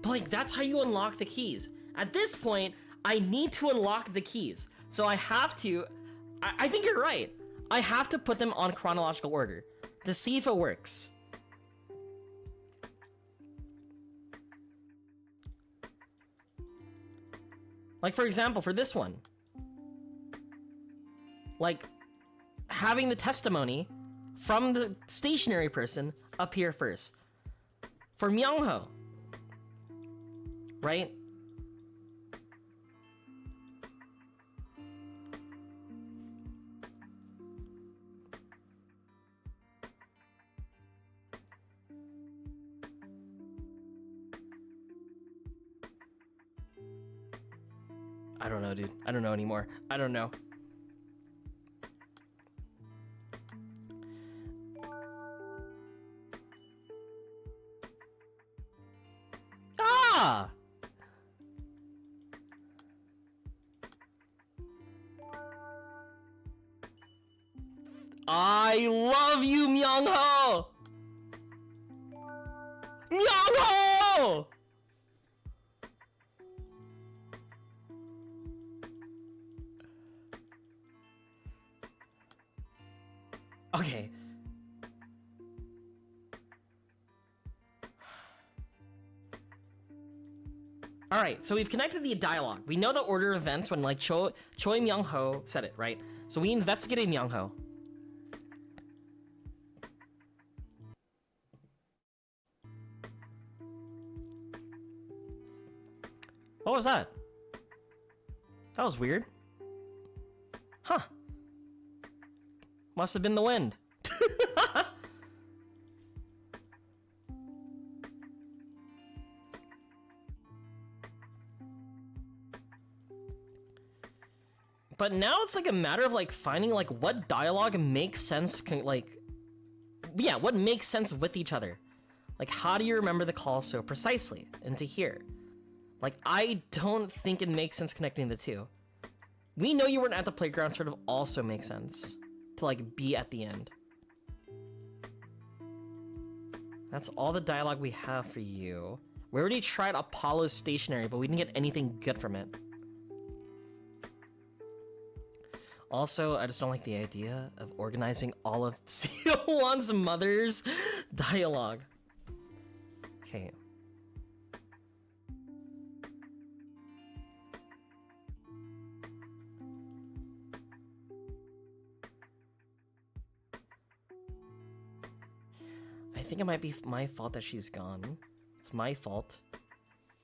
S1: But like, that's how you unlock the keys. At this point, I need to unlock the keys. So I have to, I think you're right. I have to put them on chronological order to see if it works. Like, for example, for this one, like having the testimony from the stationary person appear first. For Myungho, right? I don't know, dude. I don't know anymore. I don't know. Ah! I love you, Myungho! Myungho! Okay. Alright, so we've connected the dialogue. We know the order of events when, like, Choi Myung-ho said it, right? So we investigated Myung-ho. What was that? That was weird. Huh. Must have been the wind. But now it's like a matter of like finding like what dialogue makes sense, like, yeah, what makes sense with each other. Like, how do you remember the call so precisely into here? Like, I don't think it makes sense connecting the two. We know you weren't at the playground sort of also makes sense to like be at the end. That's all the dialogue we have for you. We already tried Apollo's stationary, but we didn't get anything good from it. Also, I just don't like the idea of organizing all of Seowon's mother's dialogue. Okay. I think it might be my fault that she's gone. It's my fault.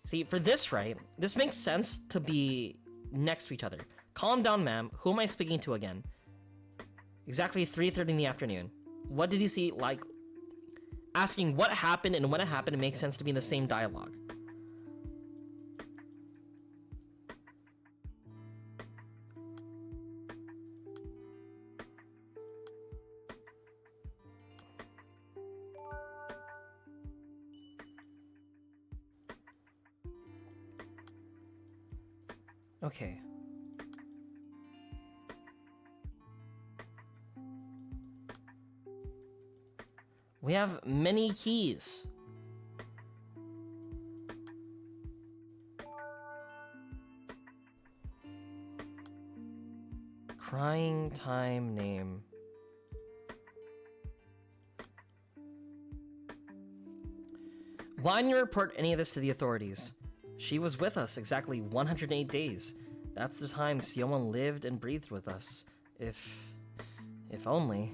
S1: See, for this, right, this makes sense to be next to each other. Calm down, ma'am. Who am I speaking to again? Exactly 3:30 in the afternoon. What did you see? Like, asking what happened and when it happened, it makes sense to be in the same dialogue. Okay. We have many keys. Crying time name. Why didn't you report any of this to the authorities? She was with us exactly 108 days. That's the time Seowon lived and breathed with us. If only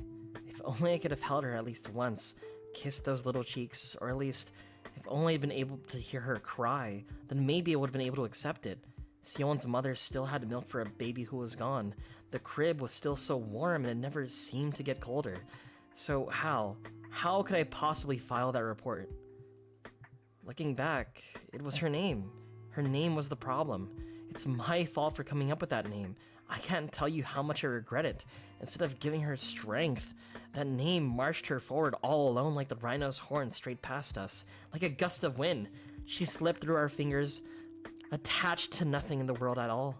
S1: I could have held her at least once, kissed those little cheeks, or at least, if only I'd been able to hear her cry, then maybe I would have been able to accept it. Seowon's mother still had milk for a baby who was gone. The crib was still so warm and it never seemed to get colder. So how could I possibly file that report? Looking back, it was her name. Her name was the problem. It's my fault for coming up with that name. I can't tell you how much I regret it. Instead of giving her strength, that name marched her forward all alone like the rhino's horn straight past us, like a gust of wind. She slipped through our fingers, attached to nothing in the world at all.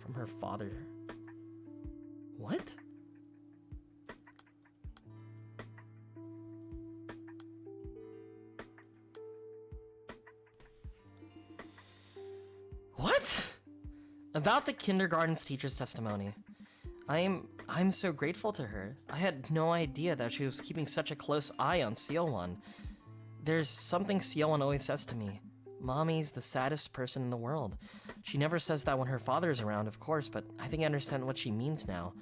S1: From her father. What? What? About the kindergarten's teacher's testimony. I'm so grateful to her. I had no idea that she was keeping such a close eye on Seowon. There's something Seowon always says to me. Mommy's the saddest person in the world. She never says that when her father's around, of course, but I think I understand what she means now.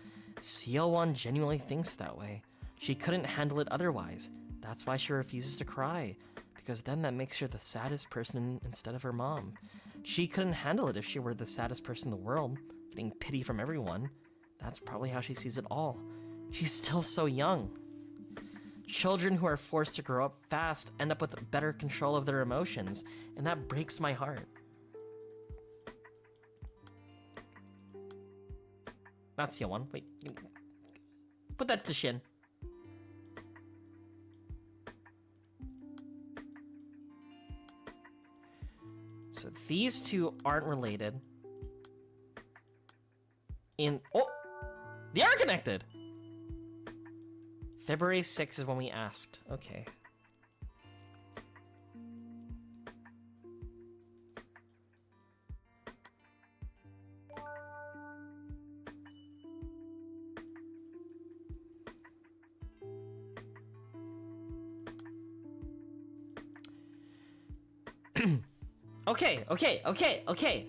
S1: Seowon genuinely thinks that way. She couldn't handle it otherwise. That's why she refuses to cry, because then that makes her the saddest person instead of her mom. She couldn't handle it if she were the saddest person in the world, getting pity from everyone. That's probably how she sees it all. She's still so young. Children who are forced to grow up fast end up with better control of their emotions, and that breaks my heart. Not Seowon. Wait. Put that to Shin. So these two aren't related. Oh! They are connected! February 6th is when we asked. Okay. Okay.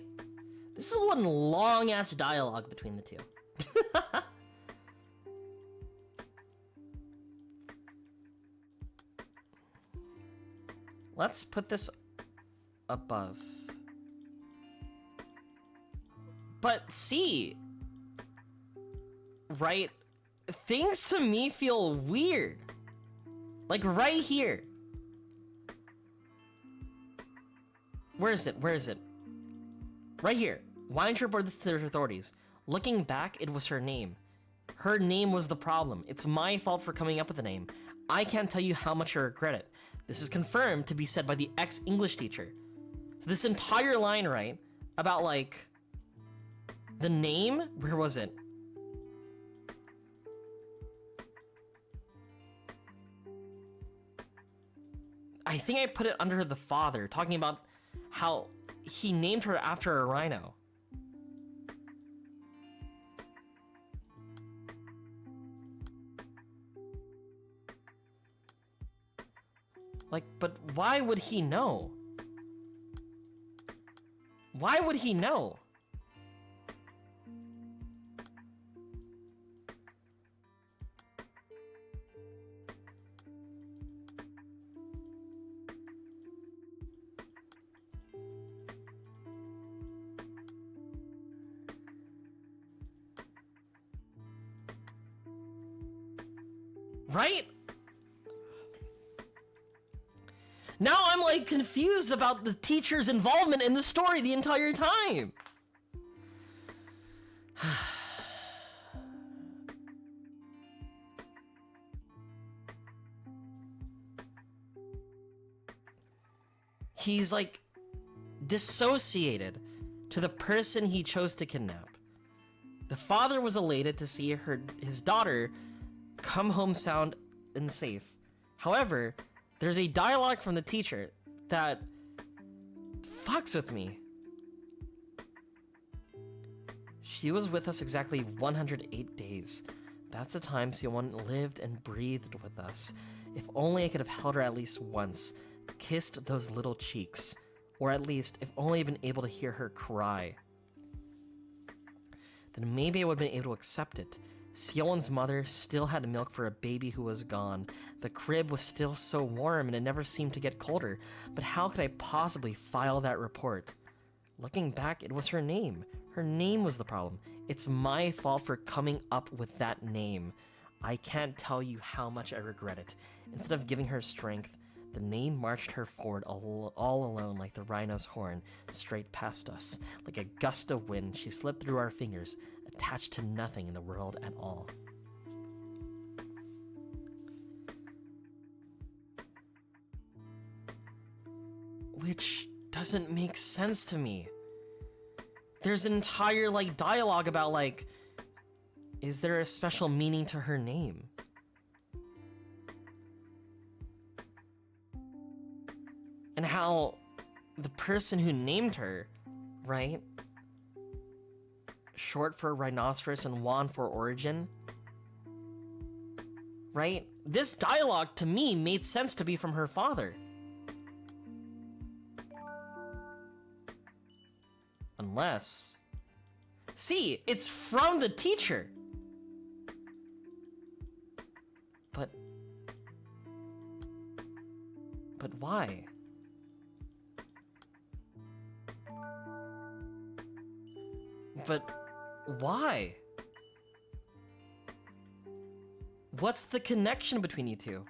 S1: This is one long-ass dialogue between the two. Let's put this above. But see, right? Things to me feel weird. Like right here. Where is it? Right here. Why didn't you report this to the authorities? Looking back, it was her name. Her name was the problem. It's my fault for coming up with the name. I can't tell you how much I regret it. This is confirmed to be said by the ex-English teacher. So this entire line, right, about like the name, where was it? I think I put it under the father, talking about how he named her after a rhino. Like, but why would he know? Why would he know? Right? Now I'm like confused about the teacher's involvement in the story the entire time. He's like dissociated to the person he chose to kidnap. The father was elated to see his daughter come home sound and safe. However, there's a dialogue from the teacher that fucks with me. She was with us exactly 108 days. That's the time Seowon lived and breathed with us. If only I could have held her at least once, kissed those little cheeks, or at least if only I'd been able to hear her cry. Then maybe I would have been able to accept it. Seowon's mother still had milk for a baby who was gone. The crib was still so warm and it never seemed to get colder. But how could I possibly file that report? Looking back, it was her name. Her name was the problem. It's my fault for coming up with that name. I can't tell you how much I regret it. Instead of giving her strength, the name marched her forward all alone like the rhino's horn, straight past us. Like a gust of wind, she slipped through our fingers, attached to nothing in the world at all. Which doesn't make sense to me. There's an entire like dialogue about like, is there a special meaning to her name? And how the person who named her, right? Short for rhinoceros and won for origin, right? This dialogue to me made sense to be from her father. Unless... See, it's from the teacher. But why? But why? What's the connection between you two?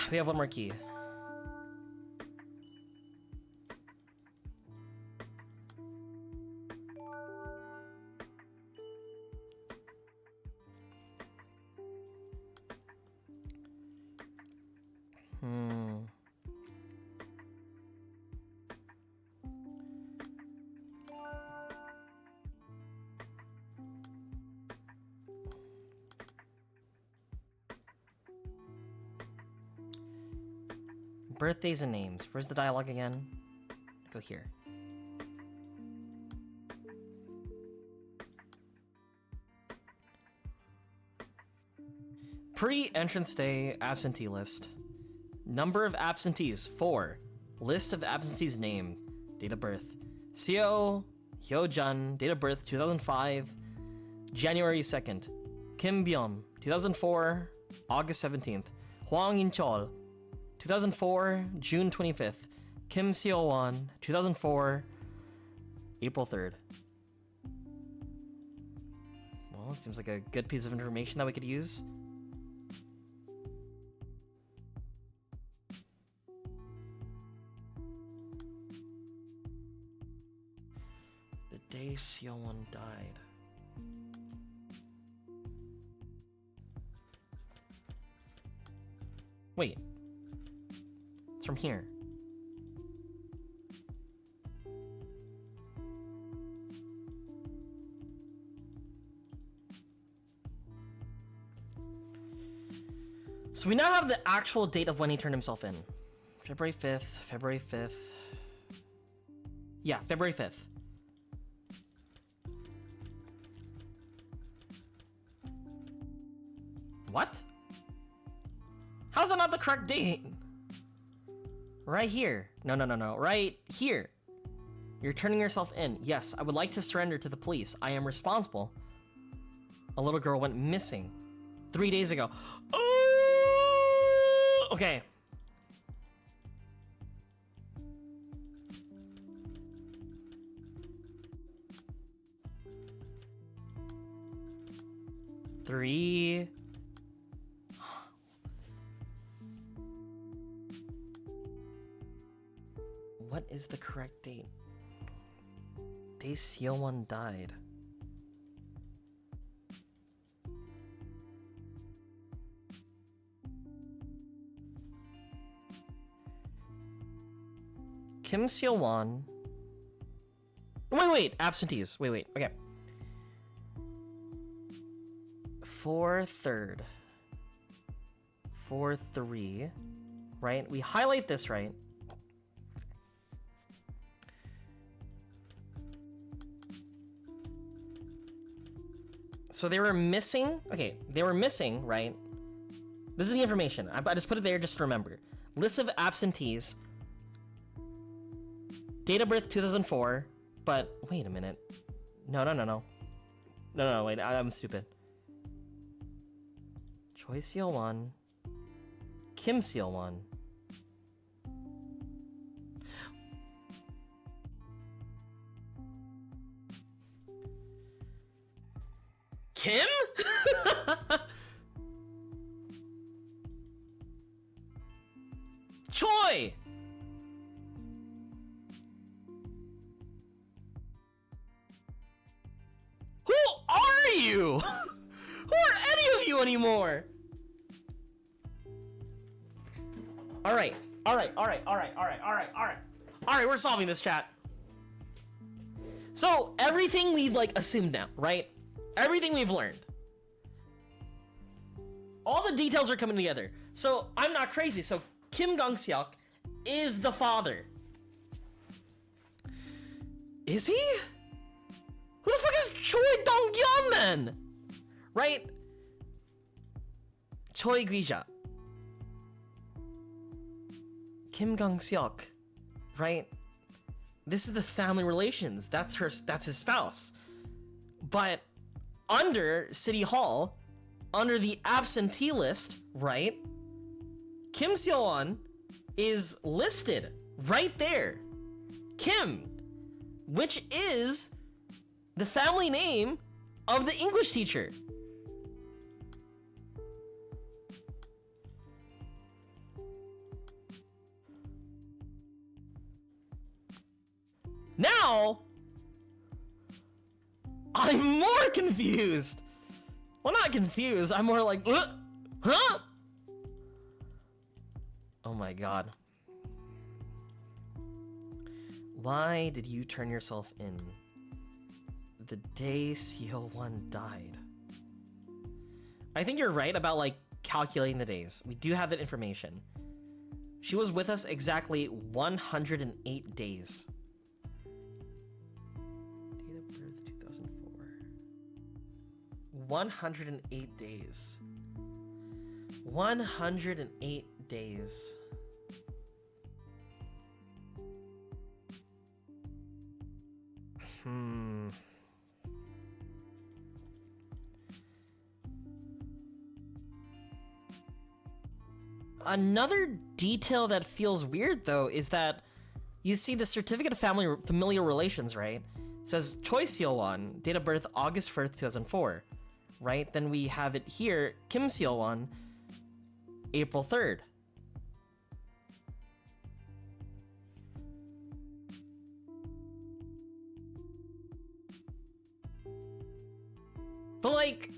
S1: We have one more key. Birthdays and names. Where's the dialogue again? Go here. Pre-entrance day absentee list. Number of absentees, 4. List of absentees name. Date of birth. Seo Hyojun, date of birth 2005, January 2nd. Kim Byum, 2004, August 17th. Hwang In-chol, 2004, June 25th. Kim Seowon, 2004, April 3rd. Well, it seems like a good piece of information that we could use. The day Seowon died. Wait. It's from here. So we now have the actual date of when he turned himself in. February 5th, February 5th. Yeah, February 5th. What? How's that not the correct date? Right here. No. Right here. You're turning yourself in. Yes, I would like to surrender to the police. I am responsible. A little girl went missing 3 days ago. Oh! Okay. Three. What is the correct date? Day Seowon died. Kim Seowon. Wait. Absentees. Wait. Okay. 4/3. 4/3. Right? We highlight this, right? So they were missing. Okay, they were missing, right? This is the information. I just put it there just to remember. List of absentees. Date of birth 2004. But wait a minute. No. No, wait, I'm stupid. Choi Seowon. Kim Seowon. Kim? Choi! Who are you? Who are any of you anymore? All right, we're solving this, chat. So everything we've like assumed now, right? Everything we've learned. All the details are coming together. So I'm not crazy. So Kim Gong-seok is the father. Is he? Who the fuck is Choi Dong-gyun then? Right? Choi Guija. Kim Gong-seok. Right? This is the family relations. That's his spouse. But under City Hall, under the absentee list, right? Kim Seowon is listed right there. Kim, which is the family name of the English teacher. Now, I'm more confused. Well, not confused. I'm more like, huh? Oh my god. Why did you turn yourself in the day Seowon died? I think you're right about like calculating the days. We do have that information. She was with us exactly 108 days. Date of birth 2004. 108 days. 108 days. Another detail that feels weird, though, is that you see the certificate of familial relations, right? It says Choi Seowon, date of birth August 1st, 2004, right? Then we have it here, Kim Seowon, April 3rd. But like,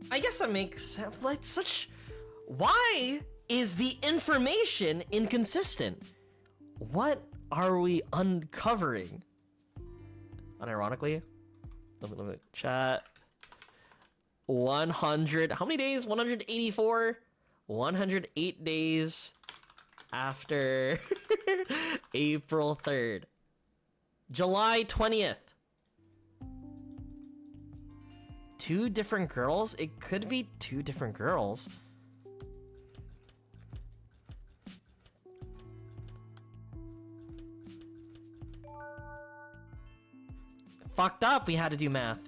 S1: I guess that makes sense. Like, why is the information inconsistent? What are we uncovering? Unironically, let me chat. 100. How many days? 184. 108 days after April 3rd. July 20th. 2 different girls? It could be 2 different girls. Fucked up, we had to do math.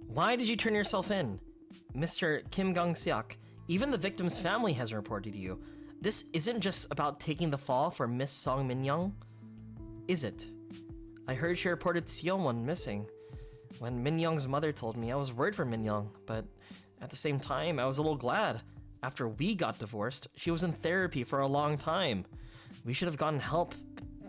S1: Why did you turn yourself in? Mr. Kim Gang-seok, even the victim's family has reported you. This isn't just about taking the fall for Miss Song Min-young, is it? I heard she reported Seowon missing. When Min-young's mother told me, I was worried for Min-young, but at the same time, I was a little glad. After we got divorced, she was in therapy for a long time. We should have gotten help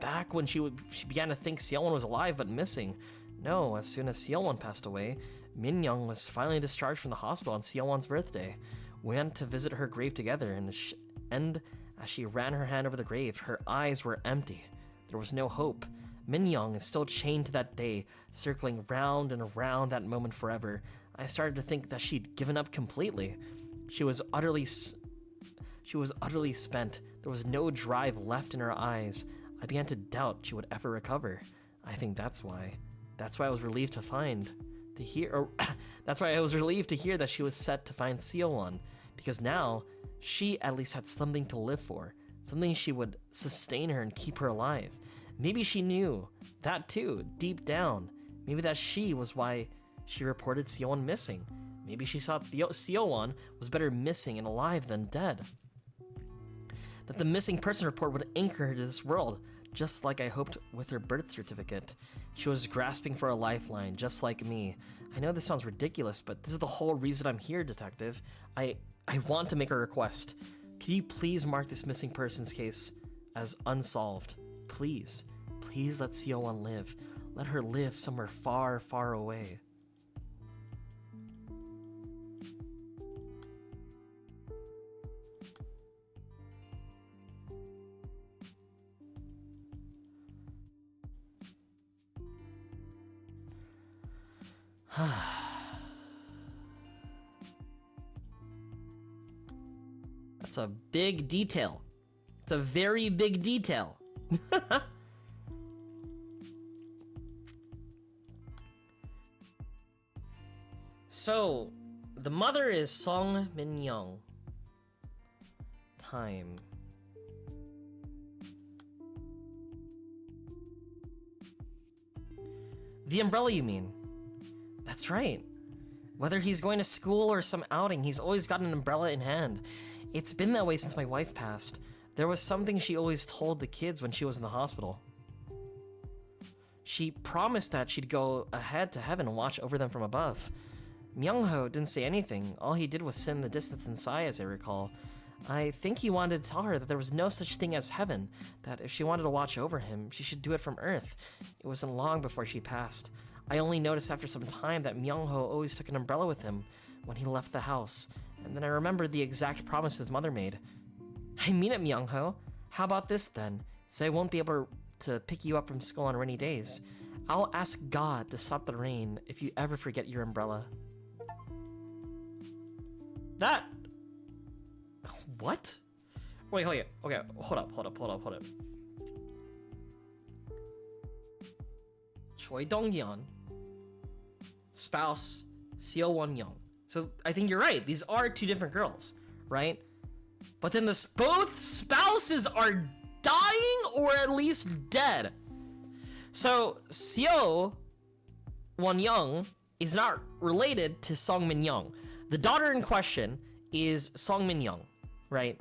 S1: back when she began to think Seowon was alive but missing. No, as soon as Seowon passed away, Min-young was finally discharged from the hospital on Seowon's birthday. We went to visit her grave together, and as she ran her hand over the grave, her eyes were empty. There was no hope. Min-young is still chained to that day, circling round and around that moment forever. I started to think that she'd given up completely. She was utterly spent. There was no drive left in her eyes. I began to doubt she would ever recover. I think that's why. That's why I was relieved that's why I was relieved to hear that she was set to find Seowon, because now she at least had something to live for, something she would sustain her and keep her alive. Maybe she knew that too, deep down. Maybe that she was why she reported Seowon missing. Maybe she thought Seowon was better missing and alive than dead. That the missing person report would anchor her to this world, just like I hoped with her birth certificate. She was grasping for a lifeline, just like me. I know this sounds ridiculous, but this is the whole reason I'm here, Detective. I want to make a request. Can you please mark this missing person's case as unsolved? Please. Please let Seowon live. Let her live somewhere far, far away. That's a big detail. It's a very big detail. So, the mother is Song Min-young. Time. The umbrella, you mean? That's right. Whether he's going to school or some outing, he's always got an umbrella in hand. It's been that way since my wife passed. There was something she always told the kids when she was in the hospital. She promised that she'd go ahead to heaven and watch over them from above. Myung-ho didn't say anything. All he did was sit in the distance and sigh, as I recall. I think he wanted to tell her that there was no such thing as heaven, that if she wanted to watch over him, she should do it from Earth. It wasn't long before she passed. I only noticed after some time that Myung-ho always took an umbrella with him when he left the house, and then I remembered the exact promise his mother made. I mean it, Myung-ho. How about this then? Say I won't be able to pick you up from school on rainy days. I'll ask God to stop the rain if you ever forget your umbrella. That... What? Wait, okay, hold up. Choi Dong-yeon, spouse Seowon Young. So I think you're right. These are 2 different girls, right? But then both spouses are dying or at least dead. So Seowon Young is not related to Song Min-young. The daughter in question is Song Min-young, right?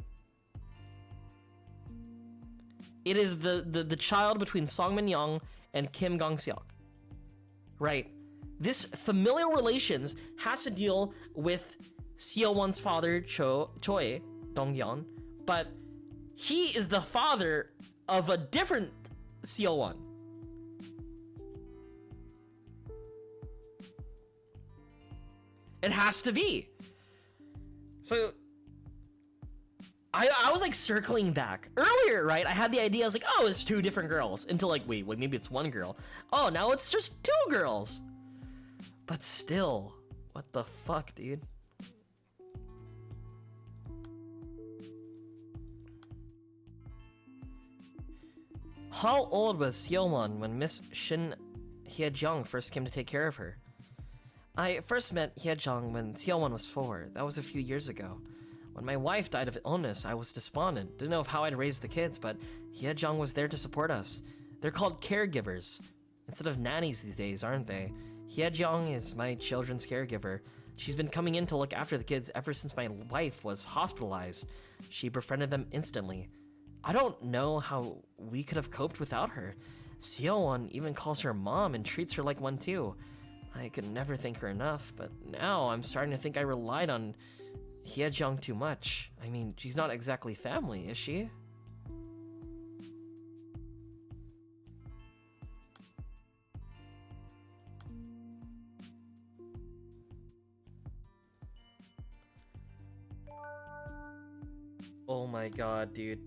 S1: It is the child between Song Min-young and Kim Gang-seok, right? This familial relations has to deal with Seowon's father, Choi Dong-yeon, but he is the father of a different Seowon. It has to be. So I was like circling back earlier, right? I had the idea, I was like, oh, it's 2 different girls, until like, wait, maybe it's 1 girl. Oh, now it's just 2 girls. But still, what the fuck, dude? How old was Seowon when Miss Shin Hye-jung first came to take care of her? I first met Hye-jung when Seowon was 4. That was a few years ago. When my wife died of illness, I was despondent. Didn't know how I'd raise the kids, but Hye-jung was there to support us. They're called caregivers instead of nannies these days, aren't they? Hye-jung is my children's caregiver. She's been coming in to look after the kids ever since my wife was hospitalized. She befriended them instantly. I don't know how we could have coped without her. Seowon even calls her mom and treats her like one too. I could never thank her enough, but now I'm starting to think I relied on Hye-jung too much. I mean, she's not exactly family, is she? Oh my god, dude.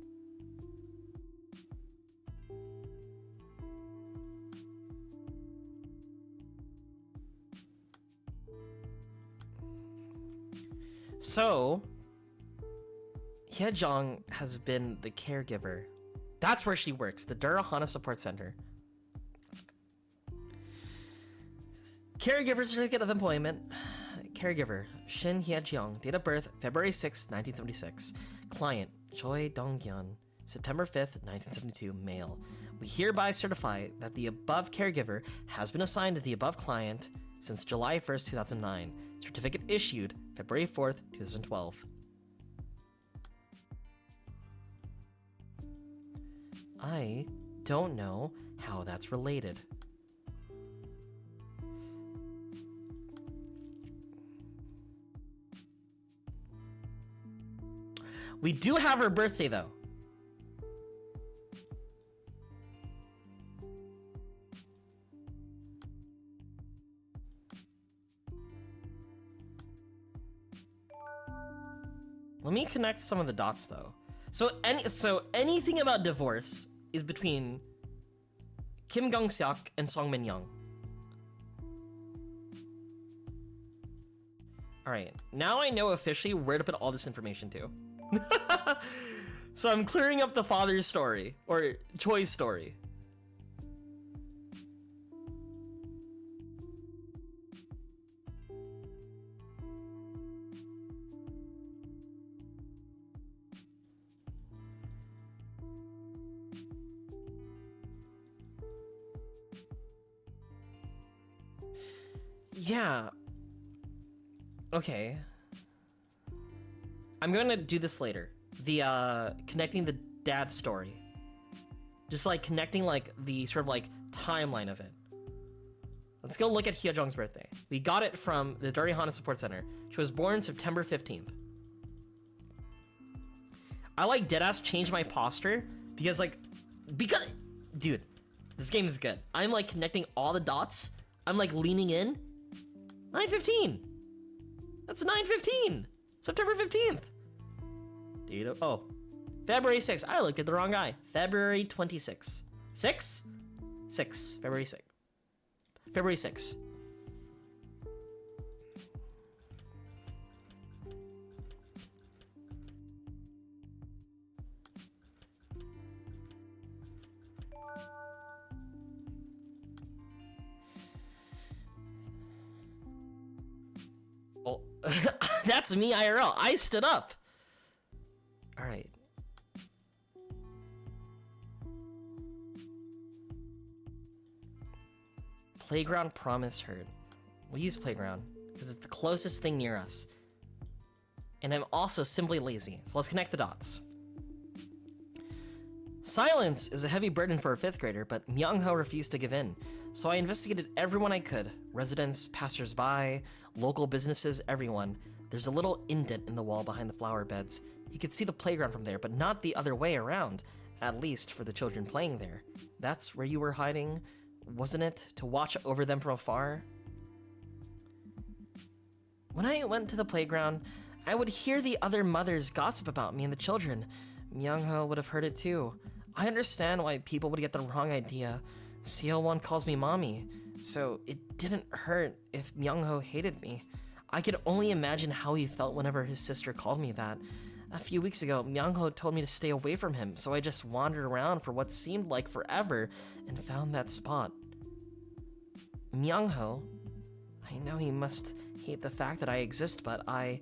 S1: So, Hye-jung has been the caregiver. That's where she works, the Durahana Support Center. Caregiver certificate of employment. Caregiver, Shin Hye-jung, date of birth, February 6, 1976. Client, Choi Dong-gyun, September 5th, 1972, male. We hereby certify that the above caregiver has been assigned to the above client since July 1st, 2009. Certificate issued February 4th, 2012. I don't know how that's related. We do have her birthday, though. Let me connect some of the dots, though. So anything about divorce is between Kim Gong-seok and Song Min-young. All right, now I know officially where to put all this information to. So I'm clearing up the father's story, or Choi's story. Yeah. Okay. I'm gonna do this later. The connecting the dad story. Just like connecting like the sort of like timeline of it. Let's go look at Hye-jung's birthday. We got it from the Durahana Support Center. She was born September 15th. I like deadass change my posture because dude, this game is good. I'm like connecting all the dots. I'm like leaning in. 9:15. That's 9:15. September 15th. Oh, February 6th. I looked at the wrong guy. February 26th. 6? 6. February 6th. February 6th. Oh, that's me IRL. I stood up. All right. Playground promise heard. We'll use playground because it's the closest thing near us. And I'm also simply lazy. So let's connect the dots. Silence is a heavy burden for a 5th grader, but Myung-ho refused to give in. So I investigated everyone I could. Residents, passers-by, local businesses, everyone. There's a little indent in the wall behind the flower beds. You could see the playground from there, but not the other way around. At least for the children playing there. That's where you were hiding, wasn't it? To watch over them from afar? When I went to the playground, I would hear the other mothers gossip about me and the children. Myung-ho would have heard it too. I understand why people would get the wrong idea. Seowon calls me mommy, so it didn't hurt if Myung-ho hated me. I could only imagine how he felt whenever his sister called me that. A few weeks ago, Myung-ho told me to stay away from him, so I just wandered around for what seemed like forever and found that spot. Myung-ho, I know he must hate the fact that I exist, but I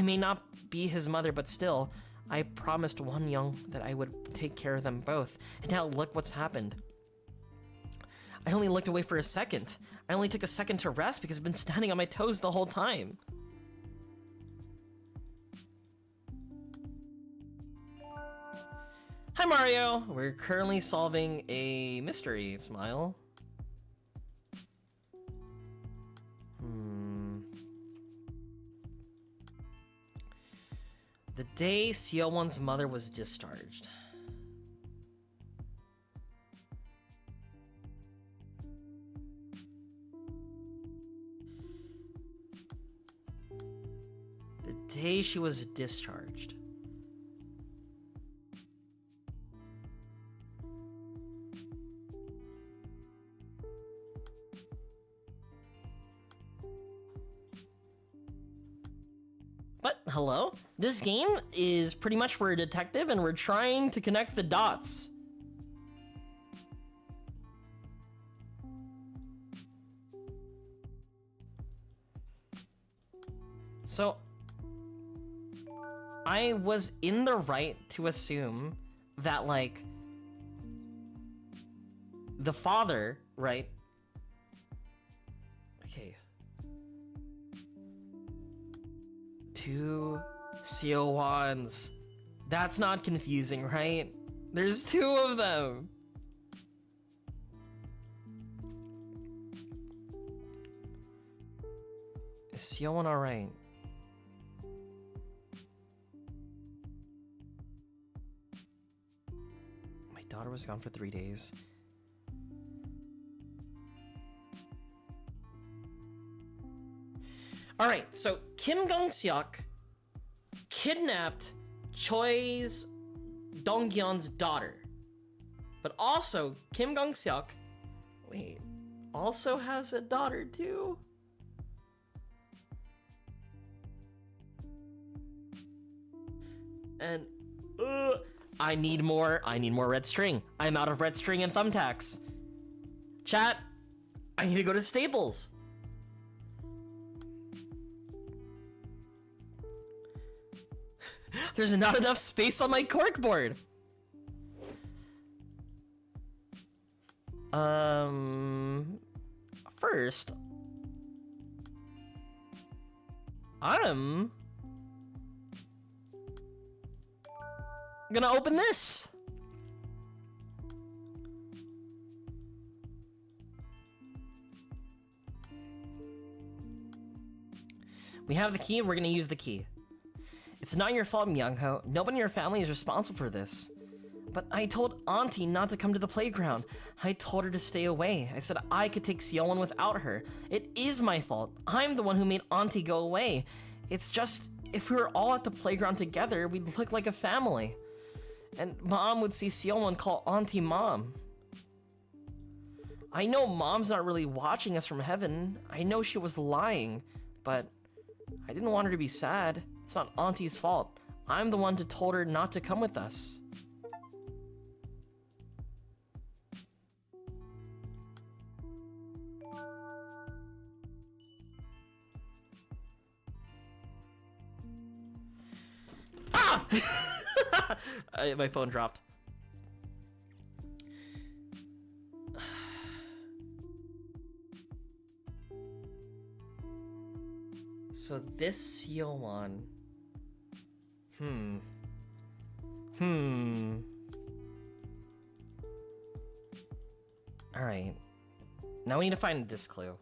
S1: may not be his mother, but still, I promised Won-young that I would take care of them both, and now look what's happened. I only looked away for a second. I only took a second to rest because I've been standing on my toes the whole time. Hi Mario! We're currently solving a mystery. Smile. The day Seowon's mother was discharged. The day she was discharged. But, hello? This game is pretty much we're a detective and we're trying to connect the dots. So, I was in the right to assume that, like, the father, right? Okay. Two Seowons. That's not confusing, right? There's two of them. Is Seowon alright? My daughter was gone for 3 days. Alright, so Kim Gong-seok kidnapped Choi's Donghyun's daughter. But also, Kim Gong-seok, wait, also has a daughter too? And, I need more red string. I'm out of red string and thumbtacks. Chat, I need to go to Staples. There's not enough space on my corkboard. First, I'm gonna open this. We have the key, we're gonna use the key. It's not your fault, Myung-ho. Nobody in your family is responsible for this. But I told Auntie not to come to the playground. I told her to stay away. I said I could take Seowon without her. It is my fault. I'm the one who made Auntie go away. It's just, if we were all at the playground together, we'd look like a family. And Mom would see Seowon call Auntie Mom. I know Mom's not really watching us from heaven. I know she was lying, but I didn't want her to be sad. It's not Auntie's fault. I'm the one who told her not to come with us. Ah! My phone dropped. So this Seowon. Alright. Now we need to find this clue.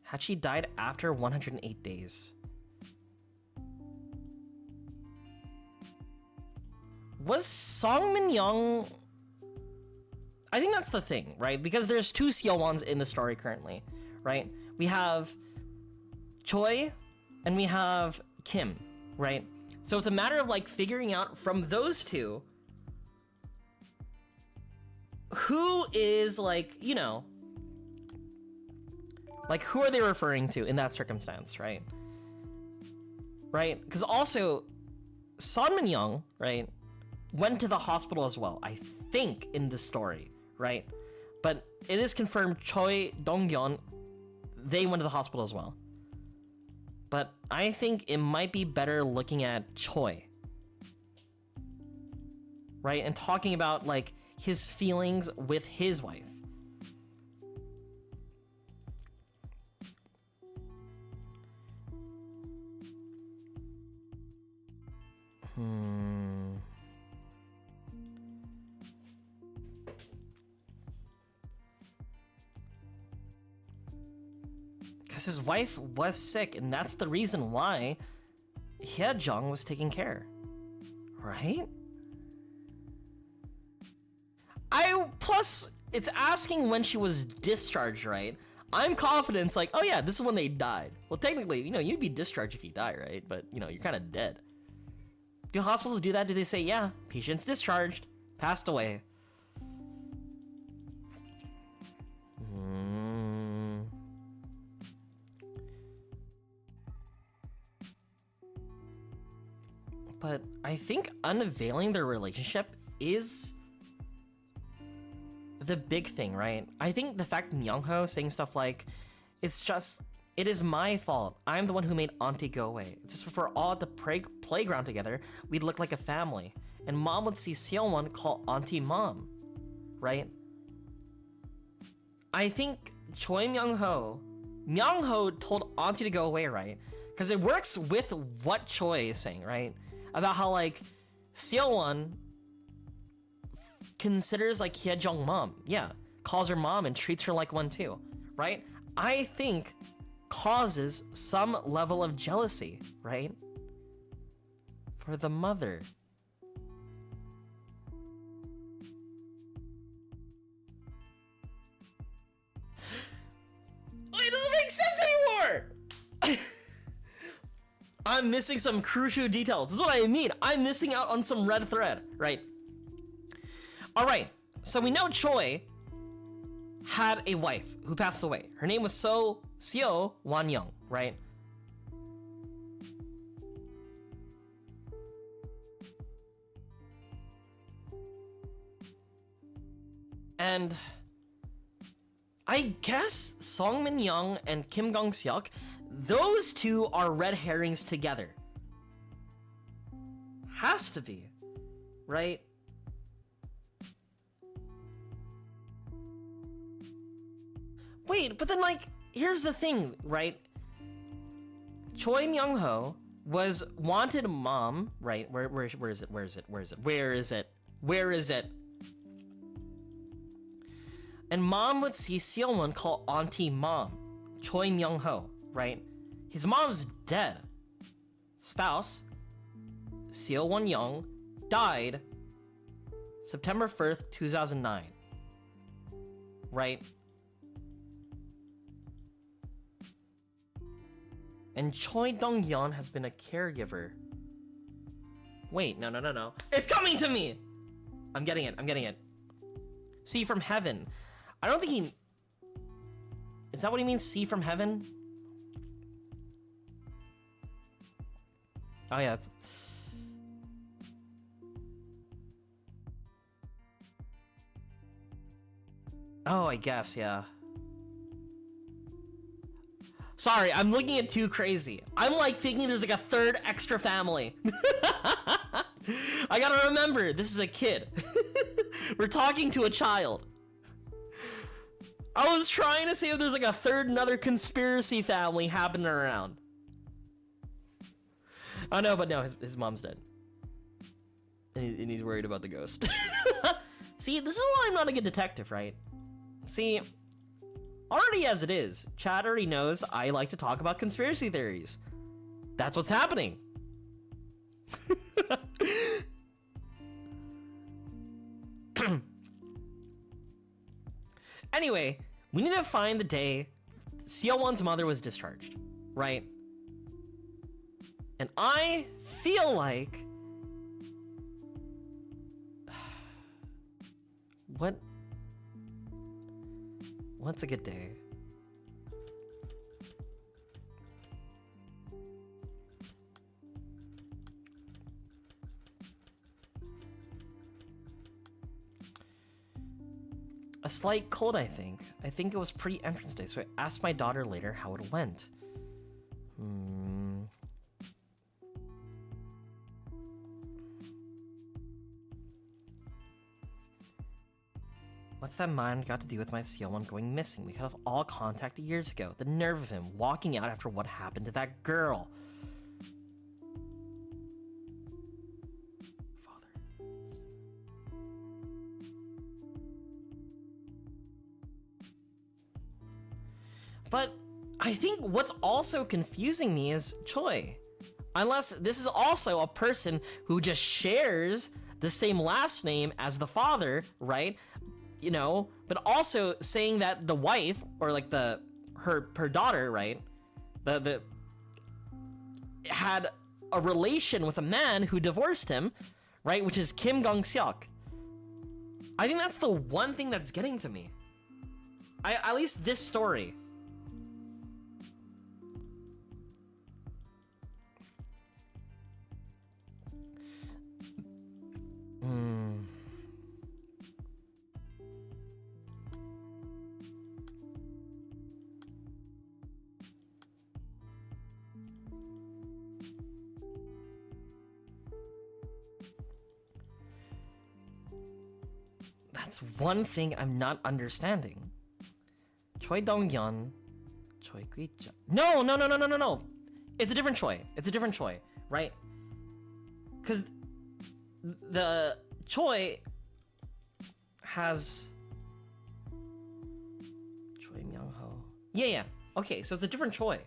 S1: Had she died after 108 days? Was Song Min-young... I think that's the thing, right? Because there's two Seowons in the story currently, right? We have Choi and we have Kim, right? So it's a matter of like figuring out from those two who is like, you know, like who are they referring to in that circumstance, right? right? Because also, Son Min Young, right, went to the hospital as well, I think, in this story, right? But it is confirmed Choi Dong-yeon, they went to the hospital as well. But I think it might be better looking at Choi, right? And talking about, like, his feelings with his wife. Because his wife was sick, and that's the reason why Hyejong was taking care. Right? Plus, it's asking when she was discharged, right? I'm confident it's like, oh yeah, this is when they died. Well, technically, you know, you'd be discharged if you die, right? But, you know, you're kind of dead. Do hospitals do that? Do they say, yeah, patient's discharged, passed away? But I think unveiling their relationship is the big thing, right? I think the fact Myung-ho saying stuff like, it is my fault. I'm the one who made Auntie go away. It's just if we're all at the playground together, we'd look like a family. And mom would see Seowon call Auntie mom, right? I think Choi Myung-ho told Auntie to go away, right? Because it works with what Choi is saying, right? About how, like, Seowon considers, like, Hyejong mom. Yeah, calls her mom and treats her like one too, right? I think causes some level of jealousy, right? For the mother. It doesn't make sense anymore! I'm missing some crucial details. This is what I mean. I'm missing out on some red thread, right? All right, so we know Choi had a wife who passed away. Her name was Seowon Young, right? And I guess Song Min Young and Kim Gong Seok, those two are red herrings together. Has to be, right? Wait, but then, like, here's the thing, right? Choi Myung-ho was wanted mom, right? Where is it? And mom would see Seowon call Auntie mom, Choi Myung-ho, right? His mom's dead. Spouse, Seowon Young, died September 1st, 2009. Right? And Choi Dong-yeon has been a caregiver. Wait, no. It's coming to me! I'm getting it. See from heaven. I don't think he... Is that what he means, see from heaven? Oh yeah, it's... Oh, I guess, yeah. Sorry, I'm looking at too crazy. I'm like thinking there's like a third extra family. I gotta remember, this is a kid. We're talking to a child. I was trying to see if there's like a third another conspiracy family happening around. Oh no, but no, his mom's dead. And he's worried about the ghost. See, this is why I'm not a good detective, right? See, already as it is, Chad already knows I like to talk about conspiracy theories. That's what's happening. Anyway, we need to find the day Seowon's mother was discharged, right? And I feel like... What's a good day? A slight cold, I think. I think it was pre-entrance day, so I asked my daughter later how it went. What's that man got to do with my Seowon going missing? We cut off all contact years ago. The nerve of him walking out after what happened to that girl. Father. But I think what's also confusing me is Choi. Unless this is also a person who just shares the same last name as the father, right? You know, but also saying that the wife, or like her daughter, right, the had a relation with a man who divorced him, right, which is Kim Gong-seok. I think that's the one thing that's getting to me. At least this story. That's one thing I'm not understanding. Choi Dong-yeon, Choi Kwi-cha. No. It's a different Choi. It's a different Choi, right? Because the Choi has Choi Myung-ho. Yeah. Okay, so it's a different Choi.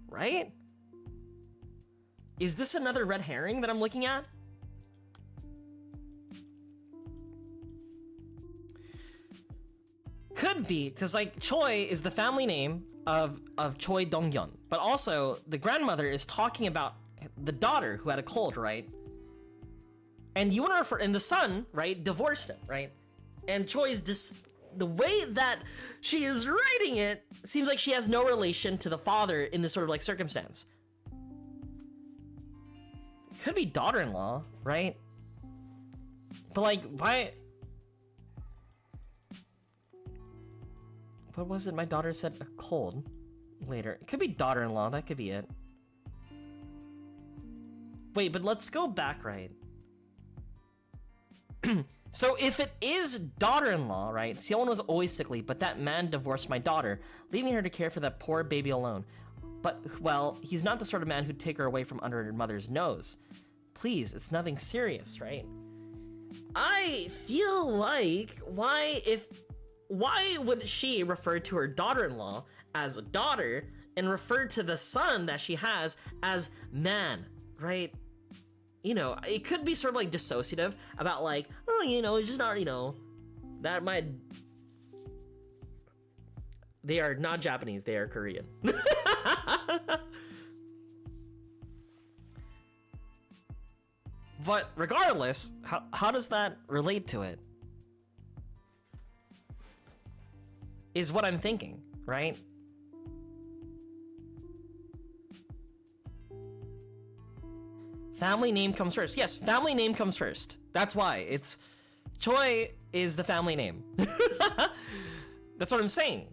S1: Right? Is this another red herring that I'm looking at? Could be, because like Choi is the family name of Choi Dong-yeon, but also the grandmother is talking about the daughter who had a cold, right? And you want to refer, and the son, right, divorced him, right? And Choi is just, the way that she is writing it seems like she has no relation to the father in this sort of like circumstance. Could be daughter-in-law, right? But like, why? What was it? My daughter said a cold later. It could be daughter-in-law. That could be it. Wait, but let's go back, right? So if it is daughter-in-law, right? Seowon was always sickly, but that man divorced my daughter, leaving her to care for that poor baby alone. But, well, he's not the sort of man who'd take her away from under her mother's nose. Please, it's nothing serious, right? I feel like, why would she refer to her daughter-in-law as a daughter and refer to the son that she has as man, right? You know, it could be sort of like dissociative about like, oh, you know, it's just not, you know, that might... They are not Japanese, they are Korean. But regardless, how does that relate to it? Is what I'm thinking, right? Family name comes first. Yes, family name comes first. That's why. It's Choi is the family name. That's what I'm saying.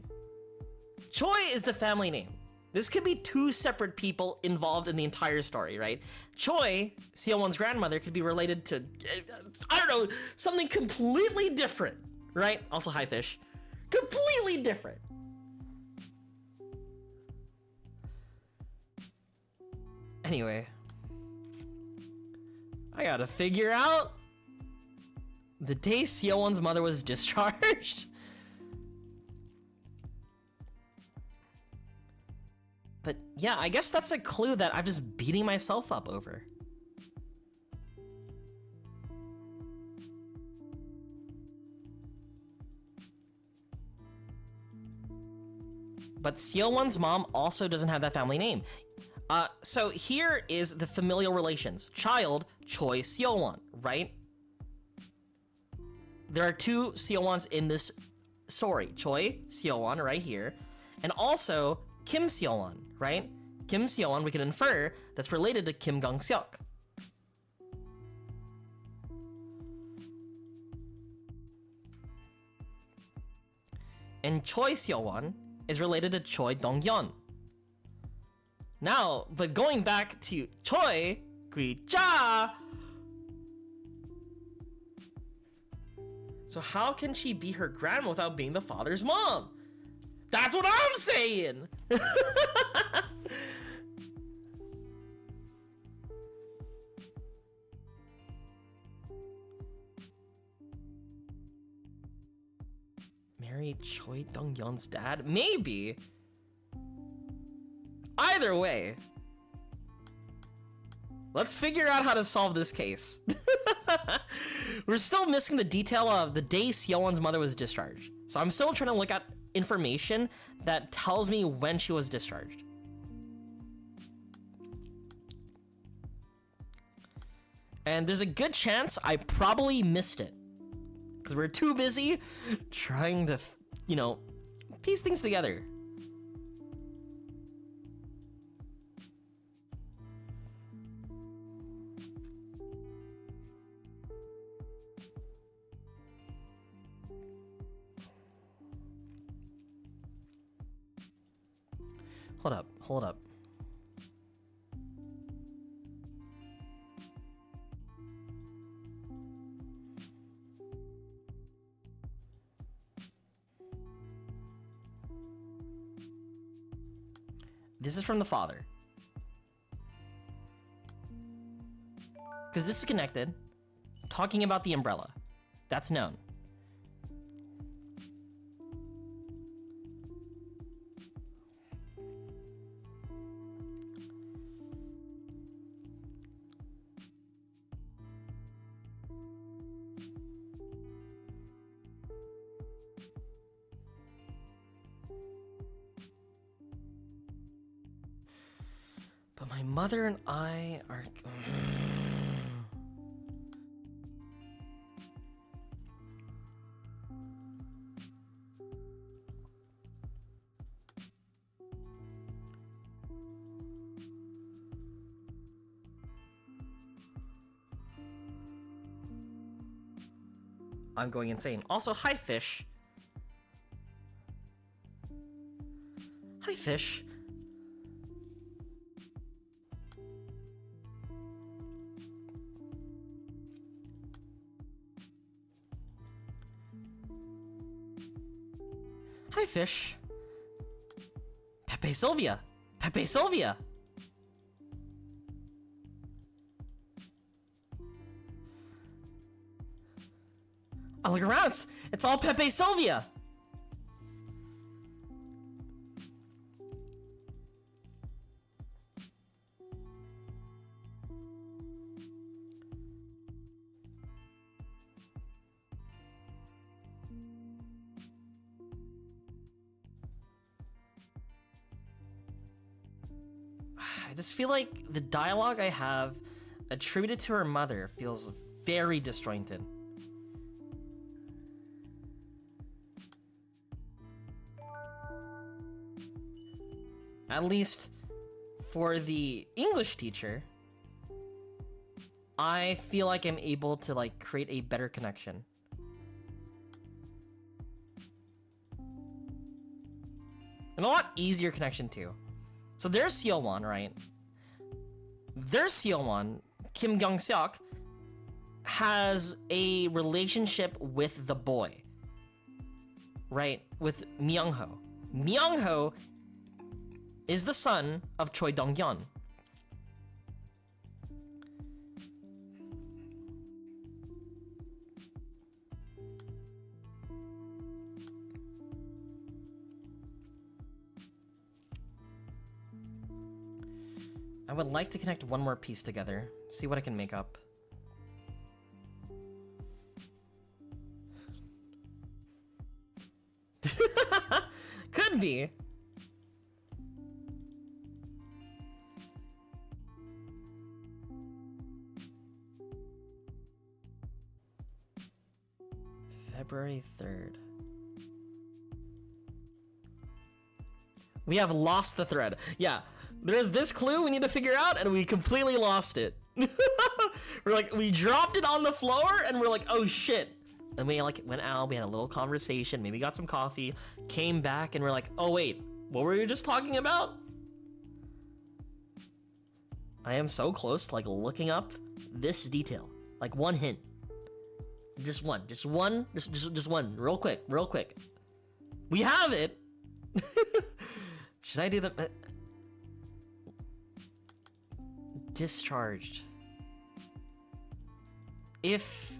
S1: Choi is the family name. This could be two separate people involved in the entire story, right? Choi, Seowon's grandmother, could be related to, I don't know, something completely different, right? Also, hi, fish. Completely different. Anyway, I gotta figure out the day Seowon's mother was discharged. But yeah, I guess that's a clue that I'm just beating myself up over. But Seowon's mom also doesn't have that family name. So here is the familial relations. Child, Choi Seowon, right? There are two Seowons in this story. Choi Seowon right here. And also Kim Seowon, right? Kim Seowon, we can infer, that's related to Kim Gong-seok. And Choi Seowon is related to Choi Dongyeon. Now, but going back to Choi Gui-cha. So how can she be her grandma without being the father's mom? That's what I'm saying! Marry Choi Dong-yeon's dad? Maybe. Either way, let's figure out how to solve this case. We're still missing the detail of the day Seowon's mother was discharged. So I'm still trying to look at information that tells me when she was discharged. And there's a good chance I probably missed it, because we're too busy trying to, you know, piece things together. Hold up. This is from the father. Because this is connected. Talking about the umbrella. That's known. But my mother and I are... I'm going insane. Also, hi, Fish. Hi, Fish. Hi, Fish. Pepe Sylvia. Pepe Sylvia. I look around. It's all Pepe Sylvia. I just feel like the dialogue I have attributed to her mother feels very disjointed. At least for the English teacher, I feel like I'm able to like create a better connection. And a lot easier connection too. So there's Seowon, right? There's Seowon. Kim Kyung-seok has a relationship with the boy, right? With Myung-ho. Myung-ho is the son of Choi Dong-yeon. I would like to connect one more piece together, see what I can make up. Could be. February 3rd. We have lost the thread. Yeah, there's this clue we need to figure out, and we completely lost it. We're like, we dropped it on the floor, and we're like, oh shit. And we like went out, we had a little conversation, maybe got some coffee, came back, and we're like, oh wait, what were you just talking about? I am so close to like looking up this detail. Like one hint. Just one, real quick. We have it! Should I do the... discharged. If...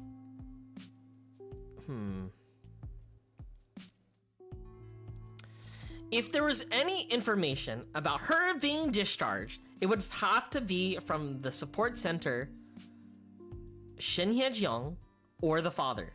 S1: If there was any information about her being discharged, it would have to be from the support center, Shin Hye-jung, or the father.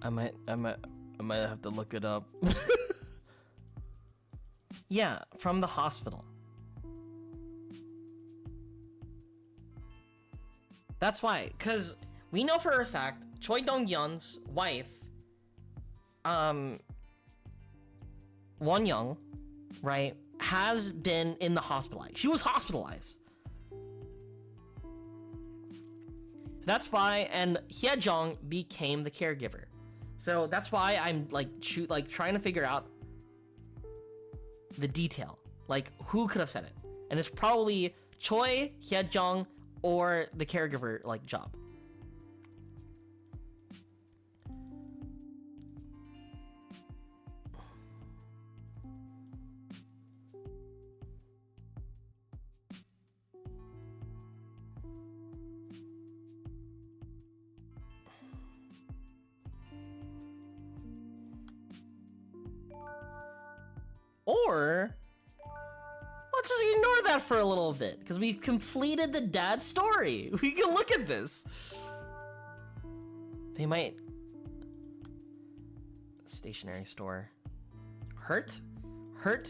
S1: I might have to look it up. Yeah, from the hospital. That's why, because we know for a fact Choi Dong-yeon's wife, Won Young, right, has been in the hospital. She was hospitalized. So that's why, and Hye-jung became the caregiver. So that's why I'm like trying to figure out the detail, like who could have said it, and it's probably Choi, Hye-jung, or the caregiver like job. Or let's just ignore that for a little bit, because we've completed the dad story. We can look at this. They might... Stationery store. Hurt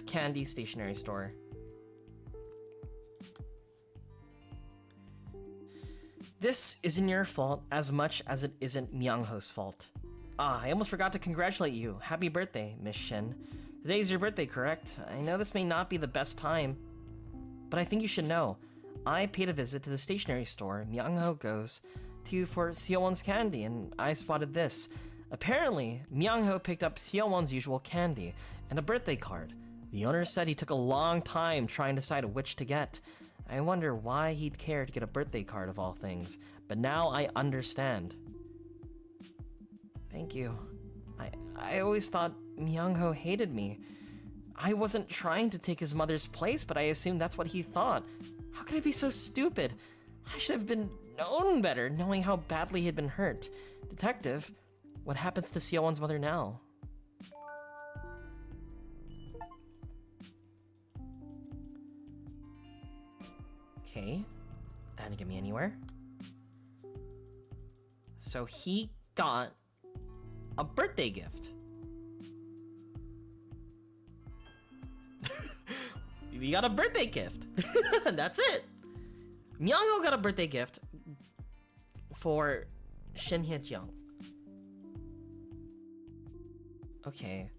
S1: candy stationery store. This isn't your fault as much as it isn't Myung-ho's fault. Ah, I almost forgot to congratulate you. Happy birthday, Miss Shin. Today's your birthday, correct? I know this may not be the best time, but I think you should know. I paid a visit to the stationery store Myung-ho goes to for Seowon's candy, and I spotted this. Apparently, Myung-ho picked up Seowon's usual candy and a birthday card. The owner said he took a long time trying to decide which to get. I wonder why he'd care to get a birthday card of all things, but now I understand. Thank you. I always thought Myung-ho hated me. I wasn't trying to take his mother's place, but I assumed that's what he thought. How could I be so stupid? I should have been known better, knowing how badly he'd been hurt. Detective, what happens to Seowon's mother now? Okay, that didn't get me anywhere. So he got a birthday gift. We got a birthday gift. That's it. Myung-ho got a birthday gift for Shin Hye-jung. Okay.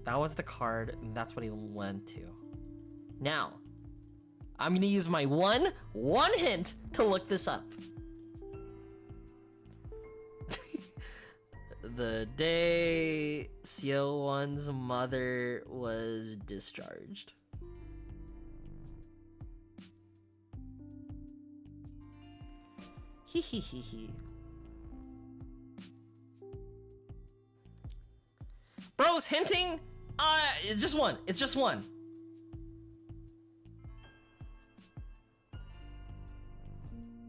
S1: That was the card, and that's what he went to. Now, I'm gonna use my one hint to look this up. The day Seowon's mother was discharged. Hee. Bro's hinting? It's just one. It's just one.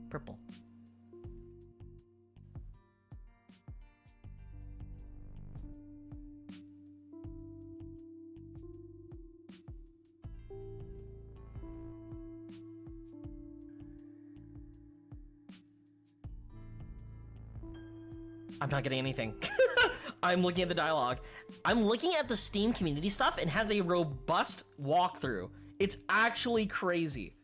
S1: Purple. I'm not getting anything. I'm looking at the dialogue. I'm looking at the Steam community stuff and has a robust walkthrough. It's actually crazy.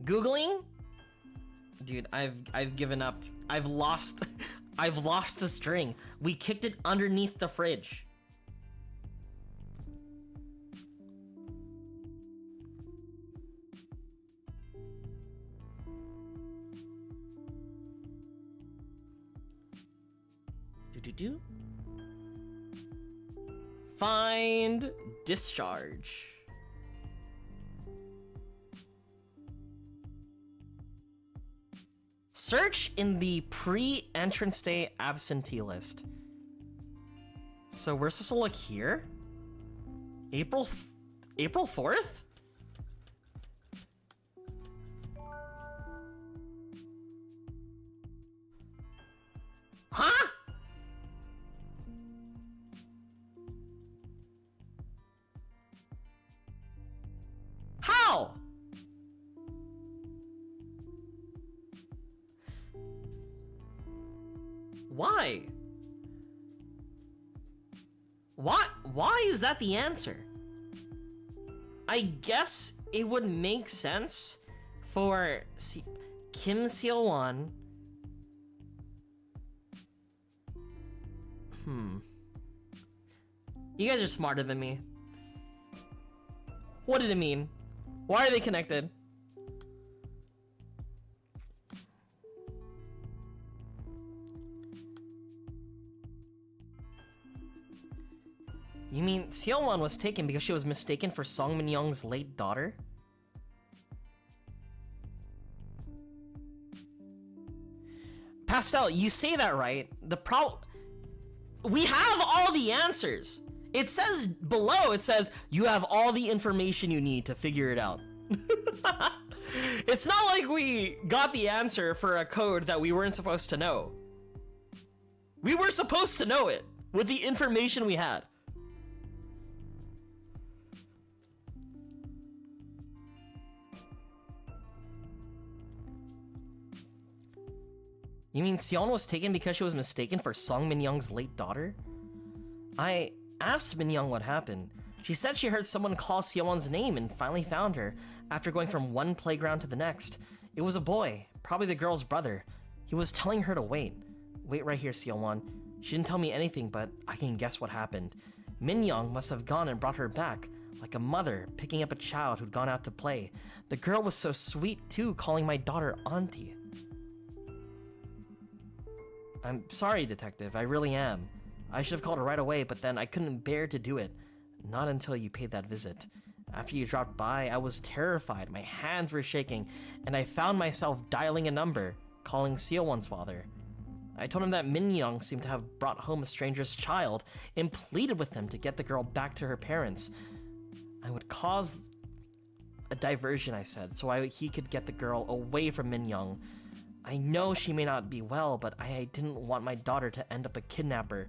S1: Googling? Dude, I've given up. I've lost I've lost the string. We kicked it underneath the fridge. Do. Find discharge. Search in the pre-entrance day absentee list. So we're supposed to look here? April 4th? Huh? How? Why? Why is that the answer? I guess it would make sense for Kim Seowon. You guys are smarter than me. What did it mean? Why are they connected? You mean Seowon was taken because she was mistaken for Song Min-young's late daughter? Pastel, you say that right. We have all the answers. It says below, it says, you have all the information you need to figure it out. It's not like we got the answer for a code that we weren't supposed to know. We were supposed to know it with the information we had. You mean Seowon was taken because she was mistaken for Song Min-young's late daughter? I asked Min-young what happened. She said she heard someone call Seowon's name and finally found her after going from one playground to the next. It was a boy, probably the girl's brother. He was telling her to wait. Wait right here, Seowon. She didn't tell me anything, but I can guess what happened. Min-young must have gone and brought her back, like a mother picking up a child who'd gone out to play. The girl was so sweet too, calling my daughter auntie. I'm sorry, detective, I really am. I should have called her right away, but then I couldn't bear to do it. Not until you paid that visit. After you dropped by, I was terrified, my hands were shaking, and I found myself dialing a number, calling Seowon's father. I told him that Min-young seemed to have brought home a stranger's child and pleaded with him to get the girl back to her parents. I would cause a diversion, I said, so he could get the girl away from Min-young. I know she may not be well, but I didn't want my daughter to end up a kidnapper.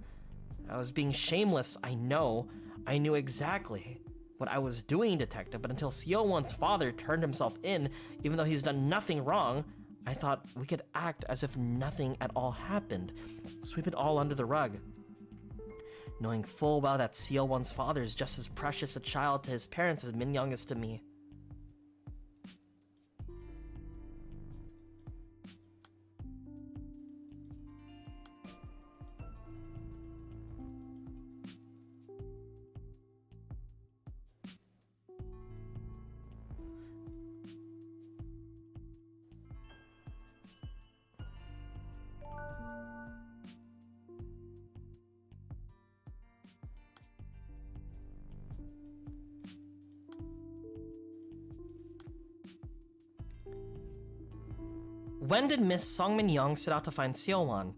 S1: I was being shameless, I know. I knew exactly what I was doing, detective, but until Seowon's father turned himself in, even though he's done nothing wrong, I thought we could act as if nothing at all happened, sweep it all under the rug. Knowing full well that Seowon's father is just as precious a child to his parents as Min-young is to me. When did Miss Song Min-young set out to find Seowon?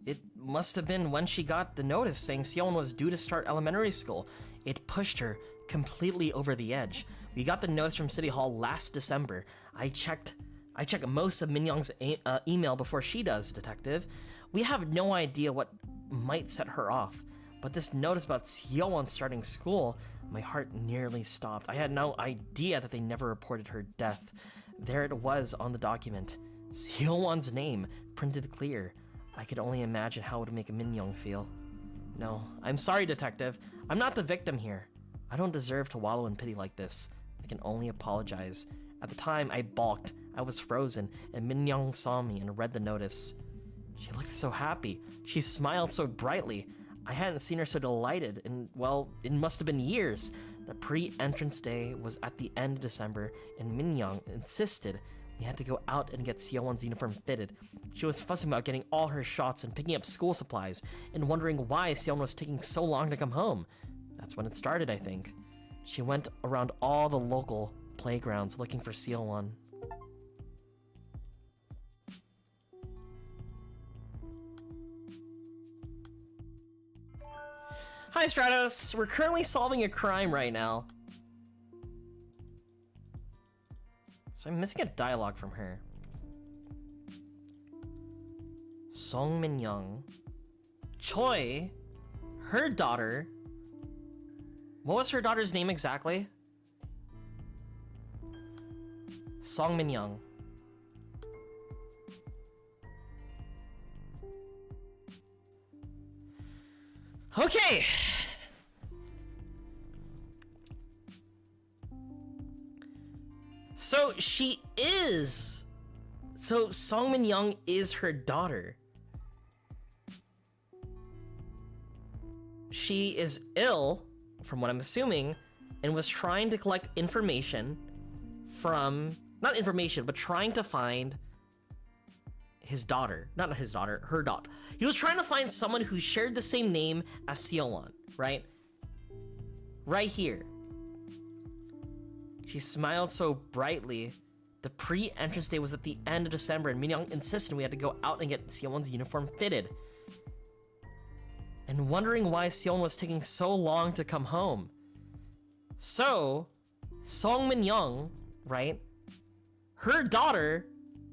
S1: It must have been when she got the notice saying Seowon was due to start elementary school. It pushed her completely over the edge. We got the notice from City Hall last December. I check most of Min-young's email before she does, detective. We have no idea what might set her off, but this notice about Seowon starting school, my heart nearly stopped. I had no idea that they never reported her death. There it was on the document. Seowon's name, printed clear. I could only imagine how it would make Minyoung feel. No, I'm sorry, detective. I'm not the victim here. I don't deserve to wallow in pity like this. I can only apologize. At the time, I balked. I was frozen, and Minyoung saw me and read the notice. She looked so happy. She smiled so brightly. I hadn't seen her so delighted in, well, it must have been years. The pre-entrance day was at the end of December, and Minyoung insisted we had to go out and get Seowon's uniform fitted. She was fussing about getting all her shots and picking up school supplies, and wondering why Seowon was taking so long to come home. That's when it started, I think. She went around all the local playgrounds looking for Seowon. Hi, Stratos. We're currently solving a crime right now. So I'm missing a dialogue from her. Song Min-young, Choi, her daughter. What was her daughter's name exactly? Song Min-young. Okay. So Song Min-young is her daughter. She is ill, from what I'm assuming, and was trying to collect information from, not information, but trying to find his daughter. Not his daughter, her daughter. He was trying to find someone who shared the same name as Seowon, right? Right here. She smiled so brightly. The pre-entrance day was at the end of December, and Minyoung insisted we had to go out and get Seowon's uniform fitted. And wondering why Seowon was taking so long to come home. So, Song Min-young, right? Her daughter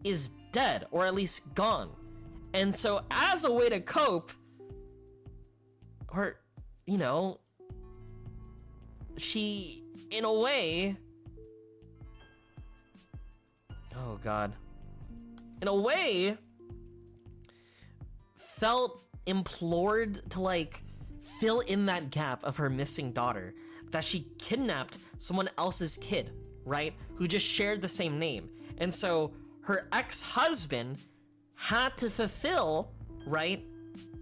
S1: is dead, or at least gone. And so, as a way to cope, or, you know, she, in a way, oh god, in a way, felt implored to, like, fill in that gap of her missing daughter, that she kidnapped someone else's kid, right, who just shared the same name. And so her ex-husband had to fulfill, right,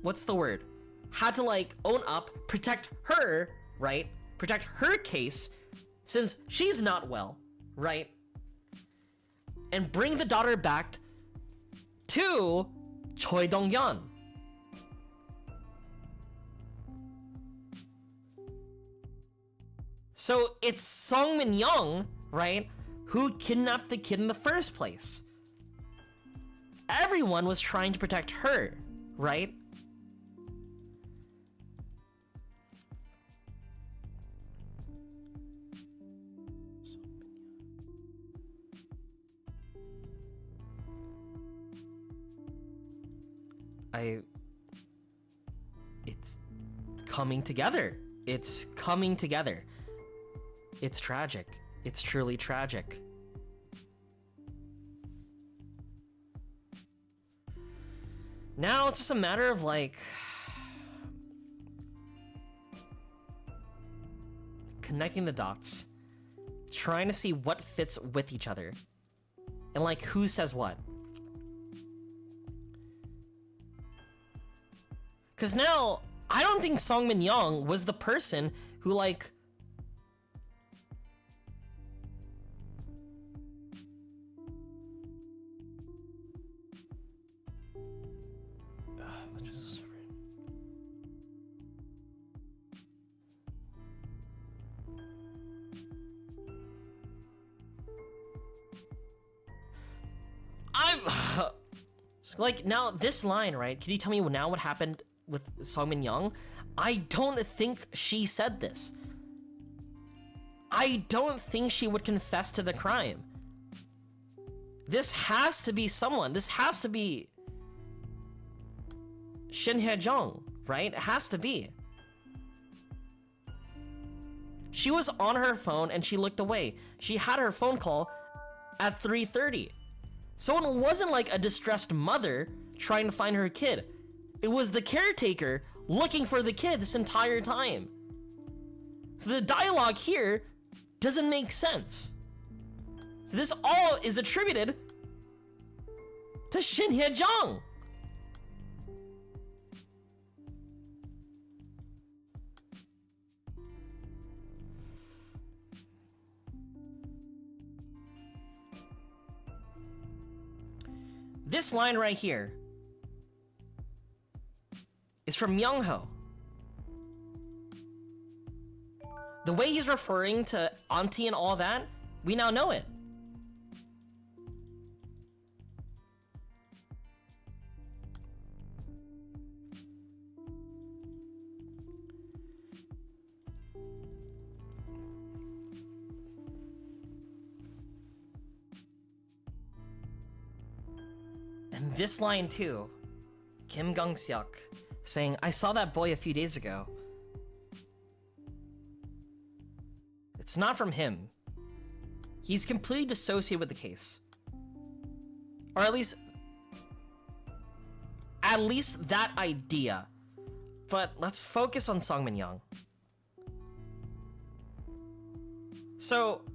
S1: what's the word, had to, like, own up, protect her, right, protect her case, since she's not well, right, and bring the daughter back to Choi Dong-yeon. So it's Song Min-young, right, who kidnapped the kid in the first place. Everyone was trying to protect her, right? It's coming together. It's coming together. It's tragic. It's truly tragic. Now it's just a matter of, like, connecting the dots, trying to see what fits with each other, and, like, who says what. Because now, I don't think Song Min-young was the person who, like, so, like, now this line, right? Can you tell me now what happened with Song Min-young? I don't think she said this. I don't think she would confess to the crime. This has to be someone. This has to be... Shin Hye-jung, right? It has to be. She was on her phone and she looked away. She had her phone call at 3:30. So it wasn't like a distressed mother trying to find her kid. It was the caretaker looking for the kid this entire time. So the dialogue here doesn't make sense. So this all is attributed to Shin Hye-jung. This line right here is from Myung-ho. The way he's referring to auntie and all that, we now know it. And this line too, Kim Gong-seok saying, "I saw that boy a few days ago." It's not from him. He's completely dissociated with the case. Or at least that idea. But let's focus on Song Min-young. So,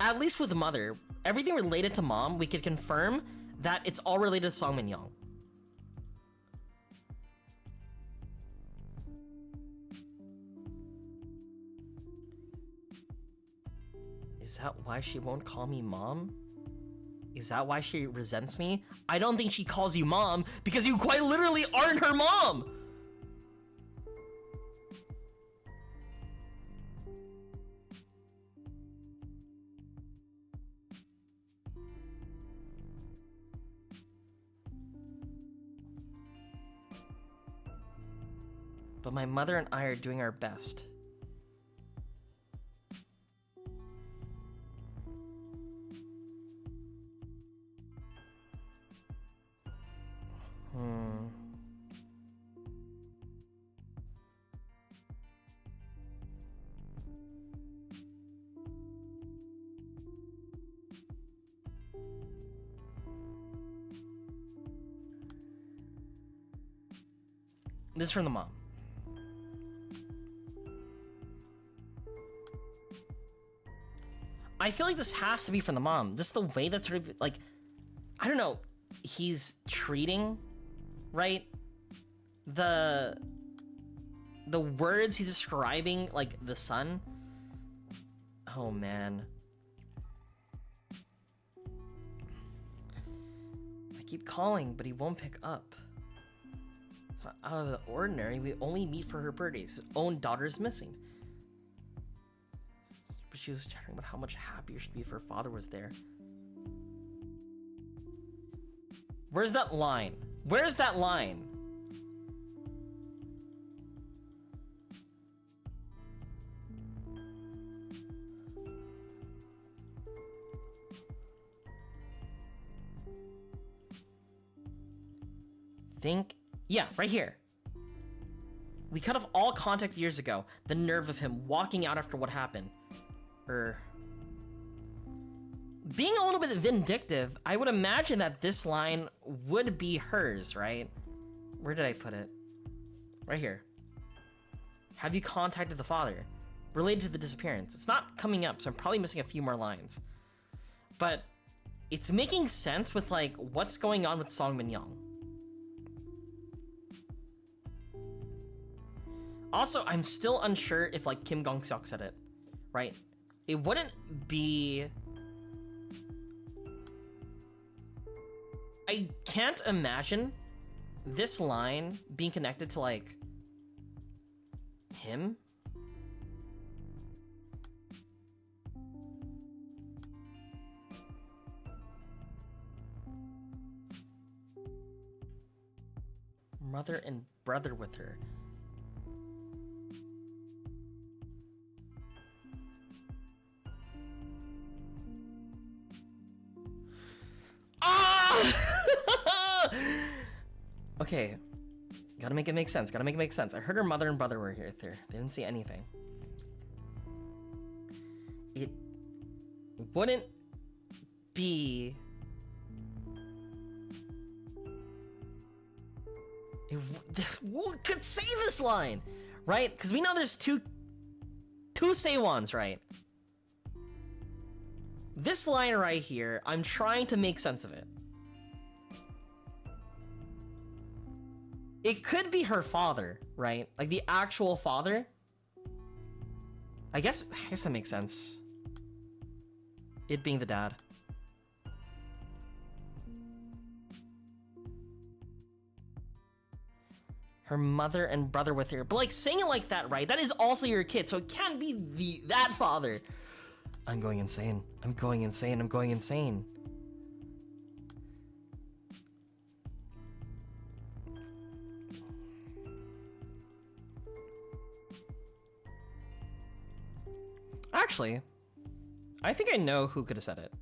S1: at least with mother, everything related to mom, we could confirm that it's all related to Song Min-young. Is that why she won't call me mom? Is that why she resents me? I don't think she calls you mom because you quite literally aren't her mom! But my mother and I are doing our best. This is from the mom. I feel like this has to be from the mom. Just the way that sort of, like, I don't know, he's treating, right? The words he's describing, like, the son. Oh, man. I keep calling, but he won't pick up. It's not out of the ordinary. We only meet for her birthdays. His own daughter's missing. But she was chattering about how much happier she'd be if her father was there. Where's that line? Where's that line? Yeah, right here. We cut off all contact years ago. The nerve of him walking out after what happened. Being a little bit vindictive, I would imagine that this line would be hers, right? Where did I put it? Right here. Have you contacted the father? Related to the disappearance. It's not coming up, so I'm probably missing a few more lines. But it's making sense with, like, what's going on with Song Min-young. Also, I'm still unsure if, like, Kim Gong-seok said it, right? It wouldn't be... I can't imagine this line being connected to, like, him. Mother and brother with her. Ah! Okay, Gotta make it make sense. Gotta make it make sense. I heard her mother and brother were here. There. They didn't see anything. It wouldn't be... Who could say this line? Right? Because we know there's two Seowons, right? This line right here, I'm trying to make sense of it. It could be her father, right? Like the actual father. I guess that makes sense. It being the dad. Her mother and brother with her. But like saying it like that, right? That is also your kid, so it can't be that father. I'm going insane. I'm going insane. I'm going insane. Actually, I think I know who could have said it.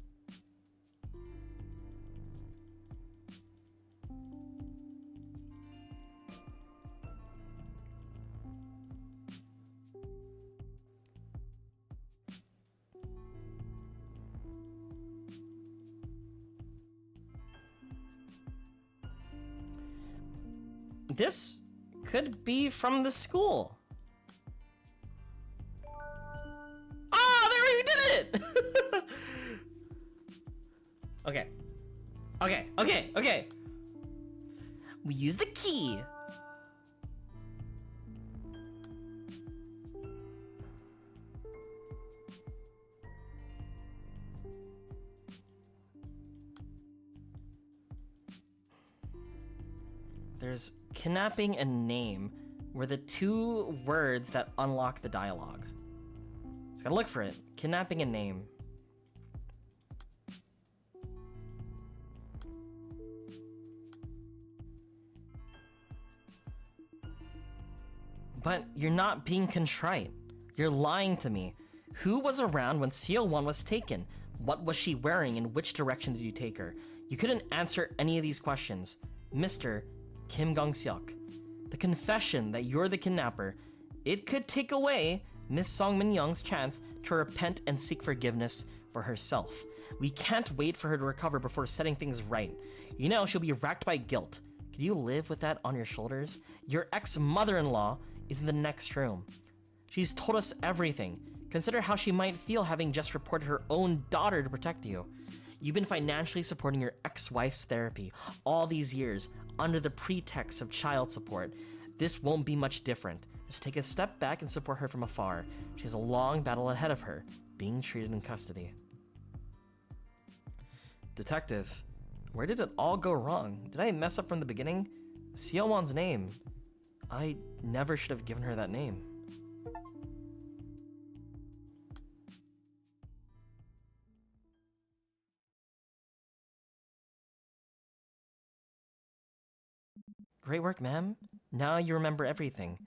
S1: This could be from the school. Okay. We use the key. There's kidnapping and name were the two words that unlock the dialogue. Just gotta look for it. Kidnapping and name. But you're not being contrite. You're lying to me. Who was around when Seowon was taken? What was she wearing and which direction did you take her? You couldn't answer any of these questions. Mr. Kim Gong-seok. The confession that you're the kidnapper, it could take away Miss Song Min-young's chance to repent and seek forgiveness for herself. We can't wait for her to recover before setting things right. You know, she'll be racked by guilt. Can you live with that on your shoulders? Your ex-mother-in-law is in the next room. She's told us everything. Consider how she might feel having just reported her own daughter to protect you. You've been financially supporting your ex-wife's therapy all these years under the pretext of child support. This won't be much different. Just take a step back and support her from afar. She has a long battle ahead of her, being treated in custody. Detective, where did it all go wrong? Did I mess up from the beginning? Seowon's name. I never should have given her that name. Great work, ma'am. Now you remember everything.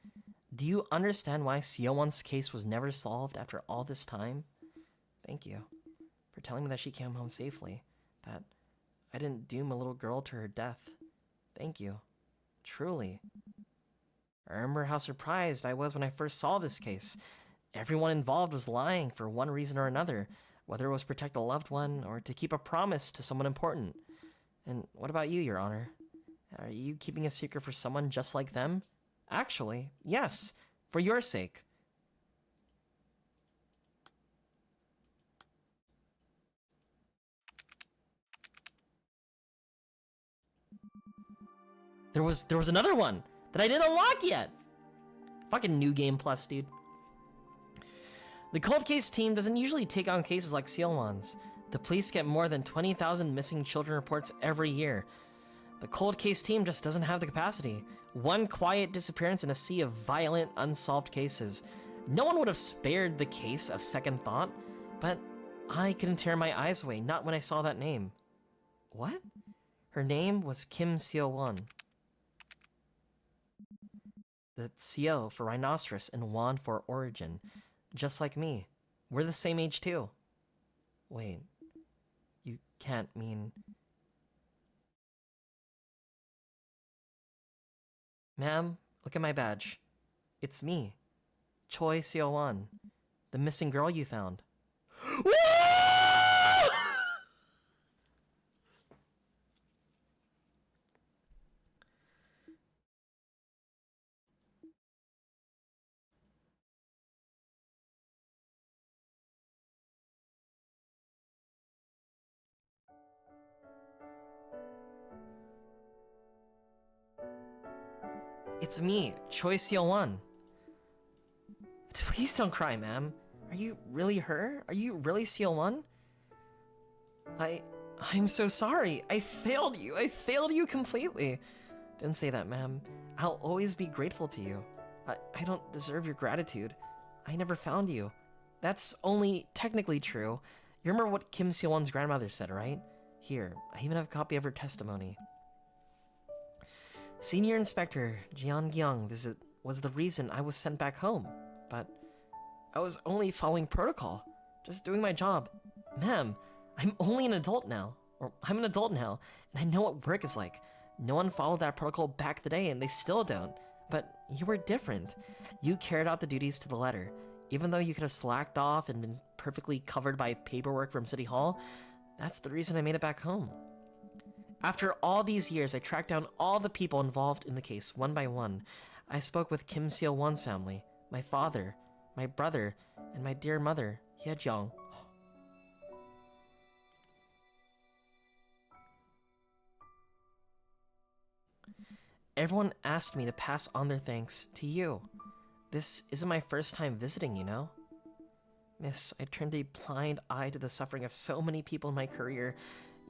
S1: Do you understand why Seowon's case was never solved after all this time? Thank you for telling me that she came home safely, that I didn't doom a little girl to her death. Thank you. Truly. I remember how surprised I was when I first saw this case. Everyone involved was lying for one reason or another, whether it was protect a loved one or to keep a promise to someone important. And what about you, Your Honor? Are you keeping a secret for someone just like them? Actually, yes, for your sake. There was another one that I didn't unlock yet. Fucking New Game Plus, dude. The cold case team doesn't usually take on cases like Seowon's. The police get more than 20,000 missing children reports every year. The cold case team just doesn't have the capacity. One quiet disappearance in a sea of violent, unsolved cases. No one would have spared the case a second thought, but I couldn't tear my eyes away, not when I saw that name. What? Her name was Kim Seowon. The Seo for rhinoceros and Won for origin. Just like me. We're the same age too. Wait. You can't mean... Ma'am, look at my badge. It's me, Choi Seowon, the missing girl you found. It's me, Choi Seowon. Please don't cry, ma'am. Are you really her? Are you really Seowon? I'm so sorry. I failed you. I failed you completely. Don't say that, ma'am. I'll always be grateful to you. I don't deserve your gratitude. I never found you. That's only technically true. You remember what Kim Seowon's grandmother said, right? Here, I even have a copy of her testimony. Senior Inspector Jeon Gyung visit was the reason I was sent back home, but I was only following protocol, just doing my job. Ma'am, I'm only an adult now, or I'm an adult now, and I know what work is like. No one followed that protocol back today, and they still don't. But you were different. You carried out the duties to the letter. Even though you could have slacked off and been perfectly covered by paperwork from City Hall, that's the reason I made it back home. After all these years, I tracked down all the people involved in the case, one by one. I spoke with Kim Seo-won's family, my father, my brother, and my dear mother, Hye-jong. Everyone asked me to pass on their thanks to you. This isn't my first time visiting, you know? Miss, I turned a blind eye to the suffering of so many people in my career.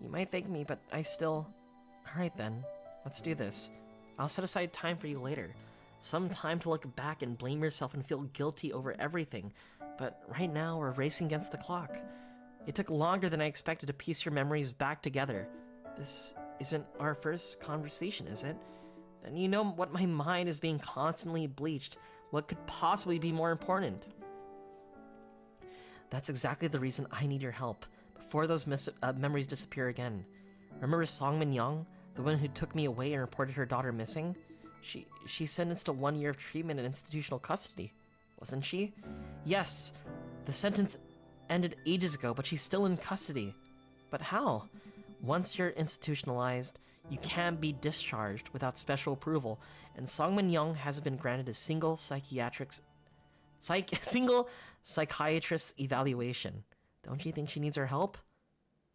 S1: You might thank me, but I still... Alright then, let's do this. I'll set aside time for you later. Some time to look back and blame yourself and feel guilty over everything. But right now, we're racing against the clock. It took longer than I expected to piece your memories back together. This isn't our first conversation, is it? Then you know what my mind is being constantly bleached. What could possibly be more important? That's exactly the reason I need your help, before those memories disappear again. Remember Song Min-young, the one who took me away and reported her daughter missing? She's sentenced to 1 year of treatment in institutional custody, wasn't she? Yes, the sentence ended ages ago, but she's still in custody. But how? Once you're institutionalized, you can't be discharged without special approval, and Song Min-young hasn't been granted a single single psychiatrist's evaluation. Don't you think she needs our help?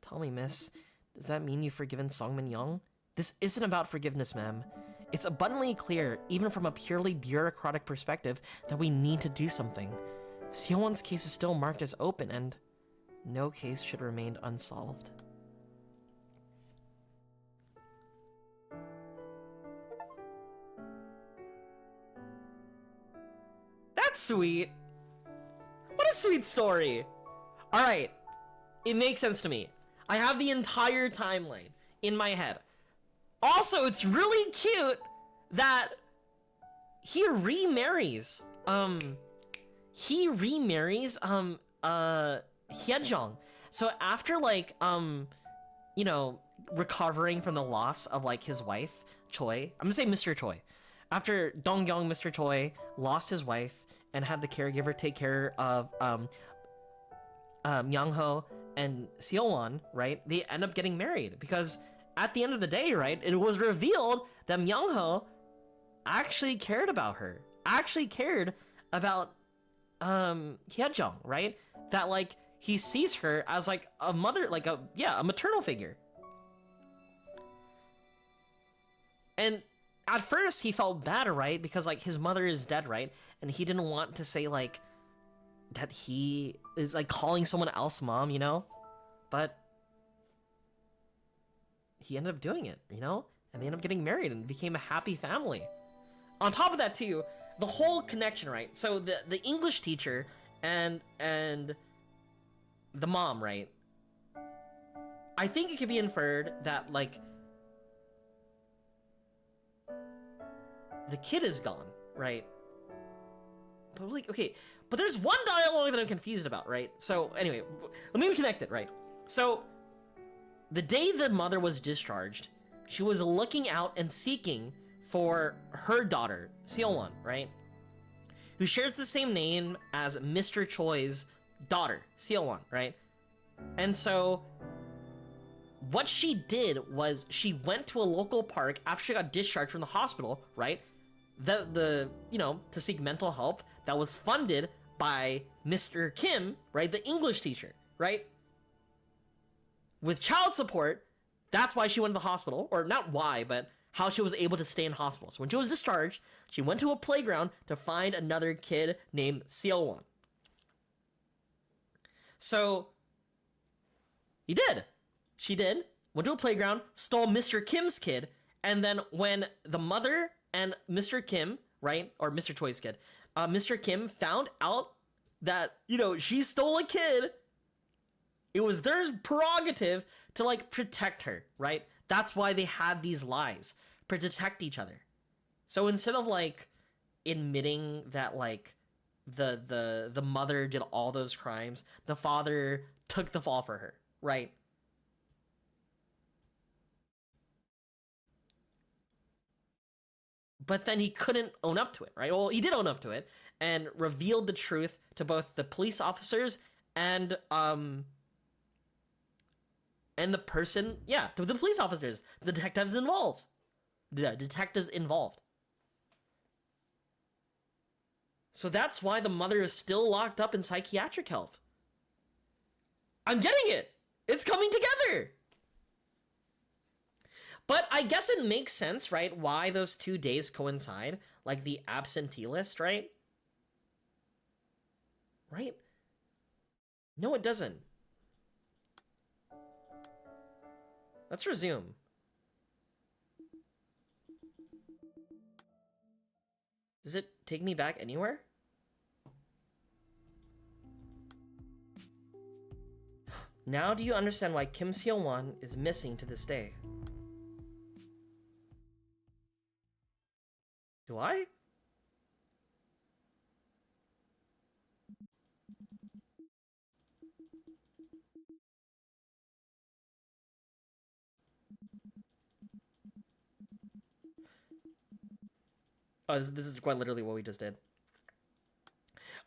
S1: Tell me, miss, does that mean you've forgiven Song Min-young? This isn't about forgiveness, ma'am. It's abundantly clear, even from a purely bureaucratic perspective, that we need to do something. Seowon's case is still marked as open, and no case should remain unsolved. That's sweet. What a sweet story. All right, it makes sense to me. I have the entire timeline in my head. Also, it's really cute that he remarries Hyejong. So after like you know, recovering from the loss of like his wife, Choi. I'm gonna say Mr. Choi. After Dong-young, Mr. Choi lost his wife and had the caregiver take care of Myung-ho and Seowon, right? They end up getting married because at the end of the day, right, it was revealed that Myung-ho actually cared about her, actually cared about Hyejong, right? That like he sees her as like a mother, like a maternal figure. And at first he felt bad, right? Because like his mother is dead, right? And he didn't want to say like that he is like calling someone else mom, you know? But he ended up doing it, you know? And they ended up getting married and became a happy family. On top of that too, the whole connection, right? So the English teacher and the mom, right? I think it could be inferred that like the kid is gone, right? But like, okay, but there's one dialogue that I'm confused about, right? So anyway, let me connect it, right? So the day the mother was discharged, she was looking out and seeking for her daughter, Seowon, right? Who shares the same name as Mr. Choi's daughter, Seowon, right? And so what she did was she went to a local park after she got discharged from the hospital, right? The to seek mental help that was funded by Mr. Kim, right? The English teacher, right? With child support, that's why she went to the hospital, or not why, but how she was able to stay in hospital. So when she was discharged, she went to a playground to find another kid named Seowon. So he did. She did. Went to a playground, stole Mr. Kim's kid, and then when the mother and Mr. Kim, right, or Mr. Choi's kid, Mr. Kim found out that, she stole a kid, it was their prerogative to, like, protect her, right? That's why they had these lies, to protect each other. So instead of, like, admitting that, like, the mother did all those crimes, the father took the fall for her, right? But then he couldn't own up to it, right? Well, he did own up to it and revealed the truth to both the police officers and the person, to the police officers, the detectives involved. So that's why the mother is still locked up in psychiatric help. I'm getting it. It's coming together. But I guess it makes sense, right? Why those 2 days coincide, like the absentee list, right? Right? No, it doesn't. Let's resume. Does it take me back anywhere? Now do you understand why Kim Seowon is missing to this day? Do I? Oh, this is quite literally what we just did.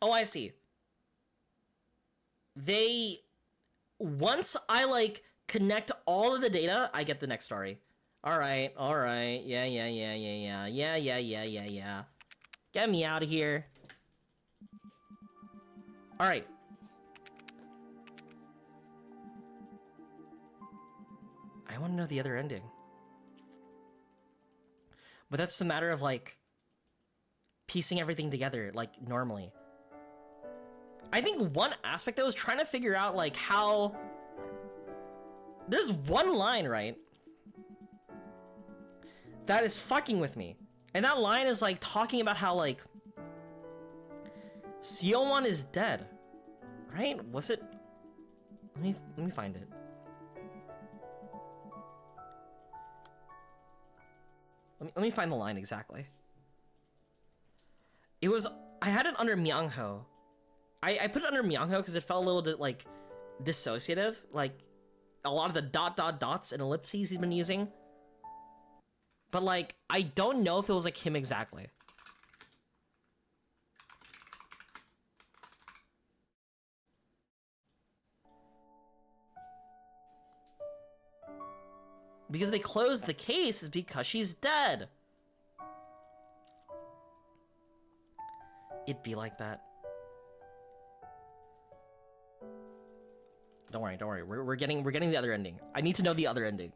S1: Oh, I see. Once I, like, connect all of the data, I get the next story. Alright. Yeah. Get me out of here. Alright. I want to know the other ending. But that's a matter of, like, piecing everything together, like, normally. I think one aspect that I was trying to figure out, like, how... There's one line, right? That is fucking with me. And that line is, like, talking about how, like... Seowon is dead. Right? Was it... Let me find it. Let me find the line exactly. It was... I had it under Myungho. I put it under Myungho because it felt a little bit, like, dissociative. Like, a lot of the dots and ellipses he's been using. But, like, I don't know if it was, like, him exactly. Because they closed the case is because she's dead. It'd be like that. Don't worry. We're getting the other ending. I need to know the other ending.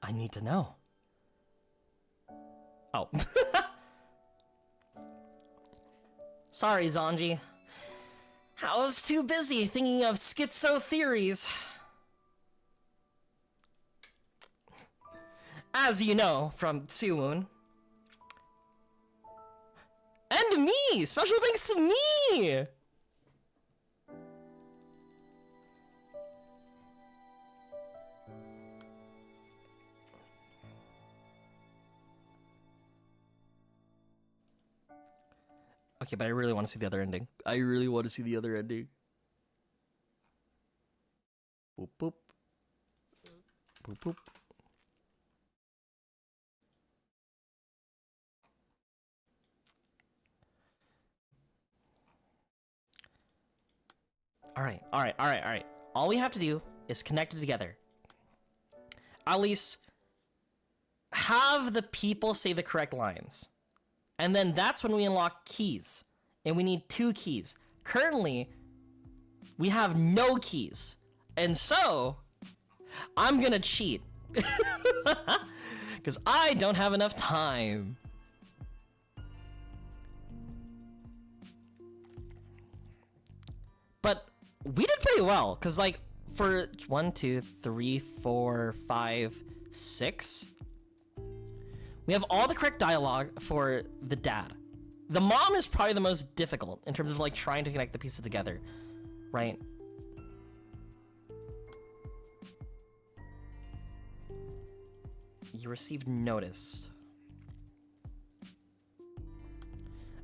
S1: I need to know. Oh. Sorry, Zanji. I was too busy thinking of schizo theories. As you know from Seowon. And me! Special thanks to me! Okay, but I really want to see the other ending. I really want to see the other ending. Boop boop. Boop boop. Alright. All we have to do is connect it together. At least have the people say the correct lines. And then that's when we unlock keys. And we need 2 keys. Currently, we have no keys. And so, I'm gonna cheat. Because I don't have enough time. But we did pretty well. Because, like, for 1, 2, 3, 4, 5, 6... we have all the correct dialogue for the dad. The mom is probably the most difficult in terms of like trying to connect the pieces together, right? You received notice.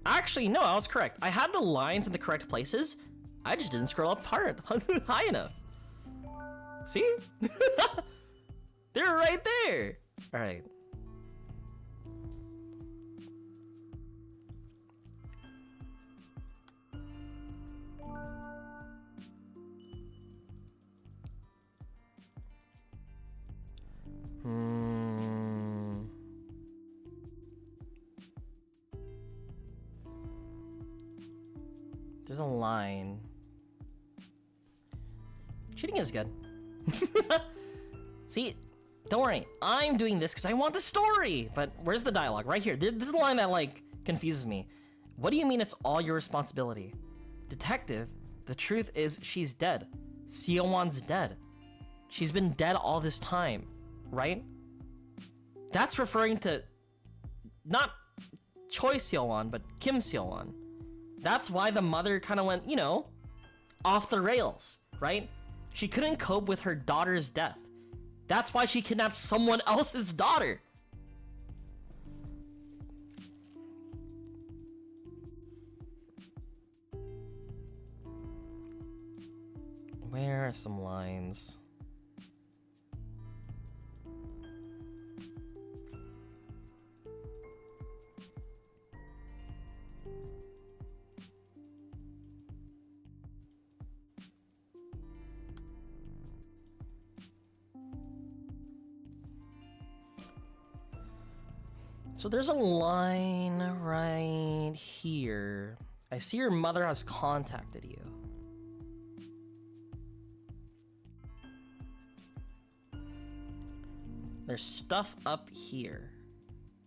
S1: Actually, no, I was correct. I had the lines in the correct places. I just didn't scroll up high enough. See? They're right there. All right. There's a line. Cheating is good. See, don't worry. I'm doing this because I want the story. But where's the dialogue? Right here. This is the line that like confuses me. What do you mean it's all your responsibility? Detective, the truth is she's dead. Seowon's dead. She's been dead all this time, right? That's referring to not Choi Seowon, but Kim Seowon. That's why the mother kind of went, you know, off the rails, right? She couldn't cope with her daughter's death. That's why she kidnapped someone else's daughter. Where are some lines? So there's a line right here. I see your mother has contacted you. There's stuff up here.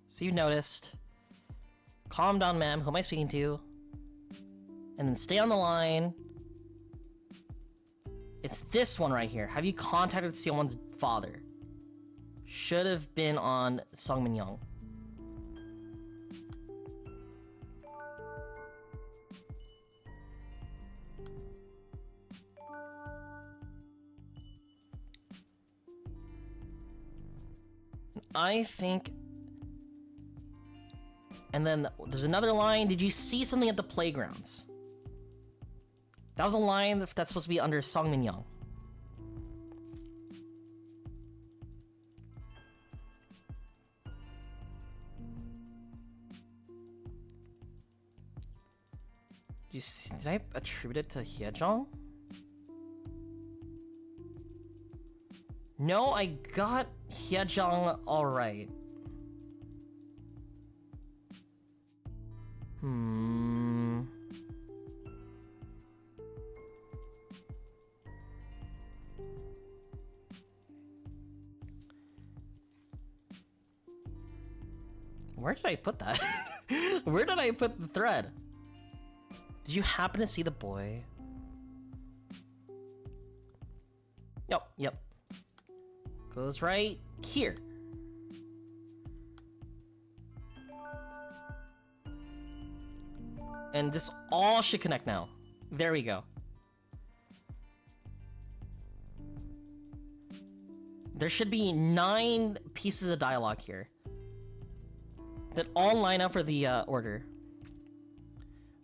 S1: So you've noticed. Calm down, ma'am. Who am I speaking to? And then stay on the line. It's this one right here. Have you contacted Seowon's father? Should have been on Sungmin Young. I think... And then there's another line. Did you see something at the playgrounds? That was a line that's supposed to be under Sungmin Young. Did I attribute it to Hyejong? No, I got Hyejong alright. Where did I put that? Where did I put the thread? Did you happen to see the boy? Yep. Goes right here. And this all should connect now. There we go. There should be 9 pieces of dialogue here that all line up for the order.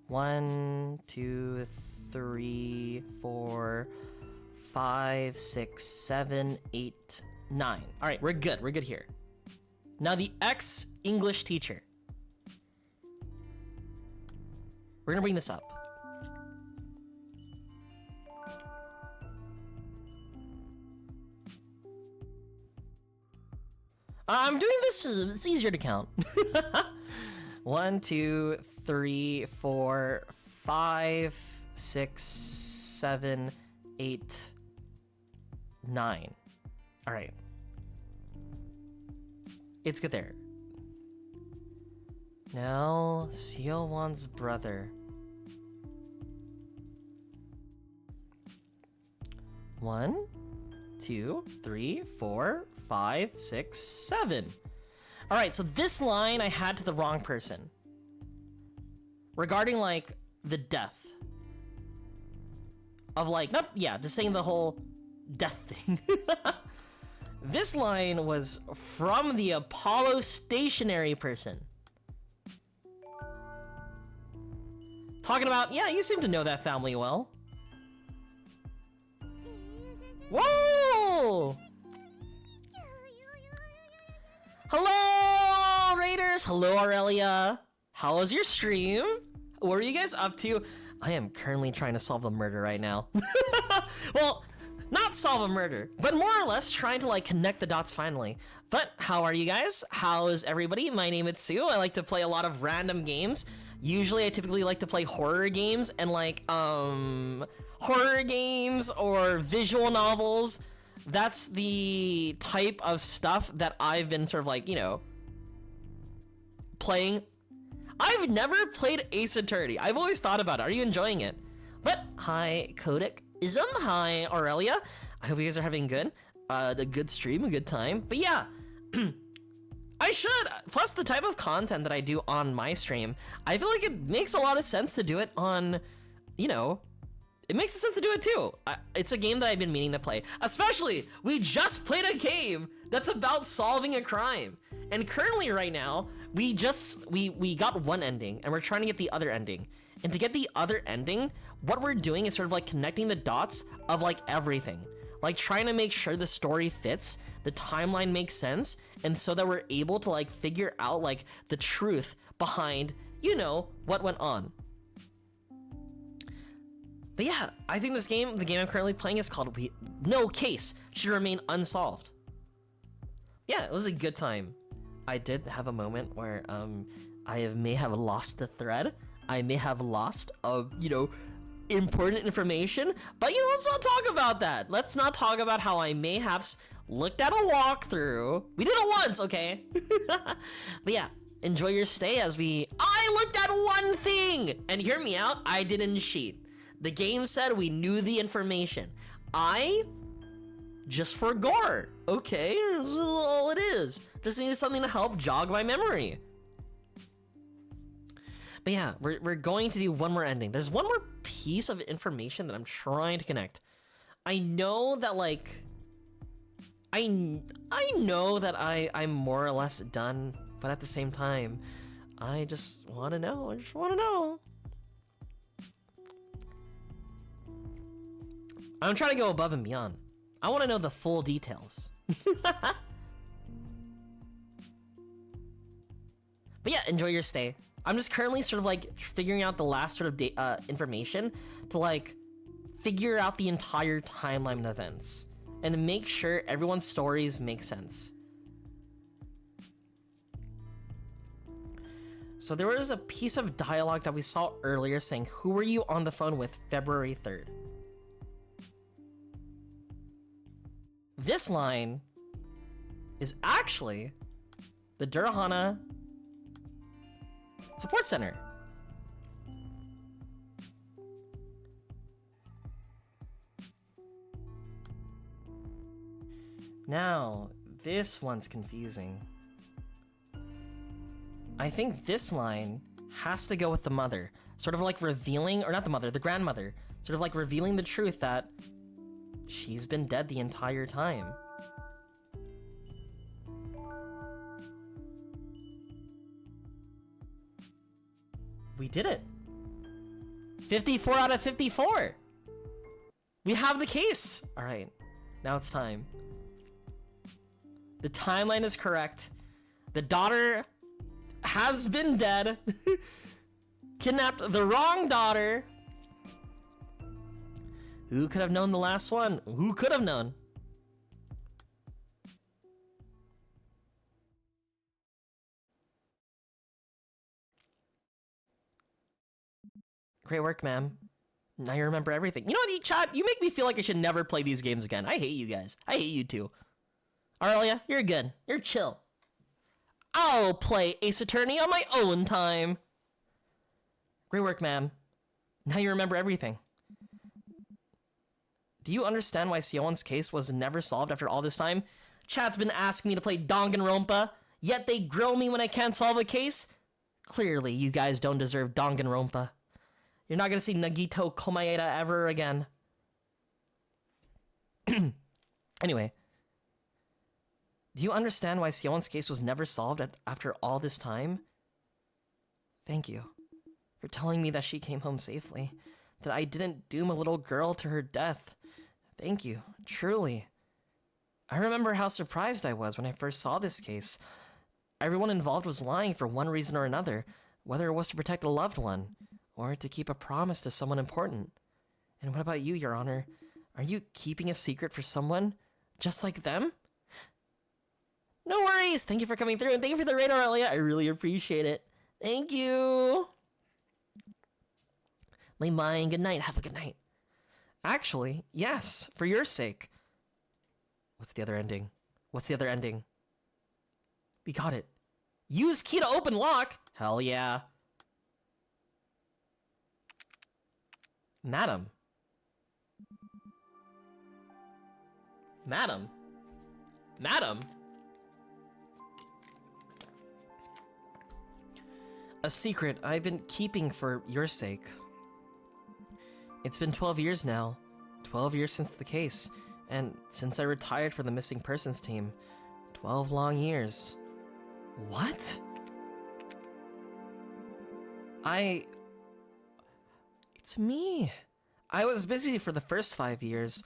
S1: 1, 2, 3, 4, 5, 6, 7, 8, 9. All right, we're good. We're good here. Now the ex-English teacher. We're gonna bring this up. I'm doing this, it's easier to count. 1, 2, 3, 4, 5, 6, 7, 8, 9. All right. It's good there. Now, Seowon's brother. 1, 2, 3, 4, 5, 6, 7. All right, so this line I had to the wrong person. Regarding, like, the death. Of, like, not, yeah, just saying the whole death thing. This line was from the Apollo stationary person. Talking about, yeah, you seem to know that family well. Whoa! Hello, Raiders! Hello, Aurelia! How was your stream? What are you guys up to? I am currently trying to solve a murder right now. Well, not solve a murder, but more or less trying to like connect the dots finally. But how are you guys? How is everybody? My name is Sue. I like to play a lot of random games. Usually I typically like to play horror games and like horror games or visual novels. That's the type of stuff that I've been sort of like, you know, playing. I've never played Ace Attorney. I've always thought about it. Are you enjoying it? But hi, Kodak-ism. Hi, Aurelia. I hope you guys are having good. A good stream, a good time. But yeah, I should. Plus the type of content that I do on my stream, I feel like it makes a lot of sense to do it on, you know, it makes sense to do it too. It's a game that I've been meaning to play. Especially, we just played a game that's about solving a crime. And currently right now, we got one ending and we're trying to get the other ending. And to get the other ending, what we're doing is sort of like connecting the dots of like everything. Like trying to make sure the story fits, the timeline makes sense, and so that we're able to like figure out like the truth behind, you know, what went on. But yeah, I think this game, the game I'm currently playing is called No Case Should Remain Unsolved. Yeah, it was a good time. I did have a moment where may have lost the thread. I may have lost, you know, important information. But, you know, let's not talk about that. Let's not talk about how I mayhaps looked at a walkthrough. We did it once, okay? But yeah, enjoy your stay as I looked at one thing! And hear me out, I didn't cheat. The game said we knew the information. I just forgot. Okay, this is all it is. Just needed something to help jog my memory. But yeah, we're going to do one more ending. There's one more piece of information that I'm trying to connect. I know that like, I know that I'm more or less done, but at the same time, I just want to know. I just want to know. I'm trying to go above and beyond. I want to know the full details. But yeah, enjoy your stay. I'm just currently sort of like figuring out the last sort of information to like figure out the entire timeline of events and to make sure everyone's stories make sense. So there was a piece of dialogue that we saw earlier saying, "Who were you on the phone with February 3rd?" This line is actually the Durhana Support Center. Now, this one's confusing. I think this line has to go with the mother, sort of like revealing, or not the mother, the grandmother, sort of like revealing the truth that she's been dead the entire time. We did it. 54 out of 54. We have the case! Alright, now it's time. The timeline is correct. The daughter has been dead. Kidnapped the wrong daughter. Who could have known the last one? Who could have known? Great work, ma'am. Now you remember everything. You know what, chat? You make me feel like I should never play these games again. I hate you guys. I hate you too. Aurelia, you're good. You're chill. I'll play Ace Attorney on my own time. Great work, ma'am. Now you remember everything. Do you understand why Seowon's case was never solved after all this time? Chat's been asking me to play Danganronpa, yet they grill me when I can't solve a case? Clearly, you guys don't deserve Danganronpa. You're not gonna see Nagito Komaeda ever again. Anyway. Do you understand why Seowon's case was never solved after all this time? Thank you for telling me that she came home safely, that I didn't doom a little girl to her death. Thank you, truly. I remember how surprised I was when I first saw this case. Everyone involved was lying for one reason or another, whether it was to protect a loved one, or to keep a promise to someone important. And what about you, Your Honor? Are you keeping a secret for someone just like them? No worries! Thank you for coming through, and thank you for the raid, Aurelia. I really appreciate it. Thank you! Lay mine, good night. Have a good night. Actually, yes, for your sake. What's the other ending? What's the other ending? We got it. Use key to open lock? Hell yeah. Madam. Madam. Madam. A secret I've been keeping for your sake. It's been 12 years now. 12 years since the case. And since I retired from the missing persons team. 12 long years. What? It's me. I was busy for the first 5 years.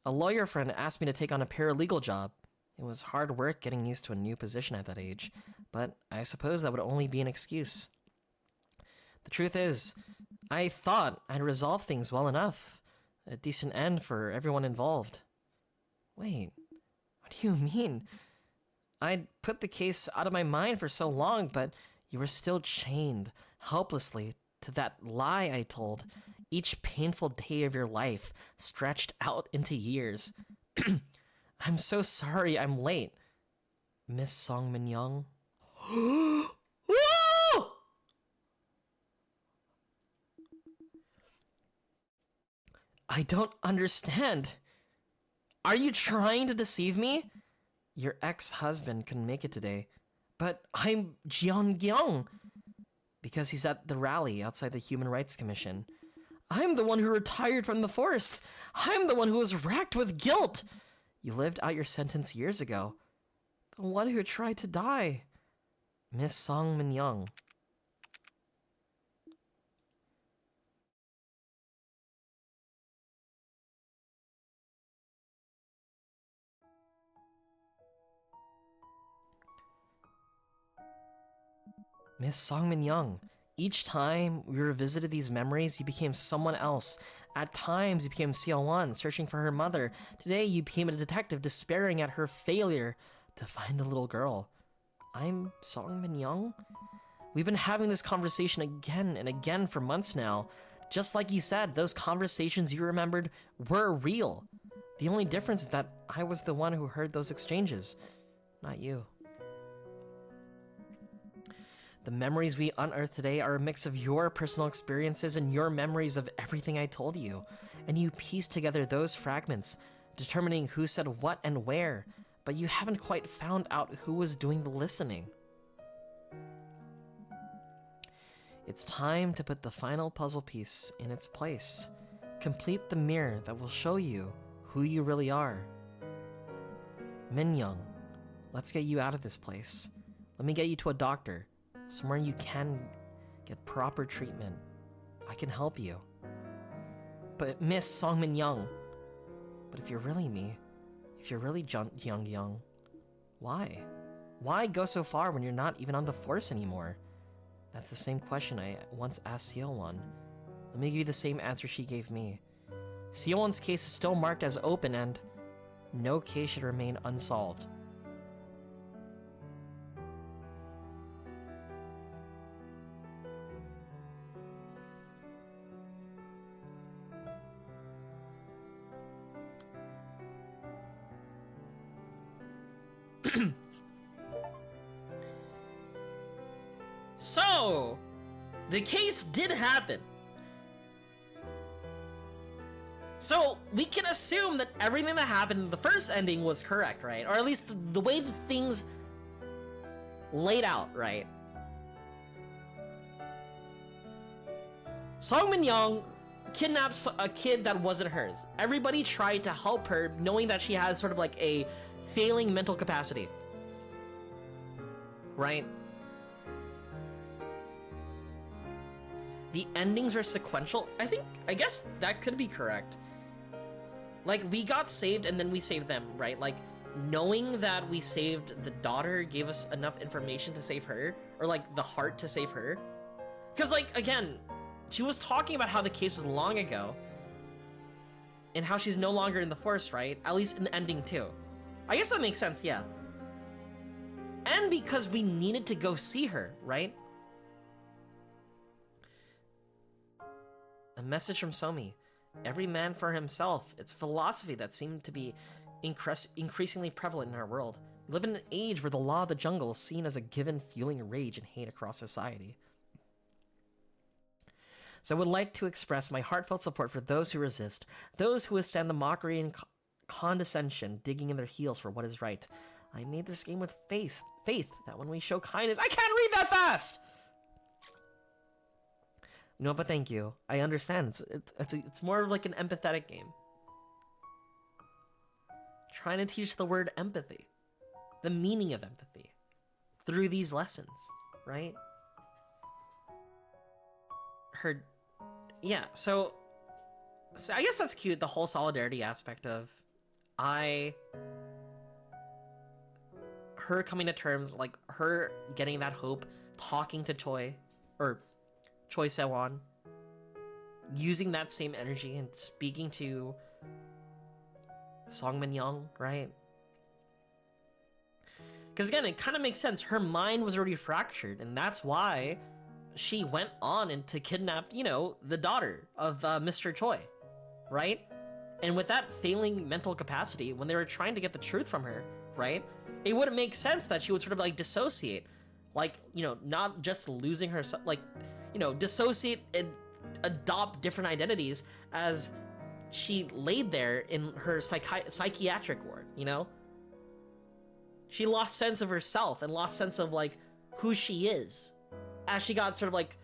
S1: A lawyer friend asked me to take on a paralegal job. It was hard work getting used to a new position at that age, but I suppose that would only be an excuse. The truth is, I thought I'd resolved things well enough. A decent end for everyone involved. Wait, what do you mean? I'd put the case out of my mind for so long, but you were still chained, helplessly, to that lie I told. Each painful day of your life stretched out into years. I'm so sorry I'm late. Miss Song Min Young. I don't understand. Are you trying to deceive me? Your ex-husband couldn't make it today, but I'm Jeongyeong because he's at the rally outside the Human Rights Commission. I'm the one who retired from the force. I'm the one who was racked with guilt. You lived out your sentence years ago. The one who tried to die. Miss Song Min Young. Miss Song Min Young. Each time we revisited these memories, you became someone else. At times, you became Seowon, searching for her mother. Today, you became a detective, despairing at her failure to find the little girl. I'm Song Min Young? We've been having this conversation again and again for months now. Just like you said, those conversations you remembered were real. The only difference is that I was the one who heard those exchanges, not you. The memories we unearthed today are a mix of your personal experiences and your memories of everything I told you. And you pieced together those fragments, determining who said what and where, but you haven't quite found out who was doing the listening. It's time to put the final puzzle piece in its place. Complete the mirror that will show you who you really are. Min Young, let's get you out of this place. Let me get you to a doctor. Somewhere you can get proper treatment. I can help you. But Miss Song Min Young, But if you're really me, if you're really young, why? Why go so far when you're not even on the force anymore? That's the same question I once asked Seowon. Let me give you the same answer she gave me. Seowon's case is still marked as open and no case should remain unsolved. So, the case did happen. So, we can assume that everything that happened in the first ending was correct, right? Or at least the way the things laid out, right? Song Min-young kidnaps a kid that wasn't hers. Everybody tried to help her, knowing that she has sort of like a failing mental capacity. Right? The endings are sequential. I guess that could be correct. Like, we got saved and then we saved them, right? Like, knowing that we saved the daughter gave us enough information to save her, or like the heart to save her. Because, like, again, she was talking about how the case was long ago and how she's no longer in the force, right? At least in the ending too. I guess that makes sense, yeah. And because we needed to go see her, right? A message from Somi. Every man for himself. It's a philosophy that seemed to be increasingly prevalent in our world. We live in an age where the law of the jungle is seen as a given, fueling rage and hate across society. So I would like to express my heartfelt support for those who resist, those who withstand the mockery and condescension, digging in their heels for what is right. I made this game with faith that when we show kindness— I can't read that fast! No, but thank you. I understand. It's more of like an empathetic game. Trying to teach the word empathy, the meaning of empathy, through these lessons, right? Yeah. So I guess that's cute. The whole solidarity aspect of her coming to terms, like her getting that hope, talking to Choi Seowon, using that same energy and speaking to Song Min-young, right? Because again, it kind of makes sense. Her mind was already fractured, and that's why she went on and to kidnap, the daughter of Mr. Choi, right? And with that failing mental capacity, when they were trying to get the truth from her, right? It wouldn't make sense that she would sort of like dissociate, like, not just losing herself, like, dissociate and adopt different identities as she laid there in her psychiatric ward, She lost sense of herself and lost sense of, like, who she is as she got sort of, like,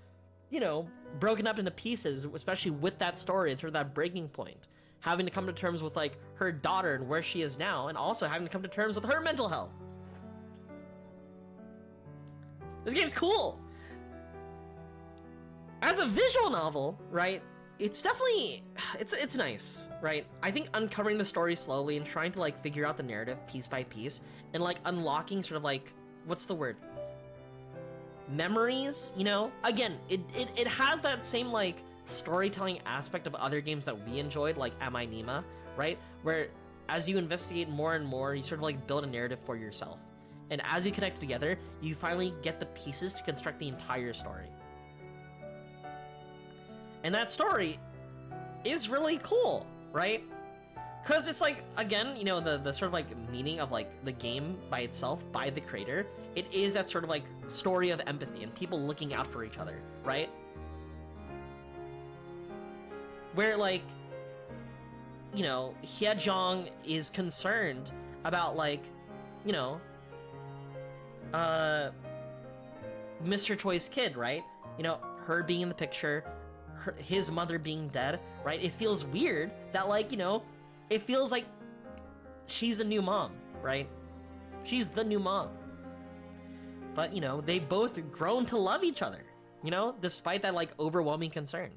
S1: broken up into pieces, especially with that story and sort of that breaking point. Having to come to terms with, like, her daughter and where she is now, and also having to come to terms with her mental health. This game's cool! As a visual novel, right, it's definitely, it's nice, right? I think uncovering the story slowly and trying to, like, figure out the narrative piece by piece and, like, unlocking sort of, like, what's the word? Memories, Again, it has that same, like, storytelling aspect of other games that we enjoyed, like Am I Nima, right? Where as you investigate more and more, you sort of, like, build a narrative for yourself. And as you connect together, you finally get the pieces to construct the entire story. And that story is really cool, right? Because it's like, again, the sort of like meaning of like the game by itself, by the creator, it is that sort of like story of empathy and people looking out for each other, right? Where like, Hyejong is concerned about like, Mr. Choi's kid, right? Her being in the picture, his mother being dead, right? It feels weird that, like, it feels like she's a new mom, right? She's the new mom. But, they both grown to love each other, despite that, like, overwhelming concern.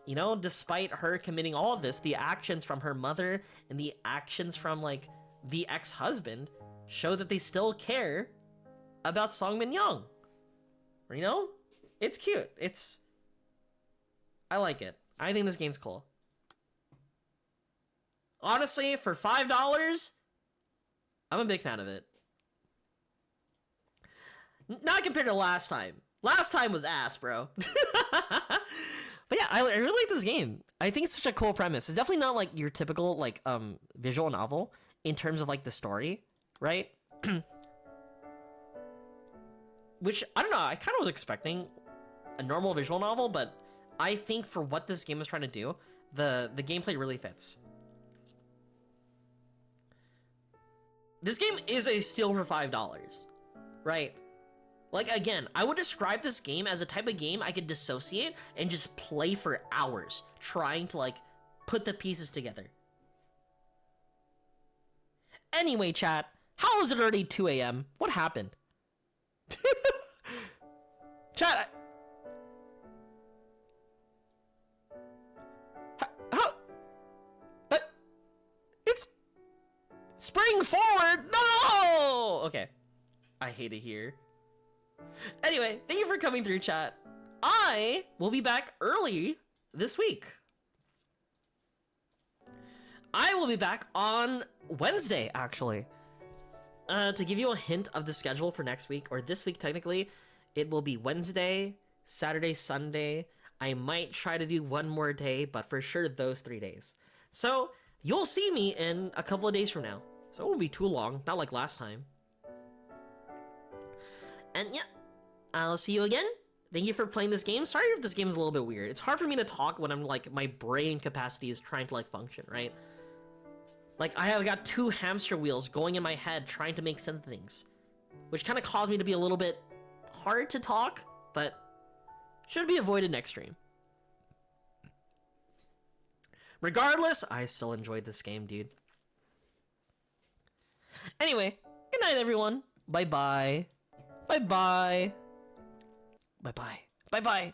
S1: you know, despite her committing all of this, the actions from her mother and the actions from, like, the ex-husband show that they still care about Songmin Young. You know? It's cute. I like it. I think this game's cool. Honestly, for $5, I'm a big fan of it. Not compared to last time. Last time was ass, bro. But yeah, I really like this game. I think it's such a cool premise. It's definitely not like your typical like visual novel in terms of like the story, right? Which I don't know. I kind of was expecting a normal visual novel, but I think for what this game is trying to do, the gameplay really fits. This game is a steal for $5, right? Like, again, I would describe this game as a type of game I could dissociate and just play for hours, trying to, like, put the pieces together. Anyway, chat, how is it already 2 a.m.? What happened? Chat, how? It's spring forward. No. Okay, I hate it here. Anyway, thank you for coming through, chat. I will be back early this week. I will be back on Wednesday, actually. To give you a hint of the schedule for next week, or this week technically, it will be Wednesday, Saturday, Sunday. I might try to do one more day, but for sure those 3 days. So you'll see me in a couple of days from now. So it won't be too long, not like last time. And yeah, I'll see you again. Thank you for playing this game. Sorry if this game is a little bit weird. It's hard for me to talk when I'm like, my brain capacity is trying to like function, right? Like I have got 2 hamster wheels going in my head trying to make sense of things, which kind of caused me to be a little bit hard to talk, but should be avoided next stream. Regardless, I still enjoyed this game, dude. Anyway, good night, everyone. Bye-bye. Bye-bye. Bye-bye. Bye-bye.